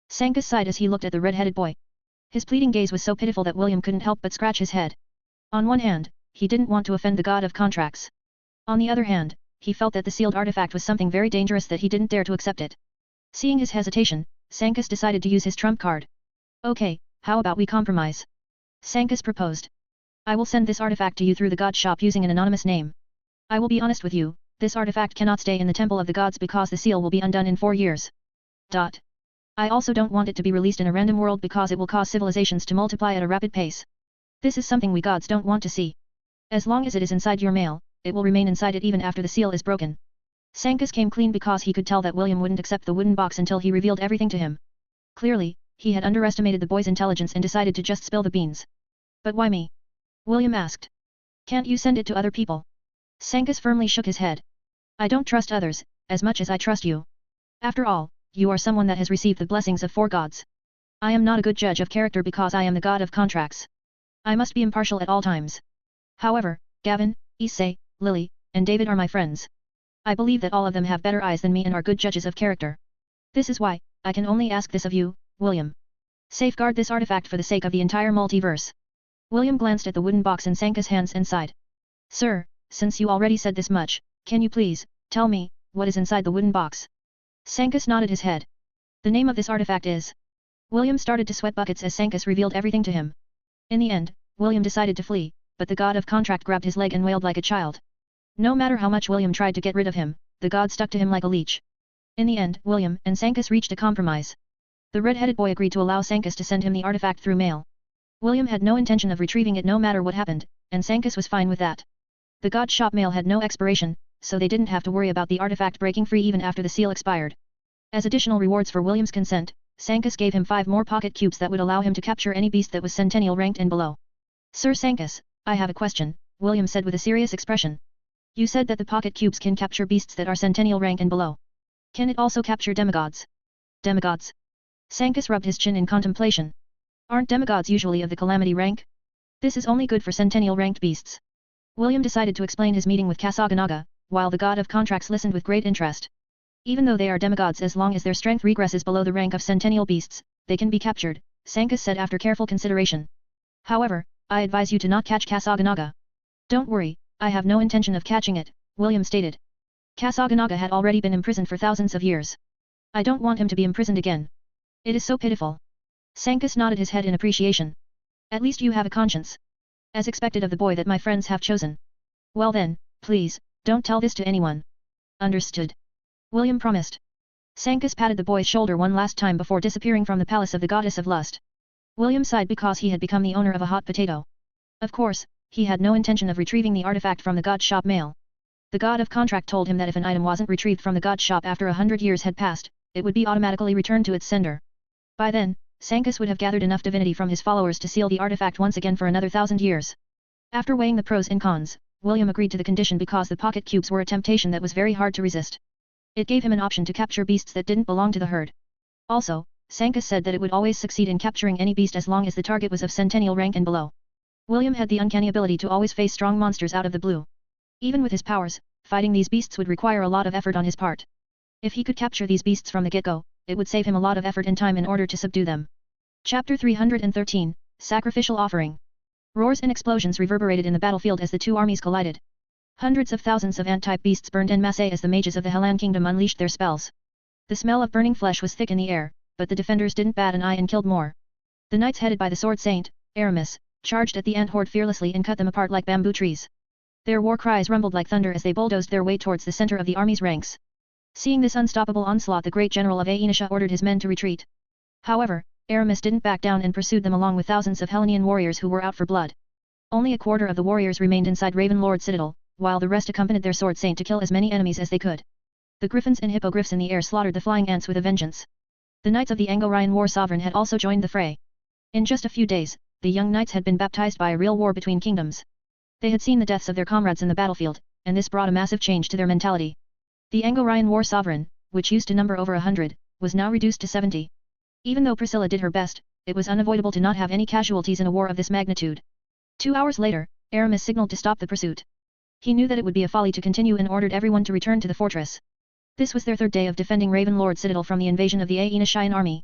Sankas sighed as he looked at the red-headed boy. His pleading gaze was so pitiful that William couldn't help but scratch his head. On one hand, he didn't want to offend the god of contracts. On the other hand, he felt that the sealed artifact was something very dangerous that he didn't dare to accept it. Seeing his hesitation, Sankas decided to use his trump card. Okay, how about we compromise? Sankas proposed. I will send this artifact to you through the god shop using an anonymous name. I will be honest with you, this artifact cannot stay in the Temple of the Gods because the seal will be undone in 4 years. I also don't want it to be released in a random world because it will cause civilizations to multiply at a rapid pace. This is something we gods don't want to see. As long as it is inside your mail, it will remain inside it even after the seal is broken. Sankas came clean because he could tell that William wouldn't accept the wooden box until he revealed everything to him. Clearly, he had underestimated the boy's intelligence and decided to just spill the beans. But why me? William asked. Can't you send it to other people? Sankas firmly shook his head. I don't trust others, as much as I trust you. After all, you are someone that has received the blessings of 4 gods. I am not a good judge of character because I am the god of contracts. I must be impartial at all times. However, Gavin, Issei, Lily, and David are my friends. I believe that all of them have better eyes than me and are good judges of character. This is why, I can only ask this of you, William. Safeguard this artifact for the sake of the entire multiverse. William glanced at the wooden box in Sankas' hands and sighed. Sir, since you already said this much, can you please, tell me, what is inside the wooden box? Sankas nodded his head. The name of this artifact is... William started to sweat buckets as Sankas revealed everything to him. In the end, William decided to flee, but the god of contract grabbed his leg and wailed like a child. No matter how much William tried to get rid of him, the god stuck to him like a leech. In the end, William and Sankas reached a compromise. The red-headed boy agreed to allow Sankas to send him the artifact through mail. William had no intention of retrieving it no matter what happened, and Sankas was fine with that. The god shop mail had no expiration, so they didn't have to worry about the artifact breaking free even after the seal expired. As additional rewards for William's consent, Sankas gave him 5 more pocket cubes that would allow him to capture any beast that was centennial ranked and below. Sir Sankas, I have a question, William said with a serious expression. You said that the pocket cubes can capture beasts that are centennial rank and below. Can it also capture demigods? Demigods? Sankas rubbed his chin in contemplation. Aren't demigods usually of the calamity rank? This is only good for centennial ranked beasts. William decided to explain his meeting with Kasaganaga, while the god of contracts listened with great interest. Even though they are demigods, as long as their strength regresses below the rank of centennial beasts, they can be captured, Sankas said after careful consideration. However, I advise you to not catch Kasaganaga. Don't worry, I have no intention of catching it, William stated. Kasaganaga had already been imprisoned for thousands of years. I don't want him to be imprisoned again. It is so pitiful. Sankas nodded his head in appreciation. At least you have a conscience. As expected of the boy that my friends have chosen. Well then, please, don't tell this to anyone. Understood. William promised. Sankas patted the boy's shoulder one last time before disappearing from the palace of the goddess of lust. William sighed because he had become the owner of a hot potato. Of course, he had no intention of retrieving the artifact from the god shop mail. The god of contract told him that if an item wasn't retrieved from the god shop after 100 years had passed, it would be automatically returned to its sender. By then, Sankas would have gathered enough divinity from his followers to seal the artifact once again for another 1,000 years. After weighing the pros and cons, William agreed to the condition because the pocket cubes were a temptation that was very hard to resist. It gave him an option to capture beasts that didn't belong to the herd. Also, Sankas said that it would always succeed in capturing any beast as long as the target was of centennial rank and below. William had the uncanny ability to always face strong monsters out of the blue. Even with his powers, fighting these beasts would require a lot of effort on his part. If he could capture these beasts from the get-go, it would save him a lot of effort and time in order to subdue them. Chapter 313, Sacrificial Offering. Roars and explosions reverberated in the battlefield as the two armies collided. Hundreds of thousands of ant-type beasts burned en masse as the mages of the Hellan Kingdom unleashed their spells. The smell of burning flesh was thick in the air, but the defenders didn't bat an eye and killed more. The knights headed by the sword saint, Aramis, charged at the ant horde fearlessly and cut them apart like bamboo trees. Their war cries rumbled like thunder as they bulldozed their way towards the center of the army's ranks. Seeing this unstoppable onslaught, the great general of Aenecia ordered his men to retreat. However, Aramis didn't back down and pursued them along with thousands of Hellenian warriors who were out for blood. Only a quarter of the warriors remained inside Ravenlord Citadel, while the rest accompanied their sword saint to kill as many enemies as they could. The griffins and hippogriffs in the air slaughtered the flying ants with a vengeance. The knights of the Anglo-Rhine war sovereign had also joined the fray. In just a few days, the young knights had been baptized by a real war between kingdoms. They had seen the deaths of their comrades in the battlefield, and this brought a massive change to their mentality. The Anglo-Rhine war sovereign, which used to number over 100, was now reduced to 70. Even though Priscilla did her best, it was unavoidable to not have any casualties in a war of this magnitude. 2 hours later, Aramis signaled to stop the pursuit. He knew that it would be a folly to continue and ordered everyone to return to the fortress. This was their third day of defending Ravenlord Citadel from the invasion of the Aenecian army.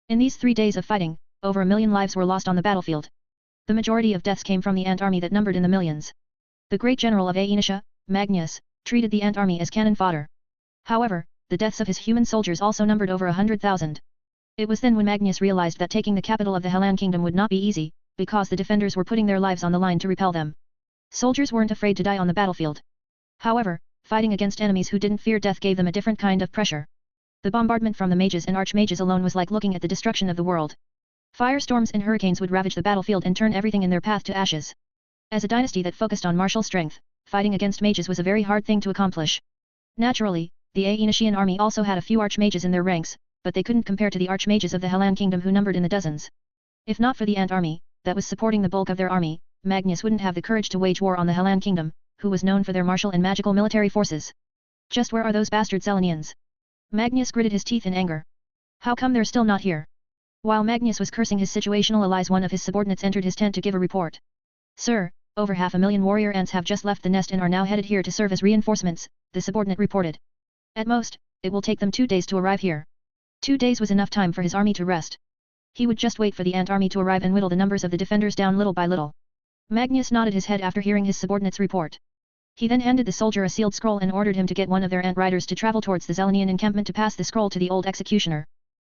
In these 3 days of fighting, over 1 million lives were lost on the battlefield. The majority of deaths came from the ant army that numbered in the millions. The great general of Aenecia, Magnus, treated the ant army as cannon fodder. However, the deaths of his human soldiers also numbered over 100,000. It was then when Magnus realized that taking the capital of the Hellan kingdom would not be easy, because the defenders were putting their lives on the line to repel them. Soldiers weren't afraid to die on the battlefield. However, fighting against enemies who didn't fear death gave them a different kind of pressure. The bombardment from the mages and archmages alone was like looking at the destruction of the world. Firestorms and hurricanes would ravage the battlefield and turn everything in their path to ashes. As a dynasty that focused on martial strength, fighting against mages was a very hard thing to accomplish. Naturally, the Aenecian army also had a few archmages in their ranks, but they couldn't compare to the archmages of the Hellan kingdom who numbered in the dozens. If not for the ant army, that was supporting the bulk of their army, Magnus wouldn't have the courage to wage war on the Hellan kingdom, who was known for their martial and magical military forces. Just where are those bastard Selenians? Magnus gritted his teeth in anger. How come they're still not here? While Magnus was cursing his situational allies, one of his subordinates entered his tent to give a report. Sir, over 500,000 warrior ants have just left the nest and are now headed here to serve as reinforcements, the subordinate reported. At most, it will take them 2 days to arrive here. 2 days was enough time for his army to rest. He would just wait for the ant army to arrive and whittle the numbers of the defenders down little by little. Magnus nodded his head after hearing his subordinate's report. He then handed the soldier a sealed scroll and ordered him to get one of their ant riders to travel towards the Zelenian encampment to pass the scroll to the old executioner.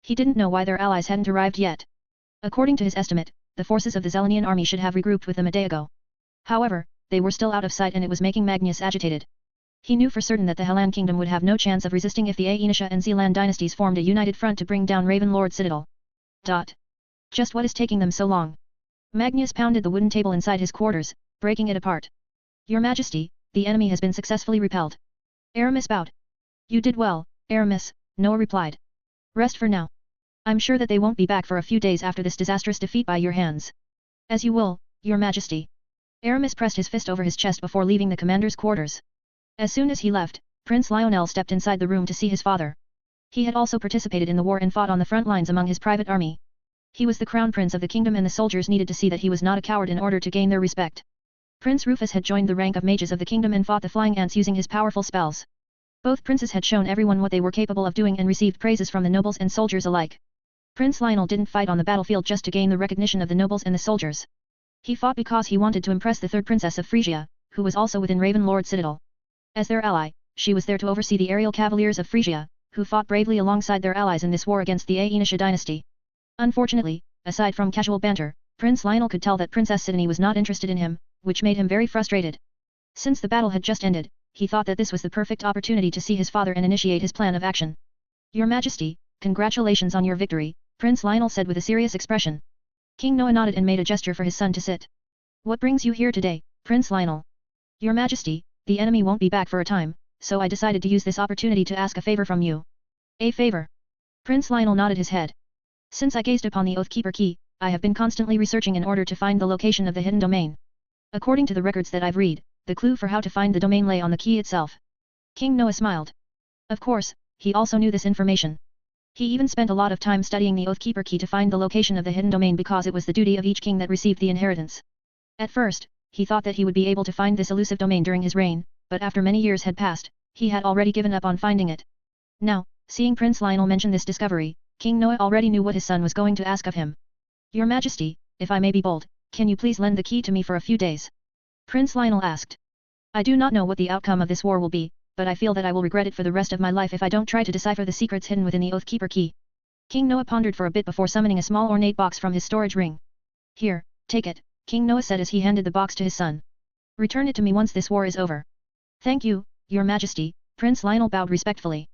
He didn't know why their allies hadn't arrived yet. According to his estimate, the forces of the Zelenian army should have regrouped with them a day ago. However, they were still out of sight and it was making Magnus agitated. He knew for certain that the Hellan kingdom would have no chance of resisting if the Aenecia and Zealand dynasties formed a united front to bring down Ravenlord Citadel. Just what is taking them so long? Magnus pounded the wooden table inside his quarters, breaking it apart. Your Majesty, the enemy has been successfully repelled. Aramis bowed. You did well, Aramis, Noah replied. Rest for now. I'm sure that they won't be back for a few days after this disastrous defeat by your hands. As you will, Your Majesty. Aramis pressed his fist over his chest before leaving the commander's quarters. As soon as he left, Prince Lionel stepped inside the room to see his father. He had also participated in the war and fought on the front lines among his private army. He was the crown prince of the kingdom and the soldiers needed to see that he was not a coward in order to gain their respect. Prince Rufus had joined the rank of mages of the kingdom and fought the flying ants using his powerful spells. Both princes had shown everyone what they were capable of doing and received praises from the nobles and soldiers alike. Prince Lionel didn't fight on the battlefield just to gain the recognition of the nobles and the soldiers. He fought because he wanted to impress the third princess of Frisia, who was also within Ravenlord Citadel. As their ally, she was there to oversee the aerial cavaliers of Frisia, who fought bravely alongside their allies in this war against the Aenisha dynasty. Unfortunately, aside from casual banter, Prince Lionel could tell that Princess Sidonie was not interested in him, which made him very frustrated. Since the battle had just ended, he thought that this was the perfect opportunity to see his father and initiate his plan of action. Your Majesty, congratulations on your victory, Prince Lionel said with a serious expression. King Noah nodded and made a gesture for his son to sit. What brings you here today, Prince Lionel? Your Majesty, the enemy won't be back for a time, so I decided to use this opportunity to ask a favor from you. A favor? Prince Lionel nodded his head. Since I gazed upon the Oathkeeper key, I have been constantly researching in order to find the location of the hidden domain. According to the records that I've read, the clue for how to find the domain lay on the key itself. King Noah smiled. Of course, he also knew this information. He even spent a lot of time studying the Oathkeeper key to find the location of the hidden domain because it was the duty of each king that received the inheritance. At first, he thought that he would be able to find this elusive domain during his reign, but after many years had passed, he had already given up on finding it. Now, seeing Prince Lionel mention this discovery, King Noah already knew what his son was going to ask of him. Your Majesty, if I may be bold, can you please lend the key to me for a few days? Prince Lionel asked. I do not know what the outcome of this war will be, but I feel that I will regret it for the rest of my life if I don't try to decipher the secrets hidden within the Oathkeeper key. King Noah pondered for a bit before summoning a small ornate box from his storage ring. Here, take it, King Noah said as he handed the box to his son. Return it to me once this war is over. Thank you, Your Majesty, Prince Lionel bowed respectfully.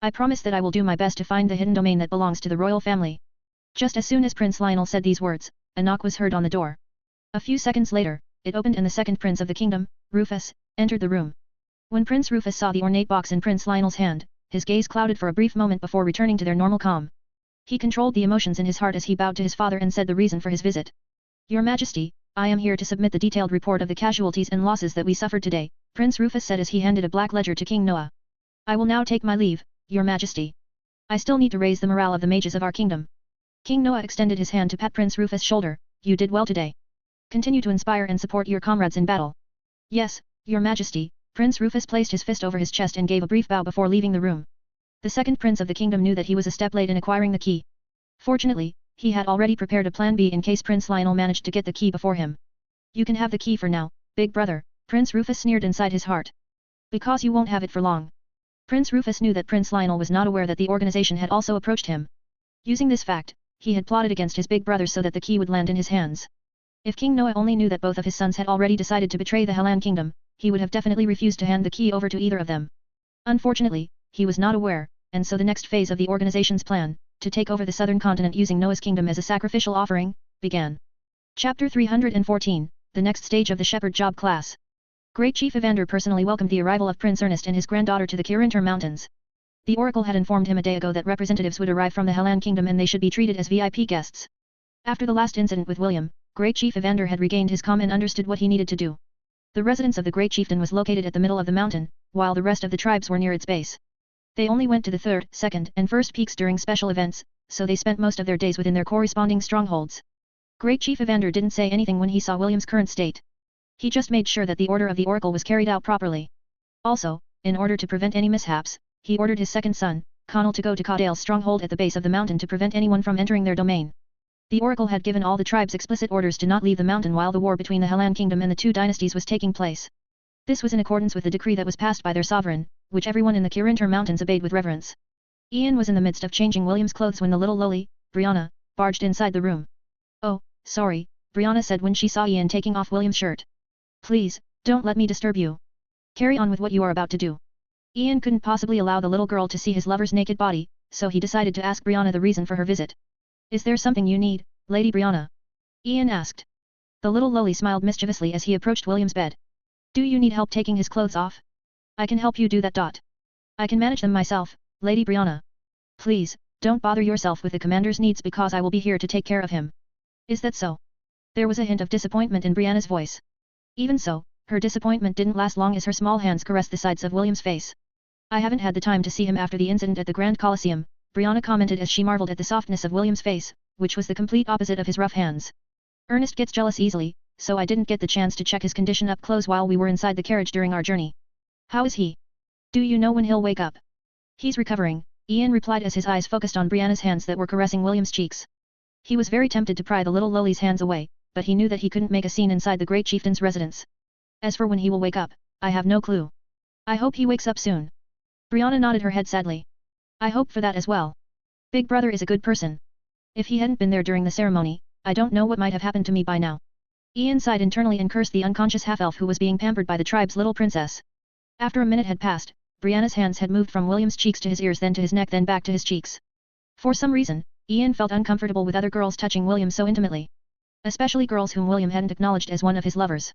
I promise that I will do my best to find the hidden domain that belongs to the royal family. Just as soon as Prince Lionel said these words, a knock was heard on the door. A few seconds later, it opened and the second prince of the kingdom, Rufus, entered the room. When Prince Rufus saw the ornate box in Prince Lionel's hand, his gaze clouded for a brief moment before returning to their normal calm. He controlled the emotions in his heart as he bowed to his father and said the reason for his visit. Your Majesty, I am here to submit the detailed report of the casualties and losses that we suffered today, Prince Rufus said as he handed a black ledger to King Noah. I will now take my leave, Your Majesty. I still need to raise the morale of the mages of our kingdom. King Noah extended his hand to pat Prince Rufus' shoulder. You did well today. Continue to inspire and support your comrades in battle. Yes, Your Majesty. Prince Rufus placed his fist over his chest and gave a brief bow before leaving the room. The second prince of the kingdom knew that he was a step late in acquiring the key. Fortunately, he had already prepared a plan B in case Prince Lionel managed to get the key before him. You can have the key for now, big brother, Prince Rufus sneered inside his heart. Because you won't have it for long. Prince Rufus knew that Prince Lionel was not aware that the organization had also approached him. Using this fact, he had plotted against his big brother so that the key would land in his hands. If King Noah only knew that both of his sons had already decided to betray the Helan kingdom, he would have definitely refused to hand the key over to either of them. Unfortunately, he was not aware, and so the next phase of the organization's plan, to take over the southern continent using Noah's kingdom as a sacrificial offering, began. Chapter 314, the next stage of the Shepherd Job class. Great Chief Evander personally welcomed the arrival of Prince Ernest and his granddaughter to the Kirinter Mountains. The oracle had informed him a day ago that representatives would arrive from the Helan kingdom and they should be treated as VIP guests. After the last incident with William, Great Chief Evander had regained his calm and understood what he needed to do. The residence of the Great Chieftain was located at the middle of the mountain, while the rest of the tribes were near its base. They only went to the third, second, and first peaks during special events, so they spent most of their days within their corresponding strongholds. Great Chief Evander didn't say anything when he saw William's current state. He just made sure that the order of the oracle was carried out properly. Also, in order to prevent any mishaps, he ordered his second son, Connell, to go to Caudale's stronghold at the base of the mountain to prevent anyone from entering their domain. The oracle had given all the tribes explicit orders to not leave the mountain while the war between the Helan kingdom and the two dynasties was taking place. This was in accordance with the decree that was passed by their sovereign, which everyone in the Kirinter Mountains obeyed with reverence. Ian was in the midst of changing William's clothes when the little lowly, Brianna, barged inside the room. Oh, sorry, Brianna said when she saw Ian taking off William's shirt. Please, don't let me disturb you. Carry on with what you are about to do. Ian couldn't possibly allow the little girl to see his lover's naked body, so he decided to ask Brianna the reason for her visit. Is there something you need, Lady Brianna? Ian asked. The little lowly smiled mischievously as he approached William's bed. Do you need help taking his clothes off? I can help you do that. I can manage them myself, Lady Brianna. Please, don't bother yourself with the commander's needs because I will be here to take care of him. Is that so? There was a hint of disappointment in Brianna's voice. Even so, her disappointment didn't last long as her small hands caressed the sides of William's face. I haven't had the time to see him after the incident at the Grand Colosseum, Brianna commented as she marveled at the softness of William's face, which was the complete opposite of his rough hands. Ernest gets jealous easily, so I didn't get the chance to check his condition up close while we were inside the carriage during our journey. How is he? Do you know when he'll wake up? He's recovering, Ian replied as his eyes focused on Brianna's hands that were caressing William's cheeks. He was very tempted to pry the little lowly's hands away, but he knew that he couldn't make a scene inside the Great Chieftain's residence. As for when he will wake up, I have no clue. I hope he wakes up soon. Brianna nodded her head sadly. I hope for that as well. Big brother is a good person. If he hadn't been there during the ceremony, I don't know what might have happened to me by now. Ian sighed internally and cursed the unconscious half-elf who was being pampered by the tribe's little princess. After a minute had passed, Brianna's hands had moved from William's cheeks to his ears, then to his neck, then back to his cheeks. For some reason, Ian felt uncomfortable with other girls touching William so intimately. Especially girls whom William hadn't acknowledged as one of his lovers.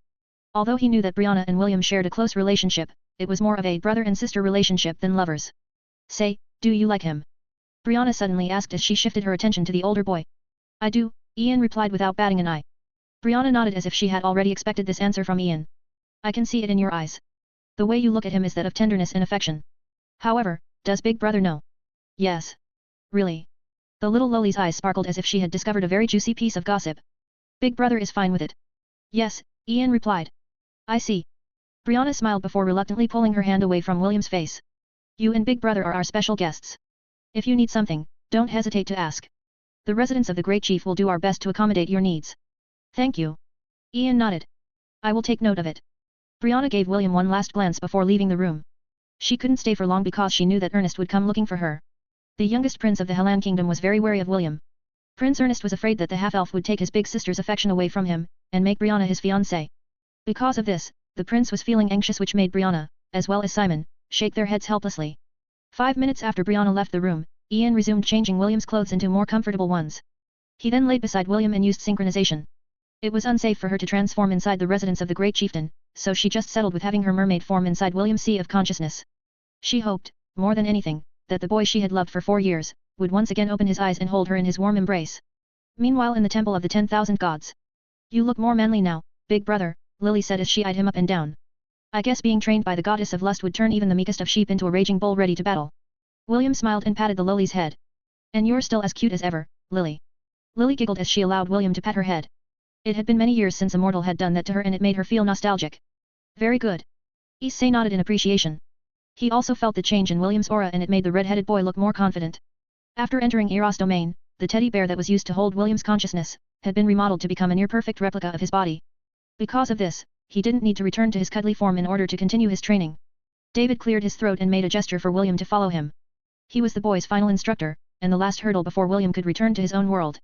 Although he knew that Brianna and William shared a close relationship, it was more of a brother and sister relationship than lovers. Say, do you like him? Brianna suddenly asked as she shifted her attention to the older boy. I do, Ian replied without batting an eye. Brianna nodded as if she had already expected this answer from Ian. I can see it in your eyes. The way you look at him is that of tenderness and affection. However, does Big Brother know? Yes. Really? The little Loli's eyes sparkled as if she had discovered a very juicy piece of gossip. Big Brother is fine with it. Yes, Ian replied. I see. Brianna smiled before reluctantly pulling her hand away from William's face. You and Big Brother are our special guests. If you need something, don't hesitate to ask. The residents of the Great Chief will do our best to accommodate your needs. Thank you. Ian nodded. I will take note of it. Brianna gave William one last glance before leaving the room. She couldn't stay for long because she knew that Ernest would come looking for her. The youngest prince of the Hellan Kingdom was very wary of William. Prince Ernest was afraid that the half-elf would take his big sister's affection away from him, and make Brianna his fiancée. Because of this, the prince was feeling anxious, which made Brianna, as well as Simon, shake their heads helplessly. 5 minutes after Brianna left the room, Ian resumed changing William's clothes into more comfortable ones. He then laid beside William and used synchronization. It was unsafe for her to transform inside the residence of the Great Chieftain, so she just settled with having her mermaid form inside William's sea of consciousness. She hoped, more than anything, that the boy she had loved for 4 years, would once again open his eyes and hold her in his warm embrace. Meanwhile in the Temple of the 10,000 Gods. You look more manly now, Big Brother, Lily said as she eyed him up and down. I guess being trained by the Goddess of Lust would turn even the meekest of sheep into a raging bull ready to battle. William smiled and patted the Lily's head. And you're still as cute as ever, Lily. Lily giggled as she allowed William to pet her head. It had been many years since a mortal had done that to her and it made her feel nostalgic. Very good. Issei nodded in appreciation. He also felt the change in William's aura and it made the red-headed boy look more confident. After entering Eros' domain, the teddy bear that was used to hold William's consciousness, had been remodeled to become a near-perfect replica of his body. Because of this, he didn't need to return to his cuddly form in order to continue his training. David cleared his throat and made a gesture for William to follow him. He was the boy's final instructor, and the last hurdle before William could return to his own world.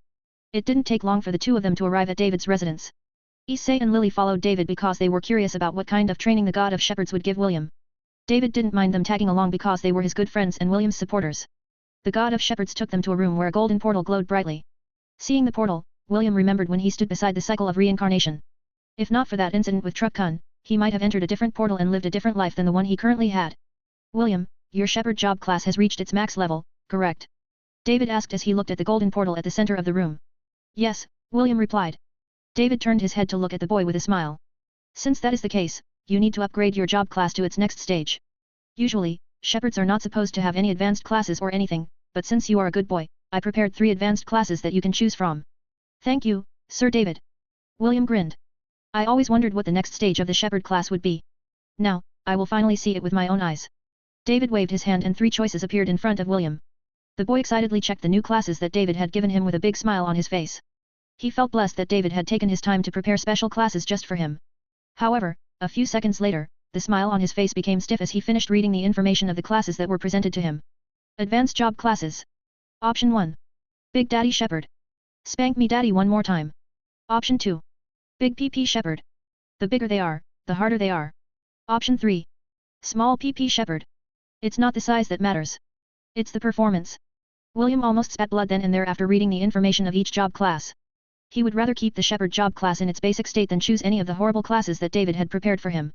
It didn't take long for the two of them to arrive at David's residence. Issei and Lily followed David because they were curious about what kind of training the God of Shepherds would give William. David didn't mind them tagging along because they were his good friends and William's supporters. The God of Shepherds took them to a room where a golden portal glowed brightly. Seeing the portal, William remembered when he stood beside the Cycle of Reincarnation. If not for that incident with Truck Kun, he might have entered a different portal and lived a different life than the one he currently had. William, your Shepherd job class has reached its max level, correct? David asked as he looked at the golden portal at the center of the room. Yes, William replied. David turned his head to look at the boy with a smile. Since that is the case, you need to upgrade your job class to its next stage. Usually, shepherds are not supposed to have any advanced classes or anything, but since you are a good boy, I prepared 3 advanced classes that you can choose from. Thank you, Sir David. William grinned. I always wondered what the next stage of the shepherd class would be. Now, I will finally see it with my own eyes. David waved his hand and 3 choices appeared in front of William. The boy excitedly checked the new classes that David had given him with a big smile on his face. He felt blessed that David had taken his time to prepare special classes just for him. However, a few seconds later, the smile on his face became stiff as he finished reading the information of the classes that were presented to him. Advanced Job Classes. Option 1. Big Daddy Shepherd. Spank me daddy one more time. Option 2. Big PP Shepherd. The bigger they are, the harder they are. Option 3. Small PP Shepherd. It's not the size that matters. It's the performance. William almost spat blood then and there after reading the information of each job class. He would rather keep the shepherd job class in its basic state than choose any of the horrible classes that David had prepared for him.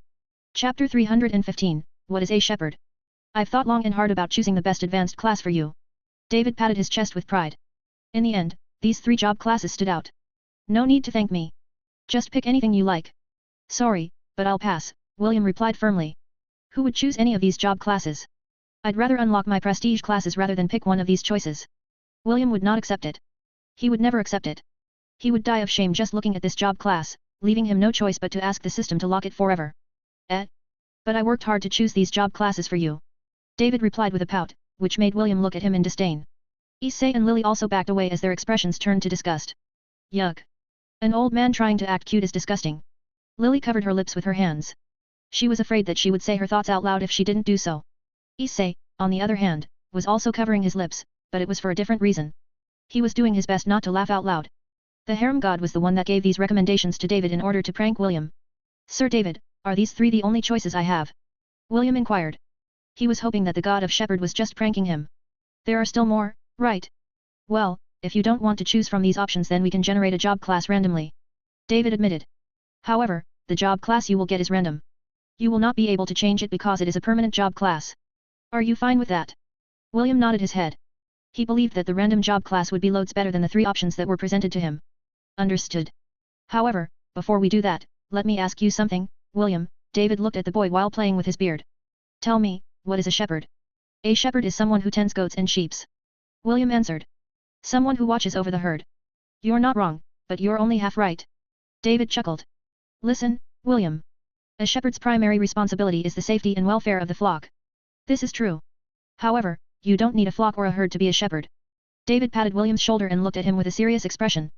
Chapter 315, What is a Shepherd? I've thought long and hard about choosing the best advanced class for you. David patted his chest with pride. In the end, these 3 job classes stood out. No need to thank me. Just pick anything you like. Sorry, but I'll pass, William replied firmly. Who would choose any of these job classes? I'd rather unlock my prestige classes rather than pick one of these choices. William would not accept it. He would never accept it. He would die of shame just looking at this job class, leaving him no choice but to ask the system to lock it forever. But I worked hard to choose these job classes for you. David replied with a pout, which made William look at him in disdain. Issei and Lily also backed away as their expressions turned to disgust. Yuck. An old man trying to act cute is disgusting. Lily covered her lips with her hands. She was afraid that she would say her thoughts out loud if she didn't do so. Issei, on the other hand, was also covering his lips, but it was for a different reason. He was doing his best not to laugh out loud. The harem god was the one that gave these recommendations to David in order to prank William. Sir David, are these three the only choices I have? William inquired. He was hoping that the god of Shepherd was just pranking him. There are still more, right? Well, if you don't want to choose from these options then we can generate a job class randomly. David admitted. However, the job class you will get is random. You will not be able to change it because it is a permanent job class. Are you fine with that? William nodded his head. He believed that the random job class would be loads better than the three options that were presented to him. Understood. However, before we do that, let me ask you something, William. David looked at the boy while playing with his beard. Tell me, what is a shepherd? A shepherd is someone who tends goats and sheeps. William answered. Someone who watches over the herd. You're not wrong, but you're only half right. David chuckled. Listen, William. A shepherd's primary responsibility is the safety and welfare of the flock. This is true. However, you don't need a flock or a herd to be a shepherd. David patted William's shoulder and looked at him with a serious expression.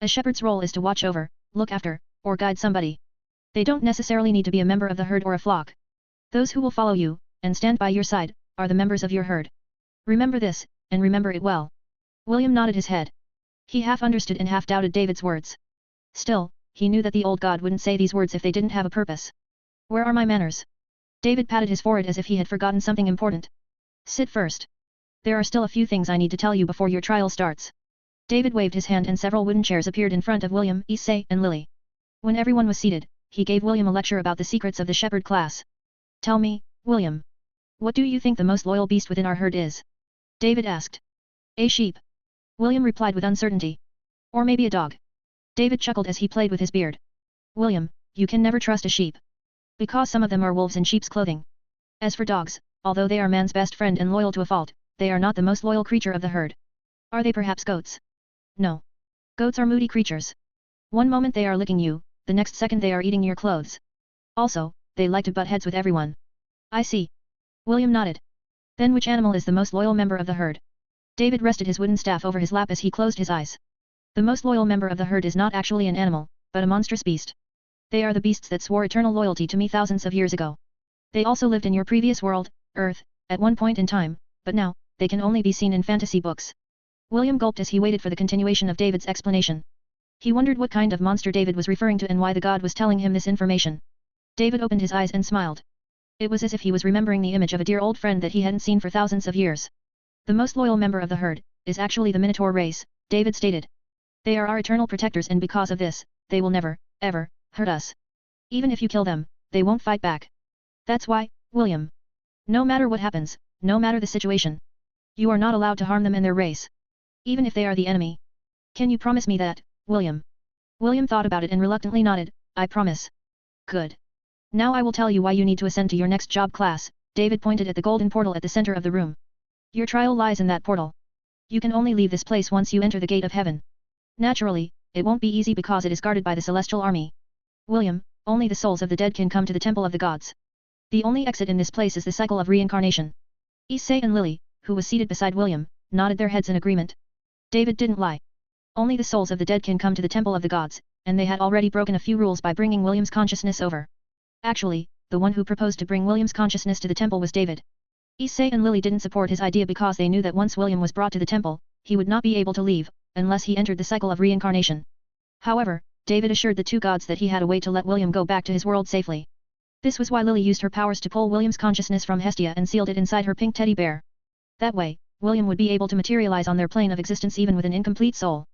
A shepherd's role is to watch over, look after, or guide somebody. They don't necessarily need to be a member of the herd or a flock. Those who will follow you, and stand by your side, are the members of your herd. Remember this, and remember it well. William nodded his head. He half understood and half doubted David's words. Still, he knew that the old god wouldn't say these words if they didn't have a purpose. Where are my manners? David patted his forehead as if he had forgotten something important. Sit first. There are still a few things I need to tell you before your trial starts. David waved his hand and several wooden chairs appeared in front of William, Issei, and Lily. When everyone was seated, he gave William a lecture about the secrets of the shepherd class. Tell me, William. What do you think the most loyal beast within our herd is? David asked. A sheep. William replied with uncertainty. Or maybe a dog. David chuckled as he played with his beard. William, you can never trust a sheep. Because some of them are wolves in sheep's clothing. As for dogs, although they are man's best friend and loyal to a fault, they are not the most loyal creature of the herd. Are they perhaps goats? No. Goats are moody creatures. One moment they are licking you, the next second they are eating your clothes. Also, they like to butt heads with everyone. I see. William nodded. Then which animal is the most loyal member of the herd? David rested his wooden staff over his lap as he closed his eyes. The most loyal member of the herd is not actually an animal, but a monstrous beast. They are the beasts that swore eternal loyalty to me thousands of years ago. They also lived in your previous world, Earth, at one point in time, but now, they can only be seen in fantasy books. William gulped as he waited for the continuation of David's explanation. He wondered what kind of monster David was referring to and why the god was telling him this information. David opened his eyes and smiled. It was as if he was remembering the image of a dear old friend that he hadn't seen for thousands of years. The most loyal member of the herd is actually the Minotaur race, David stated. They are our eternal protectors and because of this, they will never, ever, hurt us. Even if you kill them, they won't fight back. That's why, William. No matter what happens, no matter the situation. You are not allowed to harm them and their race. Even if they are the enemy. Can you promise me that, William? William thought about it and reluctantly nodded, I promise. Good. Now I will tell you why you need to ascend to your next job class, David pointed at the golden portal at the center of the room. Your trial lies in that portal. You can only leave this place once you enter the gate of heaven. Naturally, it won't be easy because it is guarded by the celestial army. William, only the souls of the dead can come to the temple of the gods. The only exit in this place is the cycle of reincarnation. Issei and Lily, who was seated beside William, nodded their heads in agreement. David didn't lie. Only the souls of the dead can come to the temple of the gods, and they had already broken a few rules by bringing William's consciousness over. Actually, the one who proposed to bring William's consciousness to the temple was David. Issei and Lily didn't support his idea because they knew that once William was brought to the temple, he would not be able to leave, unless he entered the cycle of reincarnation. However, David assured the two gods that he had a way to let William go back to his world safely. This was why Lily used her powers to pull William's consciousness from Hestia and sealed it inside her pink teddy bear. That way, William would be able to materialize on their plane of existence even with an incomplete soul.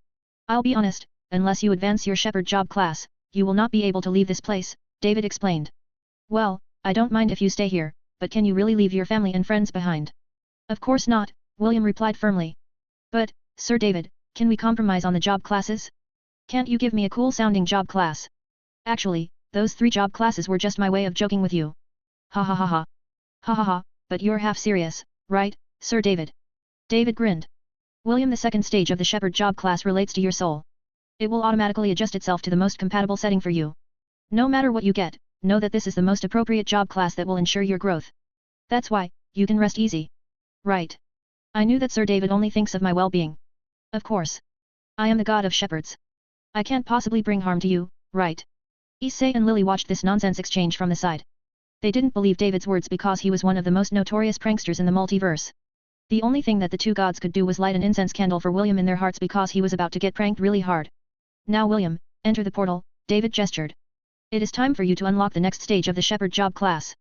I'll be honest, unless you advance your shepherd job class, you will not be able to leave this place, David explained. Well, I don't mind if you stay here, but can you really leave your family and friends behind? Of course not, William replied firmly. But, Sir David, can we compromise on the job classes? Can't you give me a cool-sounding job class? Actually, those 3 job classes were just my way of joking with you. Ha ha ha ha. Ha ha ha, but you're half serious, right, Sir David? David grinned. William, the second stage of the shepherd job class relates to your soul. It will automatically adjust itself to the most compatible setting for you. No matter what you get, know that this is the most appropriate job class that will ensure your growth. That's why, you can rest easy. Right. I knew that Sir David only thinks of my well-being. Of course. I am the god of shepherds. I can't possibly bring harm to you, right? Issei and Lily watched this nonsense exchange from the side. They didn't believe David's words because he was one of the most notorious pranksters in the multiverse. The only thing that the two gods could do was light an incense candle for William in their hearts because he was about to get pranked really hard. Now William, enter the portal, David gestured. It is time for you to unlock the next stage of the shepherd job class.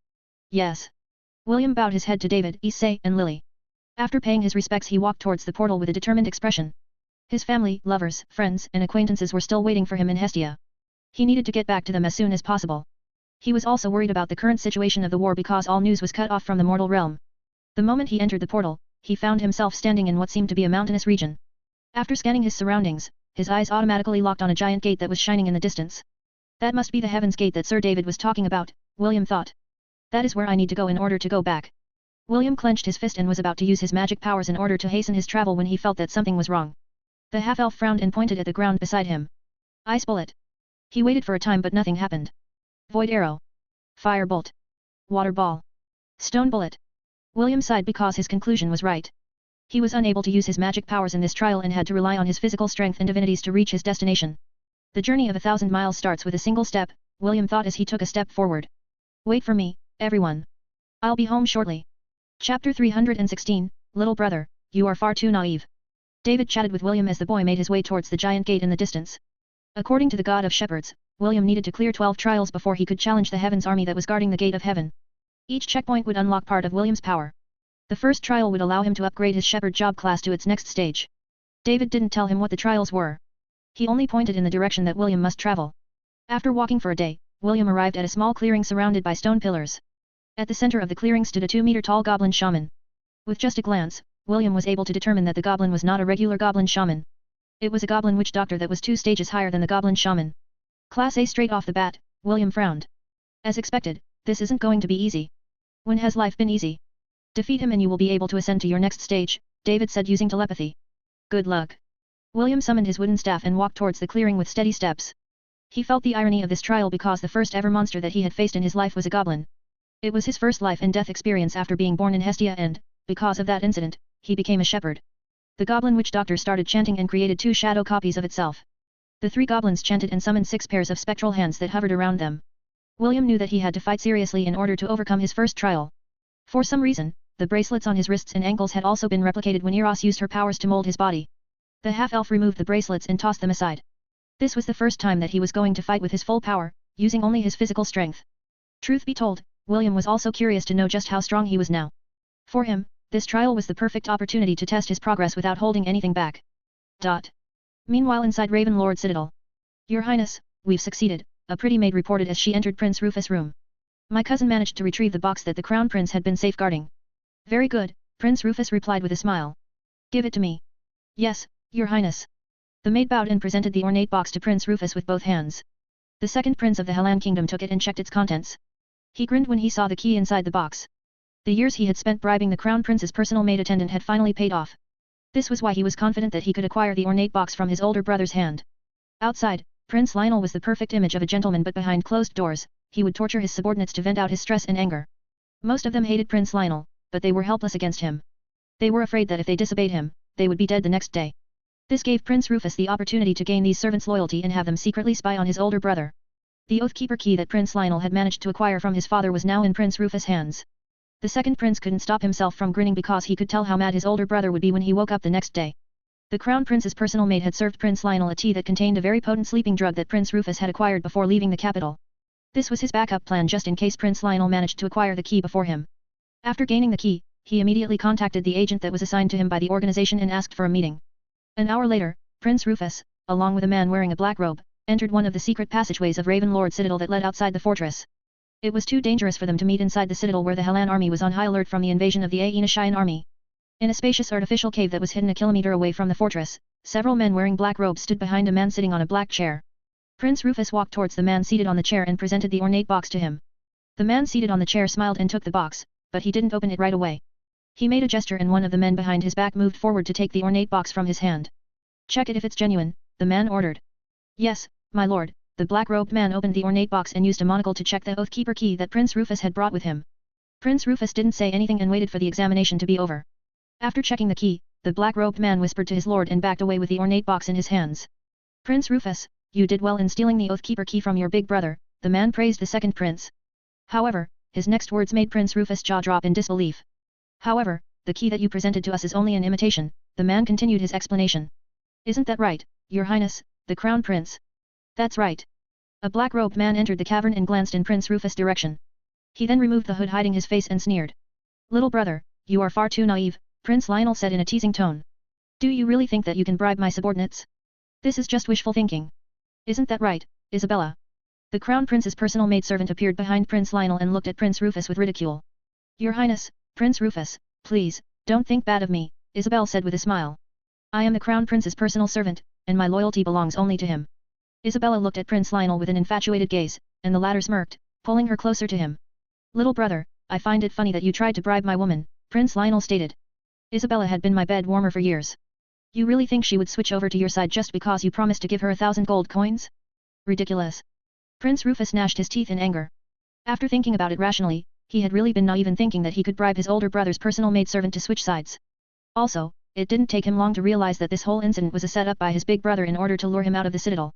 Yes. William bowed his head to David, Issei, and Lily. After paying his respects he walked towards the portal with a determined expression. His family, lovers, friends, and acquaintances were still waiting for him in Hestia. He needed to get back to them as soon as possible. He was also worried about the current situation of the war because all news was cut off from the mortal realm. The moment he entered the portal, he found himself standing in what seemed to be a mountainous region. After scanning his surroundings, his eyes automatically locked on a giant gate that was shining in the distance. That must be the Heaven's Gate that Sir David was talking about, William thought. That is where I need to go in order to go back. William clenched his fist and was about to use his magic powers in order to hasten his travel when he felt that something was wrong. The half-elf frowned and pointed at the ground beside him. Ice bullet. He waited for a time but nothing happened. Void arrow. Fire bolt. Water ball. Stone bullet. William sighed because his conclusion was right. He was unable to use his magic powers in this trial and had to rely on his physical strength and divinities to reach his destination. The journey of 1,000 miles starts with a single step, William thought as he took a step forward. Wait for me, everyone. I'll be home shortly. Chapter 316, Little Brother, you are far too naive. David chatted with William as the boy made his way towards the giant gate in the distance. According to the God of Shepherds, William needed to clear 12 trials before he could challenge the Heaven's army that was guarding the Gate of Heaven. Each checkpoint would unlock part of William's power. The first trial would allow him to upgrade his shepherd job class to its next stage. David didn't tell him what the trials were. He only pointed in the direction that William must travel. After walking for a day, William arrived at a small clearing surrounded by stone pillars. At the center of the clearing stood a 2-meter-tall goblin shaman. With just a glance, William was able to determine that the goblin was not a regular goblin shaman. It was a goblin witch doctor that was 2 stages higher than the goblin shaman. Class A straight off the bat, William frowned. As expected, this isn't going to be easy. When has life been easy? Defeat him and you will be able to ascend to your next stage, David said using telepathy. Good luck. William summoned his wooden staff and walked towards the clearing with steady steps. He felt the irony of this trial because the first ever monster that he had faced in his life was a goblin. It was his first life and death experience after being born in Hestia and, because of that incident, he became a shepherd. The goblin witch doctor started chanting and created 2 shadow copies of itself. The 3 goblins chanted and summoned 6 pairs of spectral hands that hovered around them. William knew that he had to fight seriously in order to overcome his first trial. For some reason, the bracelets on his wrists and ankles had also been replicated when Eros used her powers to mold his body. The half-elf removed the bracelets and tossed them aside. This was the first time that he was going to fight with his full power, using only his physical strength. Truth be told, William was also curious to know just how strong he was now. For him, this trial was the perfect opportunity to test his progress without holding anything back. Meanwhile inside Ravenlord Citadel. Your Highness, we've succeeded, a pretty maid reported as she entered Prince Rufus' room. My cousin managed to retrieve the box that the Crown Prince had been safeguarding. Very good, Prince Rufus replied with a smile. Give it to me. Yes, Your Highness. The maid bowed and presented the ornate box to Prince Rufus with both hands. The second prince of the Helan Kingdom took it and checked its contents. He grinned when he saw the key inside the box. The years he had spent bribing the Crown Prince's personal maid attendant had finally paid off. This was why he was confident that he could acquire the ornate box from his older brother's hand. Outside, Prince Lionel was the perfect image of a gentleman, but behind closed doors, he would torture his subordinates to vent out his stress and anger. Most of them hated Prince Lionel, but they were helpless against him. They were afraid that if they disobeyed him, they would be dead the next day. This gave Prince Rufus the opportunity to gain these servants' loyalty and have them secretly spy on his older brother. The Oathkeeper key that Prince Lionel had managed to acquire from his father was now in Prince Rufus' hands. The second prince couldn't stop himself from grinning because he could tell how mad his older brother would be when he woke up the next day. The Crown Prince's personal maid had served Prince Lionel a tea that contained a very potent sleeping drug that Prince Rufus had acquired before leaving the capital. This was his backup plan just in case Prince Lionel managed to acquire the key before him. After gaining the key, he immediately contacted the agent that was assigned to him by the organization and asked for a meeting. An hour later, Prince Rufus, along with a man wearing a black robe, entered one of the secret passageways of Ravenlord Citadel that led outside the fortress. It was too dangerous for them to meet inside the citadel where the Helan army was on high alert from the invasion of the Aenishian army. In a spacious artificial cave that was hidden a kilometer away from the fortress, several men wearing black robes stood behind a man sitting on a black chair. Prince Rufus walked towards the man seated on the chair and presented the ornate box to him. The man seated on the chair smiled and took the box, but he didn't open it right away. He made a gesture and one of the men behind his back moved forward to take the ornate box from his hand. Check it if it's genuine, the man ordered. Yes, my lord, the black-robed man opened the ornate box and used a monocle to check the Oathkeeper key that Prince Rufus had brought with him. Prince Rufus didn't say anything and waited for the examination to be over. After checking the key, the black-robed man whispered to his lord and backed away with the ornate box in his hands. Prince Rufus, you did well in stealing the Oathkeeper key from your big brother, the man praised the second prince. However, his next words made Prince Rufus' jaw drop in disbelief. However, the key that you presented to us is only an imitation, the man continued his explanation. Isn't that right, Your Highness, the Crown Prince? That's right. A black-robed man entered the cavern and glanced in Prince Rufus' direction. He then removed the hood hiding his face and sneered. Little brother, you are far too naive, Prince Lionel said in a teasing tone. Do you really think that you can bribe my subordinates? This is just wishful thinking. Isn't that right, Isabella? The Crown Prince's personal maidservant appeared behind Prince Lionel and looked at Prince Rufus with ridicule. Your Highness, Prince Rufus, please, don't think bad of me, Isabel said with a smile. I am the Crown Prince's personal servant, and my loyalty belongs only to him. Isabella looked at Prince Lionel with an infatuated gaze, and the latter smirked, pulling her closer to him. Little brother, I find it funny that you tried to bribe my woman, Prince Lionel stated. Isabella had been my bed warmer for years. You really think she would switch over to your side just because you promised to give her 1,000 gold coins? Ridiculous. Prince Rufus gnashed his teeth in anger. After thinking about it rationally, he had really been naive in thinking that he could bribe his older brother's personal maidservant to switch sides. Also, it didn't take him long to realize that this whole incident was a setup by his big brother in order to lure him out of the citadel.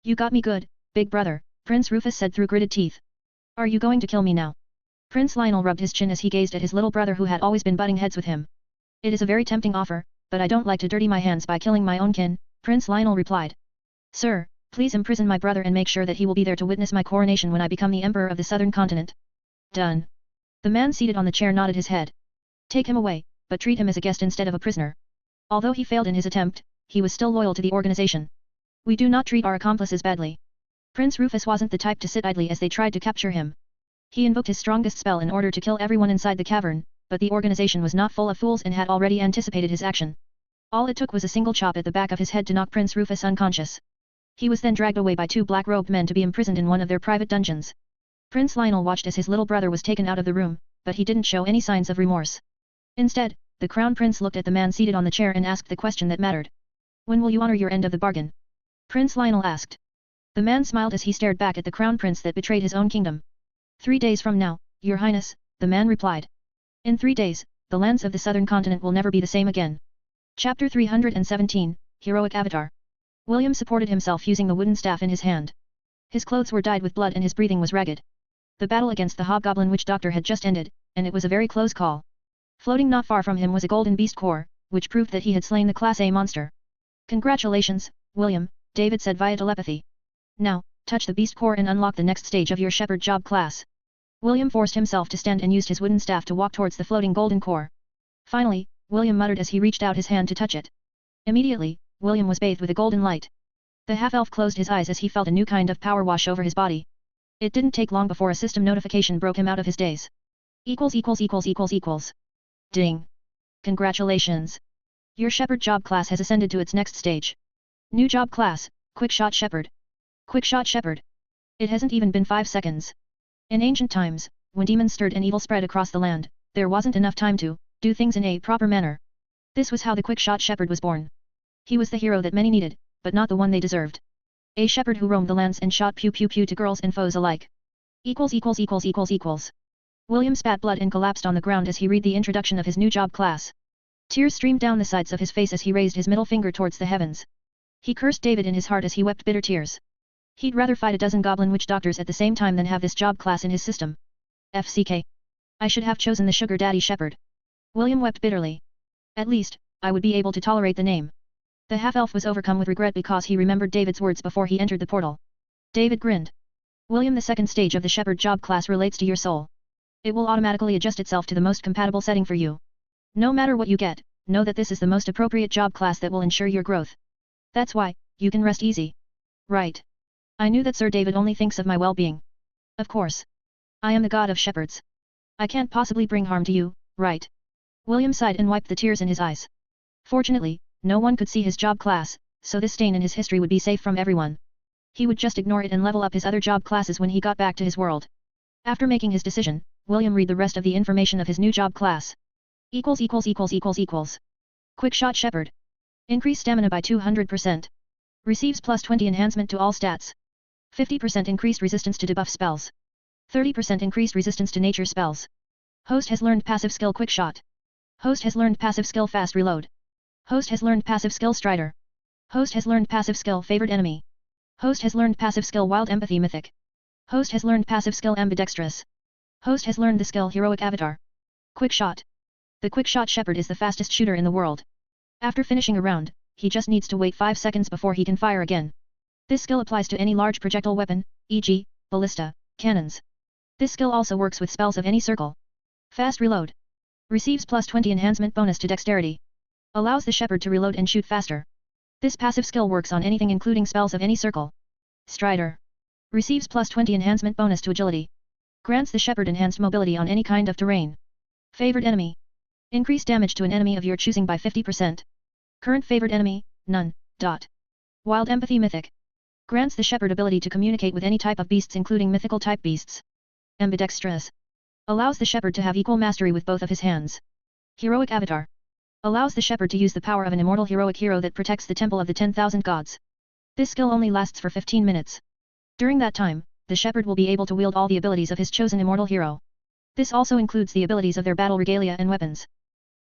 You got me good, big brother, Prince Rufus said through gritted teeth. Are you going to kill me now? Prince Lionel rubbed his chin as he gazed at his little brother who had always been butting heads with him. It is a very tempting offer, but I don't like to dirty my hands by killing my own kin, Prince Lionel replied. Sir, please imprison my brother and make sure that he will be there to witness my coronation when I become the Emperor of the Southern Continent. Done. The man seated on the chair nodded his head. Take him away, but treat him as a guest instead of a prisoner. Although he failed in his attempt, he was still loyal to the organization. We do not treat our accomplices badly. Prince Rufus wasn't the type to sit idly as they tried to capture him. He invoked his strongest spell in order to kill everyone inside the cavern, but the organization was not full of fools and had already anticipated his action. All it took was a single chop at the back of his head to knock Prince Rufus unconscious. He was then dragged away by two black-robed men to be imprisoned in one of their private dungeons. Prince Lionel watched as his little brother was taken out of the room, but he didn't show any signs of remorse. Instead, the Crown Prince looked at the man seated on the chair and asked the question that mattered. When will you honor your end of the bargain? Prince Lionel asked. The man smiled as he stared back at the Crown Prince that betrayed his own kingdom. 3 days from now, Your Highness, the man replied. In 3 days, the lands of the Southern Continent will never be the same again. Chapter 317, Heroic Avatar. William supported himself using the wooden staff in his hand. His clothes were dyed with blood and his breathing was ragged. The battle against the hobgoblin witch doctor had just ended, and it was a very close call. Floating not far from him was a golden beast core, which proved that he had slain the Class A monster. Congratulations, William, David said via telepathy. Now, touch the beast core and unlock the next stage of your shepherd job class. William forced himself to stand and used his wooden staff to walk towards the floating golden core. Finally, William muttered as he reached out his hand to touch it. Immediately, William was bathed with a golden light. The half-elf closed his eyes as he felt a new kind of power wash over his body. It didn't take long before a system notification broke him out of his daze. Ding. Congratulations. Your shepherd job class has ascended to its next stage. New job class, Quick Shot Shepherd. Quick Shot Shepherd. It hasn't even been 5 seconds. In ancient times, when demons stirred and evil spread across the land, there wasn't enough time to do things in a proper manner. This was how the Quick Shot Shepherd was born. He was the hero that many needed, but not the one they deserved. A shepherd who roamed the lands and shot pew pew pew to girls and foes alike. William spat blood and collapsed on the ground as he read the introduction of his new job class. Tears streamed down the sides of his face as he raised his middle finger towards the heavens. He cursed David in his heart as he wept bitter tears. He'd rather fight a dozen goblin witch doctors at the same time than have this job class in his system. FCK. I should have chosen the sugar daddy shepherd. William wept bitterly. At least, I would be able to tolerate the name. The half-elf was overcome with regret because he remembered David's words before he entered the portal. David grinned. William, the second stage of the shepherd job class relates to your soul. It will automatically adjust itself to the most compatible setting for you. No matter what you get, know that this is the most appropriate job class that will ensure your growth. That's why, you can rest easy. Right. I knew that Sir David only thinks of my well-being. Of course. I am the god of shepherds. I can't possibly bring harm to you, right? William sighed and wiped the tears in his eyes. Fortunately, no one could see his job class, so this stain in his history would be safe from everyone. He would just ignore it and level up his other job classes when he got back to his world. After making his decision, William read the rest of the information of his new job class. Quick Shot Shepherd. Increase stamina by 200%. Receives +20 enhancement to all stats. 50% increased resistance to debuff spells. 30% increased resistance to nature spells. Host has learned passive skill Quick Shot. Host has learned passive skill Fast Reload. Host has learned passive skill Strider. Host has learned passive skill Favored Enemy. Host has learned passive skill Wild Empathy Mythic. Host has learned passive skill Ambidextrous. Host has learned the skill Heroic Avatar. Quick Shot. The Quick Shot Shepherd is the fastest shooter in the world. After finishing a round, he just needs to wait 5 seconds before he can fire again. This skill applies to any large projectile weapon, e.g., ballista, cannons. This skill also works with spells of any circle. Fast Reload. Receives plus 20 enhancement bonus to dexterity. Allows the shepherd to reload and shoot faster. This passive skill works on anything including spells of any circle. Strider. Receives plus 20 enhancement bonus to agility. Grants the shepherd enhanced mobility on any kind of terrain. Favored enemy. Increase damage to an enemy of your choosing by 50%. Current favored enemy, none. Wild Empathy Mythic. Grants the shepherd ability to communicate with any type of beasts including mythical type beasts. Ambidextrous. Allows the shepherd to have equal mastery with both of his hands. Heroic Avatar. Allows the shepherd to use the power of an immortal heroic hero that protects the temple of the 10,000 gods. This skill only lasts for 15 minutes. During that time, the shepherd will be able to wield all the abilities of his chosen immortal hero. This also includes the abilities of their battle regalia and weapons.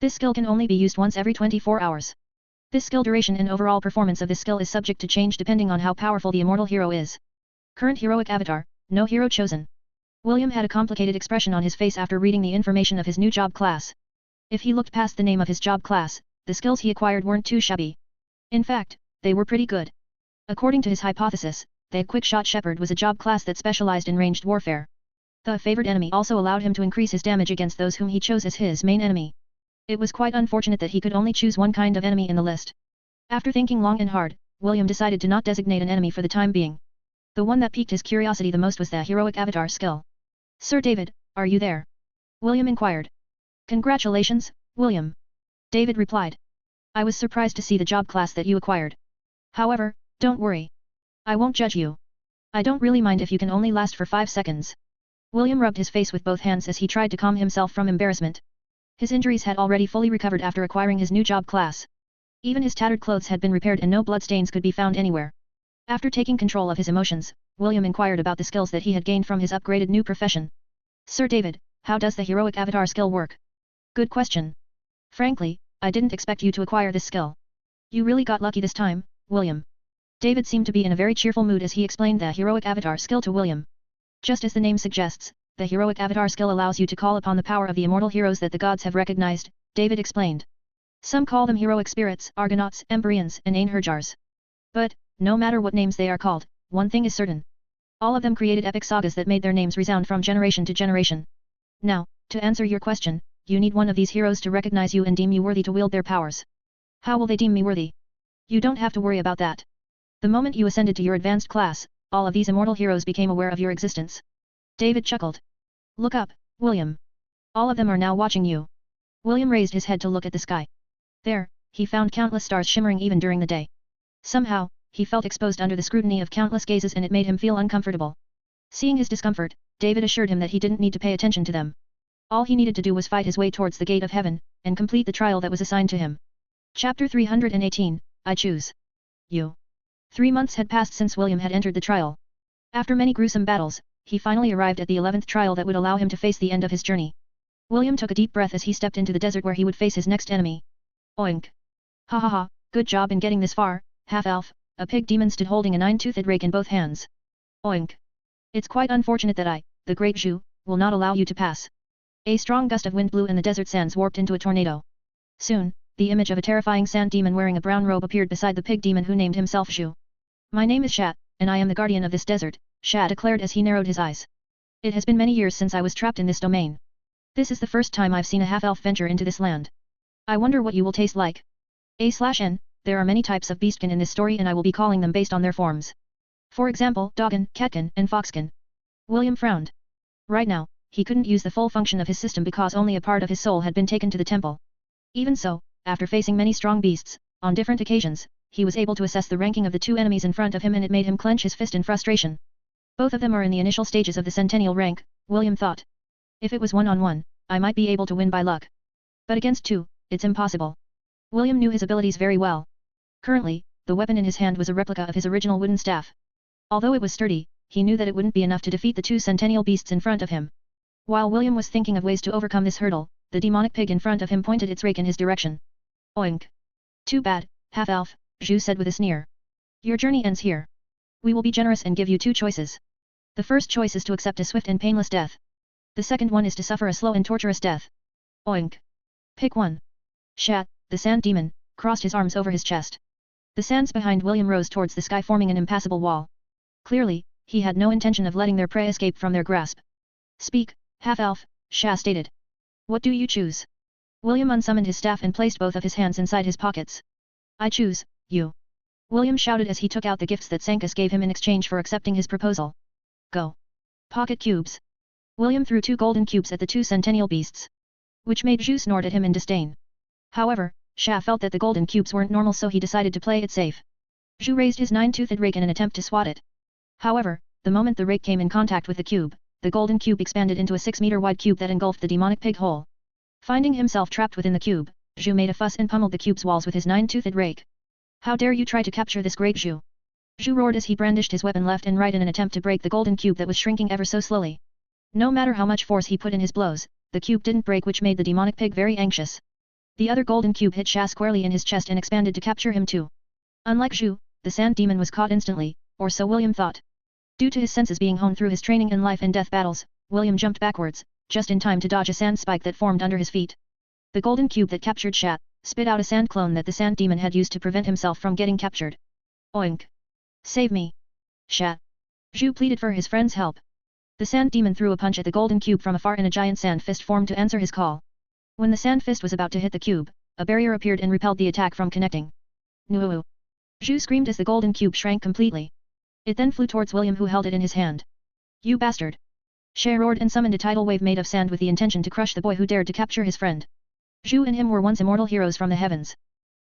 This skill can only be used once every 24 hours. This skill duration and overall performance of this skill is subject to change depending on how powerful the immortal hero is. Current Heroic Avatar, no hero chosen. William had a complicated expression on his face after reading the information of his new job class. If he looked past the name of his job class, the skills he acquired weren't too shabby. In fact, they were pretty good. According to his hypothesis, the Quick Shot Shepherd was a job class that specialized in ranged warfare. The favored enemy also allowed him to increase his damage against those whom he chose as his main enemy. It was quite unfortunate that he could only choose one kind of enemy in the list. After thinking long and hard, William decided to not designate an enemy for the time being. The one that piqued his curiosity the most was the Heroic Avatar skill. Sir David, are you there? William inquired. Congratulations, William. David replied. I was surprised to see the job class that you acquired. However, don't worry. I won't judge you. I don't really mind if you can only last for 5 seconds. William rubbed his face with both hands as he tried to calm himself from embarrassment. His injuries had already fully recovered after acquiring his new job class. Even his tattered clothes had been repaired and no bloodstains could be found anywhere. After taking control of his emotions, William inquired about the skills that he had gained from his upgraded new profession. Sir David, how does the Heroic Avatar skill work? Good question. Frankly, I didn't expect you to acquire this skill. You really got lucky this time, William. David seemed to be in a very cheerful mood as he explained the Heroic Avatar skill to William. Just as the name suggests, the Heroic Avatar skill allows you to call upon the power of the immortal heroes that the gods have recognized, David explained. Some call them heroic spirits, Argonauts, Empyreans, and Ainherjars. But, no matter what names they are called, one thing is certain. All of them created epic sagas that made their names resound from generation to generation. Now, to answer your question, you need one of these heroes to recognize you and deem you worthy to wield their powers. How will they deem me worthy? You don't have to worry about that. The moment you ascended to your advanced class, all of these immortal heroes became aware of your existence. David chuckled. Look up, William. All of them are now watching you. William raised his head to look at the sky. There, he found countless stars shimmering even during the day. Somehow, he felt exposed under the scrutiny of countless gazes and it made him feel uncomfortable. Seeing his discomfort, David assured him that he didn't need to pay attention to them. All he needed to do was fight his way towards the gate of heaven, and complete the trial that was assigned to him. Chapter 318, I Choose You. 3 months had passed since William had entered the trial. After many gruesome battles, he finally arrived at the 11th trial that would allow him to face the end of his journey. William took a deep breath as he stepped into the desert where he would face his next enemy. Oink. Ha ha ha, good job in getting this far, half-elf. A pig demon stood holding a 9-toothed rake in both hands. Oink. It's quite unfortunate that I, the Great Zhu, will not allow you to pass. A strong gust of wind blew and the desert sands warped into a tornado. Soon, the image of a terrifying sand demon wearing a brown robe appeared beside the pig demon who named himself Zhu. My name is Shat, and I am the guardian of this desert, Shat declared as he narrowed his eyes. It has been many years since I was trapped in this domain. This is the first time I've seen a half-elf venture into this land. I wonder what you will taste like. A/N, there are many types of beastkin in this story and I will be calling them based on their forms. For example, dogkin, catkin, and foxkin. William frowned. Right now, he couldn't use the full function of his system because only a part of his soul had been taken to the temple. Even so, after facing many strong beasts, on different occasions, he was able to assess the ranking of the two enemies in front of him and it made him clench his fist in frustration. Both of them are in the initial stages of the centennial rank, William thought. If it was one-on-one, I might be able to win by luck. But against two, it's impossible. William knew his abilities very well. Currently, the weapon in his hand was a replica of his original wooden staff. Although it was sturdy, he knew that it wouldn't be enough to defeat the two centennial beasts in front of him. While William was thinking of ways to overcome this hurdle, the demonic pig in front of him pointed its rake in his direction. Oink. Too bad, half-elf, Zhu said with a sneer. Your journey ends here. We will be generous and give you two choices. The first choice is to accept a swift and painless death. The second one is to suffer a slow and torturous death. Oink. Pick one. Shat, the sand demon, crossed his arms over his chest. The sands behind William rose towards the sky, forming an impassable wall. Clearly, he had no intention of letting their prey escape from their grasp. Speak, half-elf, Sha stated. What do you choose? William unsummoned his staff and placed both of his hands inside his pockets. I choose, you. William shouted as he took out the gifts that Sankas gave him in exchange for accepting his proposal. Go. Pocket cubes. William threw 2 golden cubes at the 2 centennial beasts, which made Zhu snort at him in disdain. However, Sha felt that the golden cubes weren't normal, so he decided to play it safe. Zhu raised his 9-toothed rake in an attempt to swat it. However, the moment the rake came in contact with the cube, the golden cube expanded into a 6-meter wide cube that engulfed the demonic pig hole. Finding himself trapped within the cube, Zhu made a fuss and pummeled the cube's walls with his 9-toothed rake. How dare you try to capture this great Zhu? Zhu roared as he brandished his weapon left and right in an attempt to break the golden cube that was shrinking ever so slowly. No matter how much force he put in his blows, the cube didn't break, which made the demonic pig very anxious. The other golden cube hit Sha squarely in his chest and expanded to capture him too. Unlike Zhu, the sand demon was caught instantly, or so William thought. Due to his senses being honed through his training in life and death battles, William jumped backwards, just in time to dodge a sand spike that formed under his feet. The golden cube that captured Sha spit out a sand clone that the sand demon had used to prevent himself from getting captured. Oink! Save me! Sha! Zhu pleaded for his friend's help. The sand demon threw a punch at the golden cube from afar and a giant sand fist formed to answer his call. When the sand fist was about to hit the cube, a barrier appeared and repelled the attack from connecting. Nuuu! Zhu screamed as the golden cube shrank completely. It then flew towards William, who held it in his hand. You bastard! Sha roared and summoned a tidal wave made of sand with the intention to crush the boy who dared to capture his friend. Zhu and him were once immortal heroes from the heavens.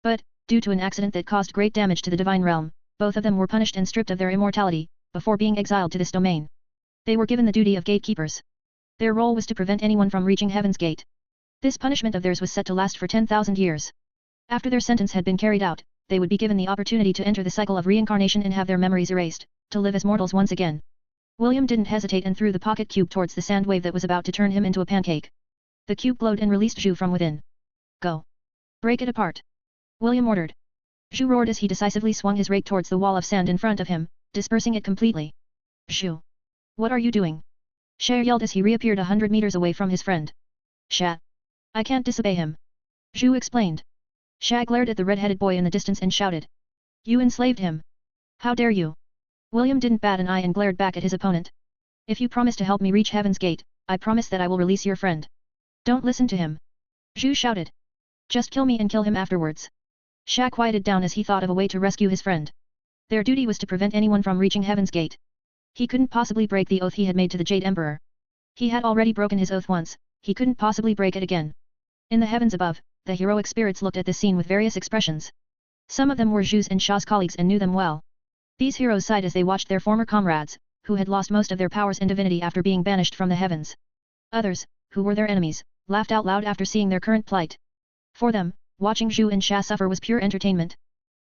But, due to an accident that caused great damage to the divine realm, both of them were punished and stripped of their immortality, before being exiled to this domain. They were given the duty of gatekeepers. Their role was to prevent anyone from reaching Heaven's Gate. This punishment of theirs was set to last for 10,000 years. After their sentence had been carried out, they would be given the opportunity to enter the cycle of reincarnation and have their memories erased, to live as mortals once again. William didn't hesitate and threw the pocket cube towards the sand wave that was about to turn him into a pancake. The cube glowed and released Zhu from within. Go. Break it apart. William ordered. Zhu roared as he decisively swung his rake towards the wall of sand in front of him, dispersing it completely. Zhu. What are you doing? Sha yelled as he reappeared 100 meters away from his friend. Sha. I can't disobey him. Zhu explained. Sha glared at the red-headed boy in the distance and shouted. You enslaved him. How dare you? William didn't bat an eye and glared back at his opponent. If you promise to help me reach Heaven's Gate, I promise that I will release your friend. Don't listen to him. Zhu shouted. Just kill me and kill him afterwards. Sha quieted down as he thought of a way to rescue his friend. Their duty was to prevent anyone from reaching Heaven's Gate. He couldn't possibly break the oath he had made to the Jade Emperor. He had already broken his oath once, he couldn't possibly break it again. In the heavens above, the heroic spirits looked at this scene with various expressions. Some of them were Zhu's and Sha's colleagues and knew them well. These heroes sighed as they watched their former comrades, who had lost most of their powers and divinity after being banished from the heavens. Others, who were their enemies, laughed out loud after seeing their current plight. For them, watching Zhu and Sha suffer was pure entertainment.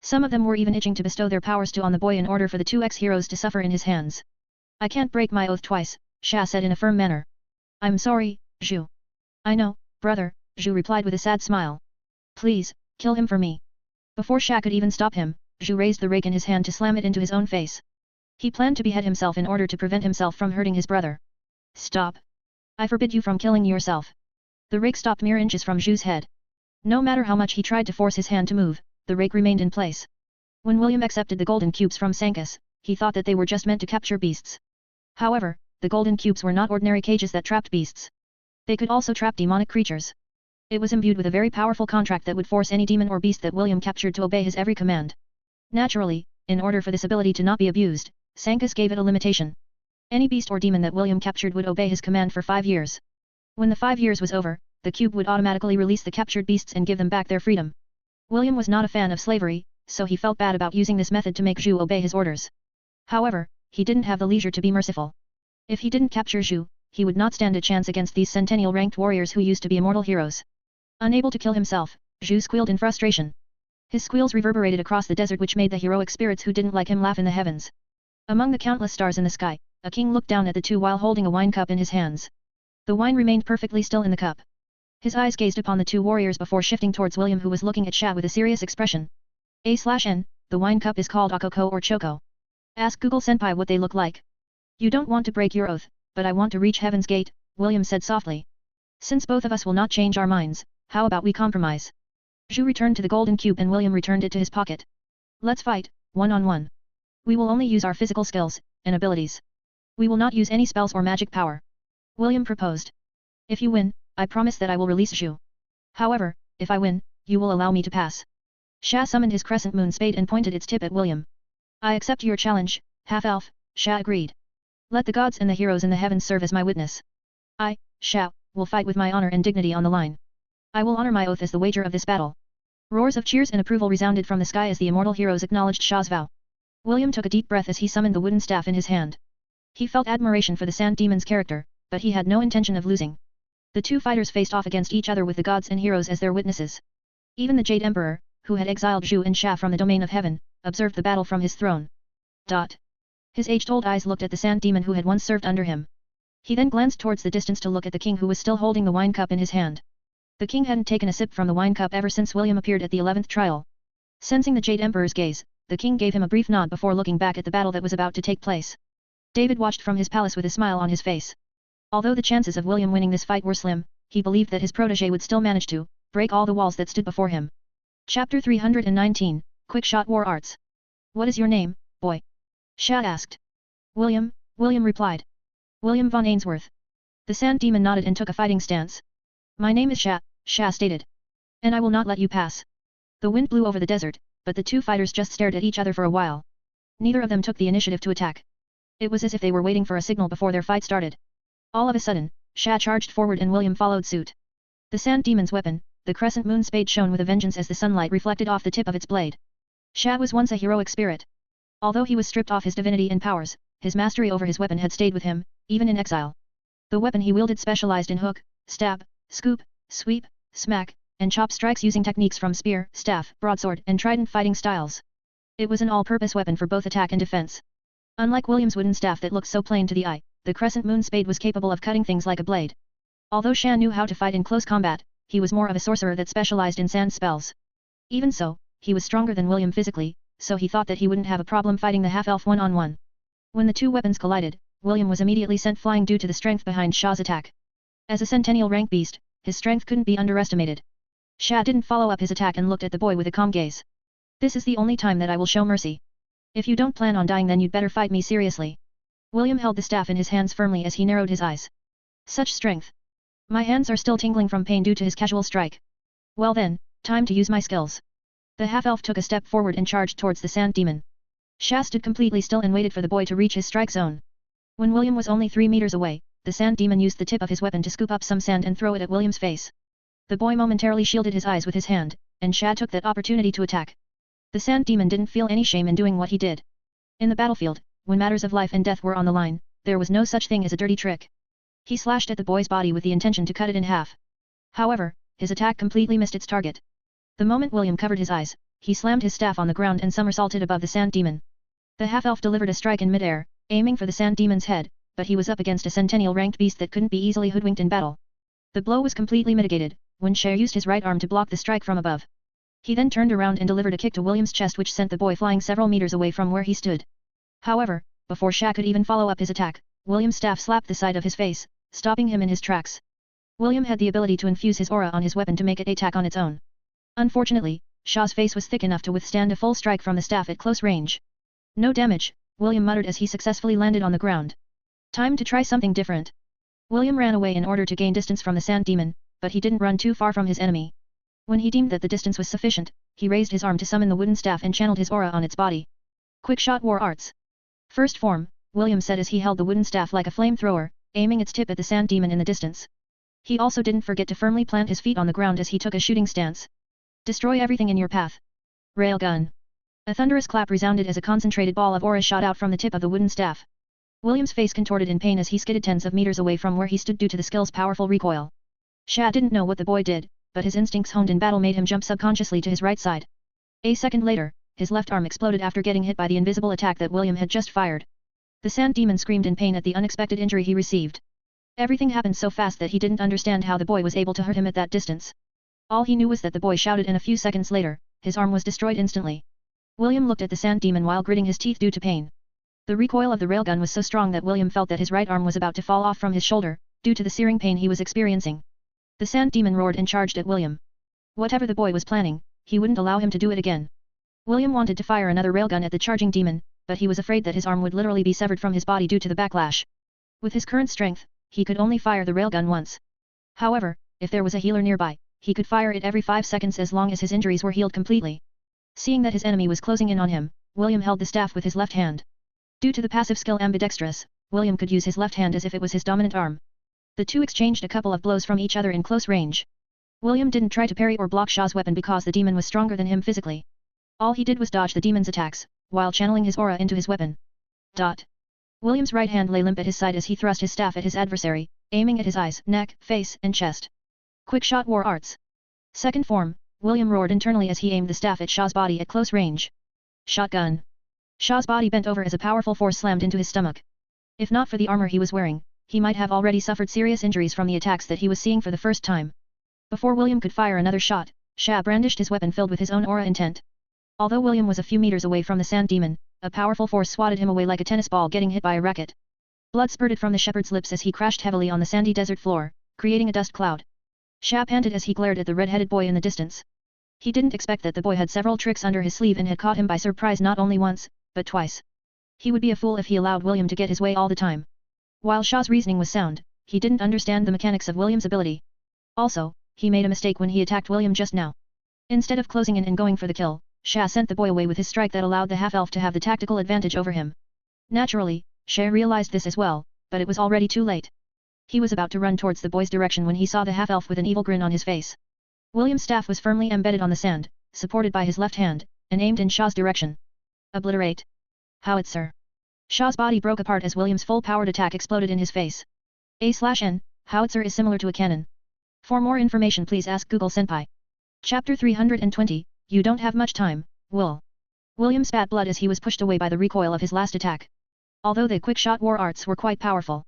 Some of them were even itching to bestow their powers on the boy in order for the 2 ex-heroes to suffer in his hands. I can't break my oath twice, Sha said in a firm manner. I'm sorry, Zhu. I know, brother, Zhu replied with a sad smile. Please, kill him for me. Before Sha could even stop him, Zhu raised the rake in his hand to slam it into his own face. He planned to behead himself in order to prevent himself from hurting his brother. Stop. I forbid you from killing yourself. The rake stopped mere inches from Zhu's head. No matter how much he tried to force his hand to move, the rake remained in place. When William accepted the golden cubes from Sankas, he thought that they were just meant to capture beasts. However, the golden cubes were not ordinary cages that trapped beasts. They could also trap demonic creatures. It was imbued with a very powerful contract that would force any demon or beast that William captured to obey his every command. Naturally, in order for this ability to not be abused, Sankas gave it a limitation. Any beast or demon that William captured would obey his command for 5 years. When the 5 years was over, the cube would automatically release the captured beasts and give them back their freedom. William was not a fan of slavery, so he felt bad about using this method to make Zhu obey his orders. However, he didn't have the leisure to be merciful. If he didn't capture Zhu, he would not stand a chance against these centennial-ranked warriors who used to be immortal heroes. Unable to kill himself, Zhu squealed in frustration. His squeals reverberated across the desert, which made the heroic spirits who didn't like him laugh in the heavens. Among the countless stars in the sky, a king looked down at the two while holding a wine cup in his hands. The wine remained perfectly still in the cup. His eyes gazed upon the 2 warriors before shifting towards William, who was looking at Sha with a serious expression. A/N, the wine cup is called Akoko or Choco. Ask Google Senpai what they look like. You don't want to break your oath, but I want to reach Heaven's Gate, William said softly. Since both of us will not change our minds, how about we compromise? Zhu returned to the golden cube and William returned it to his pocket. Let's fight, one-on-one. We will only use our physical skills and abilities. We will not use any spells or magic power. William proposed. If you win, I promise that I will release Zhu. However, if I win, you will allow me to pass. Sha summoned his crescent moon spade and pointed its tip at William. I accept your challenge, half-elf, Sha agreed. Let the gods and the heroes in the heavens serve as my witness. I, Sha, will fight with my honor and dignity on the line. I will honor my oath as the wager of this battle. Roars of cheers and approval resounded from the sky as the immortal heroes acknowledged Sha's vow. William took a deep breath as he summoned the wooden staff in his hand. He felt admiration for the sand demon's character, but he had no intention of losing. The two fighters faced off against each other with the gods and heroes as their witnesses. Even the Jade Emperor, who had exiled Zhu and Sha from the domain of heaven, observed the battle from his throne. His age-old eyes looked at the sand demon who had once served under him. He then glanced towards the distance to look at the king who was still holding the wine cup in his hand. The king hadn't taken a sip from the wine cup ever since William appeared at the 11th trial. Sensing the Jade Emperor's gaze, the king gave him a brief nod before looking back at the battle that was about to take place. David watched from his palace with a smile on his face. Although the chances of William winning this fight were slim, he believed that his protégé would still manage to break all the walls that stood before him. Chapter 319, Quick Shot War Arts. What is your name, boy? Sha asked. William replied. William von Ainsworth. The sand demon nodded and took a fighting stance. My name is Sha stated. And I will not let you pass. The wind blew over the desert, but the two fighters just stared at each other for a while. Neither of them took the initiative to attack. It was as if they were waiting for a signal before their fight started. All of a sudden, Sha charged forward and William followed suit. The sand demon's weapon, the crescent moon spade shone with a vengeance as the sunlight reflected off the tip of its blade. Sha was once a heroic spirit. Although he was stripped off his divinity and powers, his mastery over his weapon had stayed with him, even in exile. The weapon he wielded specialized in hook, stab, scoop, sweep, smack, and chop strikes using techniques from spear, staff, broadsword, and trident fighting styles. It was an all-purpose weapon for both attack and defense. Unlike William's wooden staff that looked so plain to the eye, the crescent moon spade was capable of cutting things like a blade. Although Sha knew how to fight in close combat, he was more of a sorcerer that specialized in sand spells. Even so, he was stronger than William physically, so he thought that he wouldn't have a problem fighting the half-elf one-on-one. When the two weapons collided, William was immediately sent flying due to the strength behind Sha's attack. As a centennial rank beast, his strength couldn't be underestimated. Sha didn't follow up his attack and looked at the boy with a calm gaze. This is the only time that I will show mercy. If you don't plan on dying then you'd better fight me seriously. William held the staff in his hands firmly as he narrowed his eyes. Such strength. My hands are still tingling from pain due to his casual strike. Well then, time to use my skills. The half-elf took a step forward and charged towards the sand demon. Sha stood completely still and waited for the boy to reach his strike zone. When William was only 3 meters away, the sand demon used the tip of his weapon to scoop up some sand and throw it at William's face. The boy momentarily shielded his eyes with his hand, and Sha took that opportunity to attack. The sand demon didn't feel any shame in doing what he did. In the battlefield, when matters of life and death were on the line, there was no such thing as a dirty trick. He slashed at the boy's body with the intention to cut it in half. However, his attack completely missed its target. The moment William covered his eyes, he slammed his staff on the ground and somersaulted above the sand demon. The half-elf delivered a strike in midair, aiming for the sand demon's head, but he was up against a centennial-ranked beast that couldn't be easily hoodwinked in battle. The blow was completely mitigated, when Sha used his right arm to block the strike from above. He then turned around and delivered a kick to William's chest which sent the boy flying several meters away from where he stood. However, before Sha could even follow up his attack, William's staff slapped the side of his face, stopping him in his tracks. William had the ability to infuse his aura on his weapon to make it attack on its own. Unfortunately, Sha's face was thick enough to withstand a full strike from the staff at close range. No damage, William muttered as he successfully landed on the ground. Time to try something different. William ran away in order to gain distance from the sand demon, but he didn't run too far from his enemy. When he deemed that the distance was sufficient, he raised his arm to summon the wooden staff and channeled his aura on its body. Quick Shot War Arts. First form, William said as he held the wooden staff like a flamethrower, aiming its tip at the sand demon in the distance. He also didn't forget to firmly plant his feet on the ground as he took a shooting stance. Destroy everything in your path. Railgun. A thunderous clap resounded as a concentrated ball of aura shot out from the tip of the wooden staff. William's face contorted in pain as he skidded tens of meters away from where he stood due to the skill's powerful recoil. Sha didn't know what the boy did, but his instincts honed in battle made him jump subconsciously to his right side. A second later, his left arm exploded after getting hit by the invisible attack that William had just fired. The sand demon screamed in pain at the unexpected injury he received. Everything happened so fast that he didn't understand how the boy was able to hurt him at that distance. All he knew was that the boy shouted and a few seconds later, his arm was destroyed instantly. William looked at the sand demon while gritting his teeth due to pain. The recoil of the railgun was so strong that William felt that his right arm was about to fall off from his shoulder, due to the searing pain he was experiencing. The sand demon roared and charged at William. Whatever the boy was planning, he wouldn't allow him to do it again. William wanted to fire another railgun at the charging demon, but he was afraid that his arm would literally be severed from his body due to the backlash. With his current strength, he could only fire the railgun once. However, if there was a healer nearby, he could fire it every 5 seconds as long as his injuries were healed completely. Seeing that his enemy was closing in on him, William held the staff with his left hand. Due to the passive skill ambidextrous, William could use his left hand as if it was his dominant arm. The two exchanged a couple of blows from each other in close range. William didn't try to parry or block Shah's weapon because the demon was stronger than him physically. All he did was dodge the demon's attacks, while channeling his aura into his weapon. William's right hand lay limp at his side as he thrust his staff at his adversary, aiming at his eyes, neck, face, and chest. Quick Shot War Arts. Second form, William roared internally as he aimed the staff at Shah's body at close range. Shotgun. Shah's body bent over as a powerful force slammed into his stomach. If not for the armor he was wearing, he might have already suffered serious injuries from the attacks that he was seeing for the first time. Before William could fire another shot, Shah brandished his weapon filled with his own aura intent. Although William was a few meters away from the sand demon, a powerful force swatted him away like a tennis ball getting hit by a racket. Blood spurted from the shepherd's lips as he crashed heavily on the sandy desert floor, creating a dust cloud. Shah panted as he glared at the red-headed boy in the distance. He didn't expect that the boy had several tricks under his sleeve and had caught him by surprise not only once, but twice. He would be a fool if he allowed William to get his way all the time. While Shah's reasoning was sound, he didn't understand the mechanics of William's ability. Also, he made a mistake when he attacked William just now. Instead of closing in and going for the kill, Shah sent the boy away with his strike that allowed the half-elf to have the tactical advantage over him. Naturally, Shah realized this as well, but it was already too late. He was about to run towards the boy's direction when he saw the half-elf with an evil grin on his face. William's staff was firmly embedded on the sand, supported by his left hand, and aimed in Shah's direction. Obliterate. Howitzer. Shah's body broke apart as William's full-powered attack exploded in his face. A/N, howitzer is similar to a cannon. For more information please ask Google Senpai. Chapter 320, You don't have much time, Will. William spat blood as he was pushed away by the recoil of his last attack. Although the quick-shot war arts were quite powerful,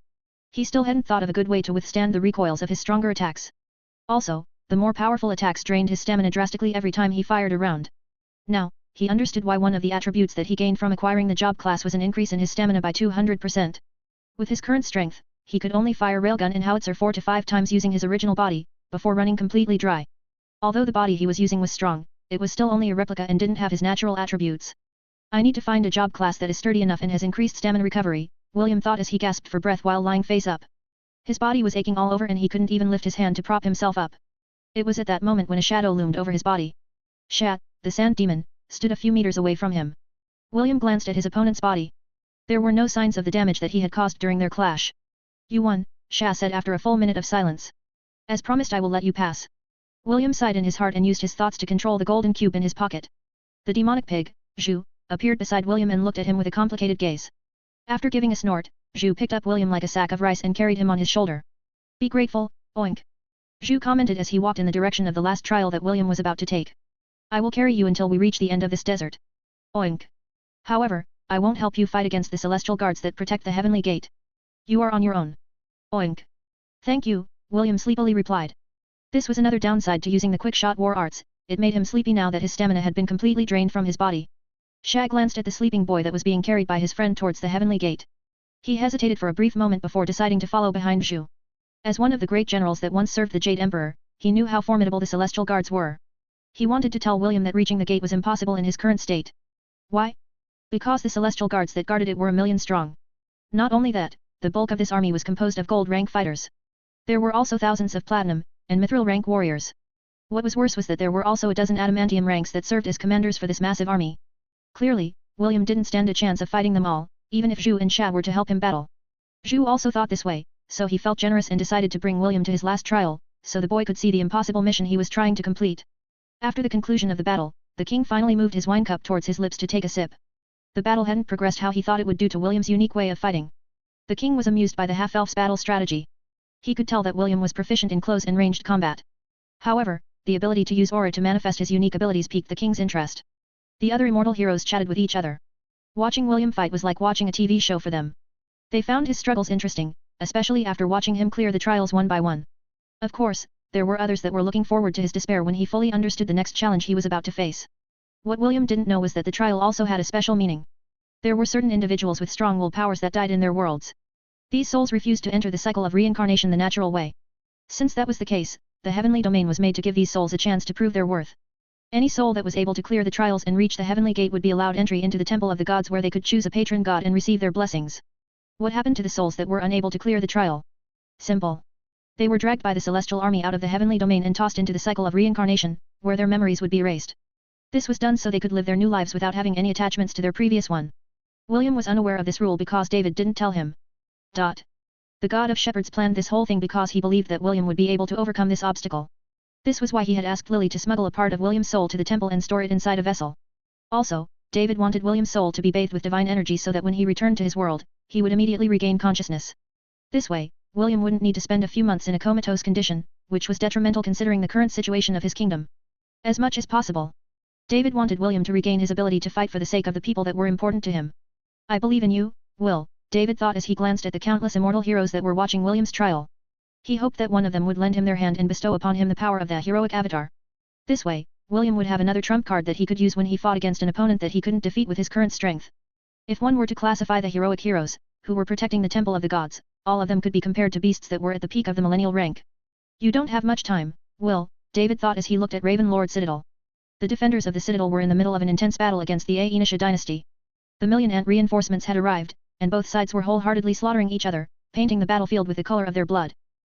he still hadn't thought of a good way to withstand the recoils of his stronger attacks. Also, the more powerful attacks drained his stamina drastically every time he fired a round. Now, he understood why one of the attributes that he gained from acquiring the job class was an increase in his stamina by 200%. With his current strength, he could only fire railgun and howitzer 4 to 5 times using his original body, before running completely dry. Although the body he was using was strong, it was still only a replica and didn't have his natural attributes. I need to find a job class that is sturdy enough and has increased stamina recovery, William thought as he gasped for breath while lying face up. His body was aching all over and he couldn't even lift his hand to prop himself up. It was at that moment when a shadow loomed over his body. Shah, the sand demon, stood a few meters away from him. William glanced at his opponent's body. There were no signs of the damage that he had caused during their clash. You won, Shah said after a full minute of silence. As promised I will let you pass. William sighed in his heart and used his thoughts to control the golden cube in his pocket. The demonic pig, Zhu, appeared beside William and looked at him with a complicated gaze. After giving a snort, Zhu picked up William like a sack of rice and carried him on his shoulder. Be grateful, oink. Zhu commented as he walked in the direction of the last trial that William was about to take. I will carry you until we reach the end of this desert. Oink. However, I won't help you fight against the celestial guards that protect the heavenly gate. You are on your own. Oink. Thank you, William sleepily replied. This was another downside to using the quick-shot war arts, it made him sleepy now that his stamina had been completely drained from his body. Shah glanced at the sleeping boy that was being carried by his friend towards the heavenly gate. He hesitated for a brief moment before deciding to follow behind Zhu. As one of the great generals that once served the Jade Emperor, he knew how formidable the celestial guards were. He wanted to tell William that reaching the gate was impossible in his current state. Why? Because the celestial guards that guarded it were 1,000,000 strong. Not only that, the bulk of this army was composed of gold rank fighters. There were also thousands of platinum and mithril rank warriors. What was worse was that there were also a dozen adamantium ranks that served as commanders for this massive army. Clearly, William didn't stand a chance of fighting them all, even if Zhu and Shah were to help him battle. Zhu also thought this way, so he felt generous and decided to bring William to his last trial, so the boy could see the impossible mission he was trying to complete. After the conclusion of the battle, the king finally moved his wine cup towards his lips to take a sip. The battle hadn't progressed how he thought it would due to William's unique way of fighting. The king was amused by the half-elf's battle strategy. He could tell that William was proficient in close and ranged combat. However, the ability to use aura to manifest his unique abilities piqued the king's interest. The other immortal heroes chatted with each other. Watching William fight was like watching a TV show for them. They found his struggles interesting, especially after watching him clear the trials one by one. Of course, there were others that were looking forward to his despair when he fully understood the next challenge he was about to face. What William didn't know was that the trial also had a special meaning. There were certain individuals with strong will powers that died in their worlds. These souls refused to enter the cycle of reincarnation the natural way. Since that was the case, the heavenly domain was made to give these souls a chance to prove their worth. Any soul that was able to clear the trials and reach the heavenly gate would be allowed entry into the temple of the gods where they could choose a patron god and receive their blessings. What happened to the souls that were unable to clear the trial? Simple. They were dragged by the celestial army out of the heavenly domain and tossed into the cycle of reincarnation, where their memories would be erased. This was done so they could live their new lives without having any attachments to their previous one. William was unaware of this rule because David didn't tell him. The God of Shepherds planned this whole thing because he believed that William would be able to overcome this obstacle. This was why he had asked Lily to smuggle a part of William's soul to the temple and store it inside a vessel. Also, David wanted William's soul to be bathed with divine energy so that when he returned to his world, he would immediately regain consciousness. This way, William wouldn't need to spend a few months in a comatose condition, which was detrimental considering the current situation of his kingdom. As much as possible, David wanted William to regain his ability to fight for the sake of the people that were important to him. I believe in you, Will, David thought as he glanced at the countless immortal heroes that were watching William's trial. He hoped that one of them would lend him their hand and bestow upon him the power of that heroic avatar. This way, William would have another trump card that he could use when he fought against an opponent that he couldn't defeat with his current strength. If one were to classify the heroic heroes, who were protecting the temple of the gods, all of them could be compared to beasts that were at the peak of the millennial rank. You don't have much time, Will, David thought as he looked at Raven Lord Citadel. The defenders of the citadel were in the middle of an intense battle against the Aenisha dynasty. The million-ant reinforcements had arrived, and both sides were wholeheartedly slaughtering each other, painting the battlefield with the color of their blood.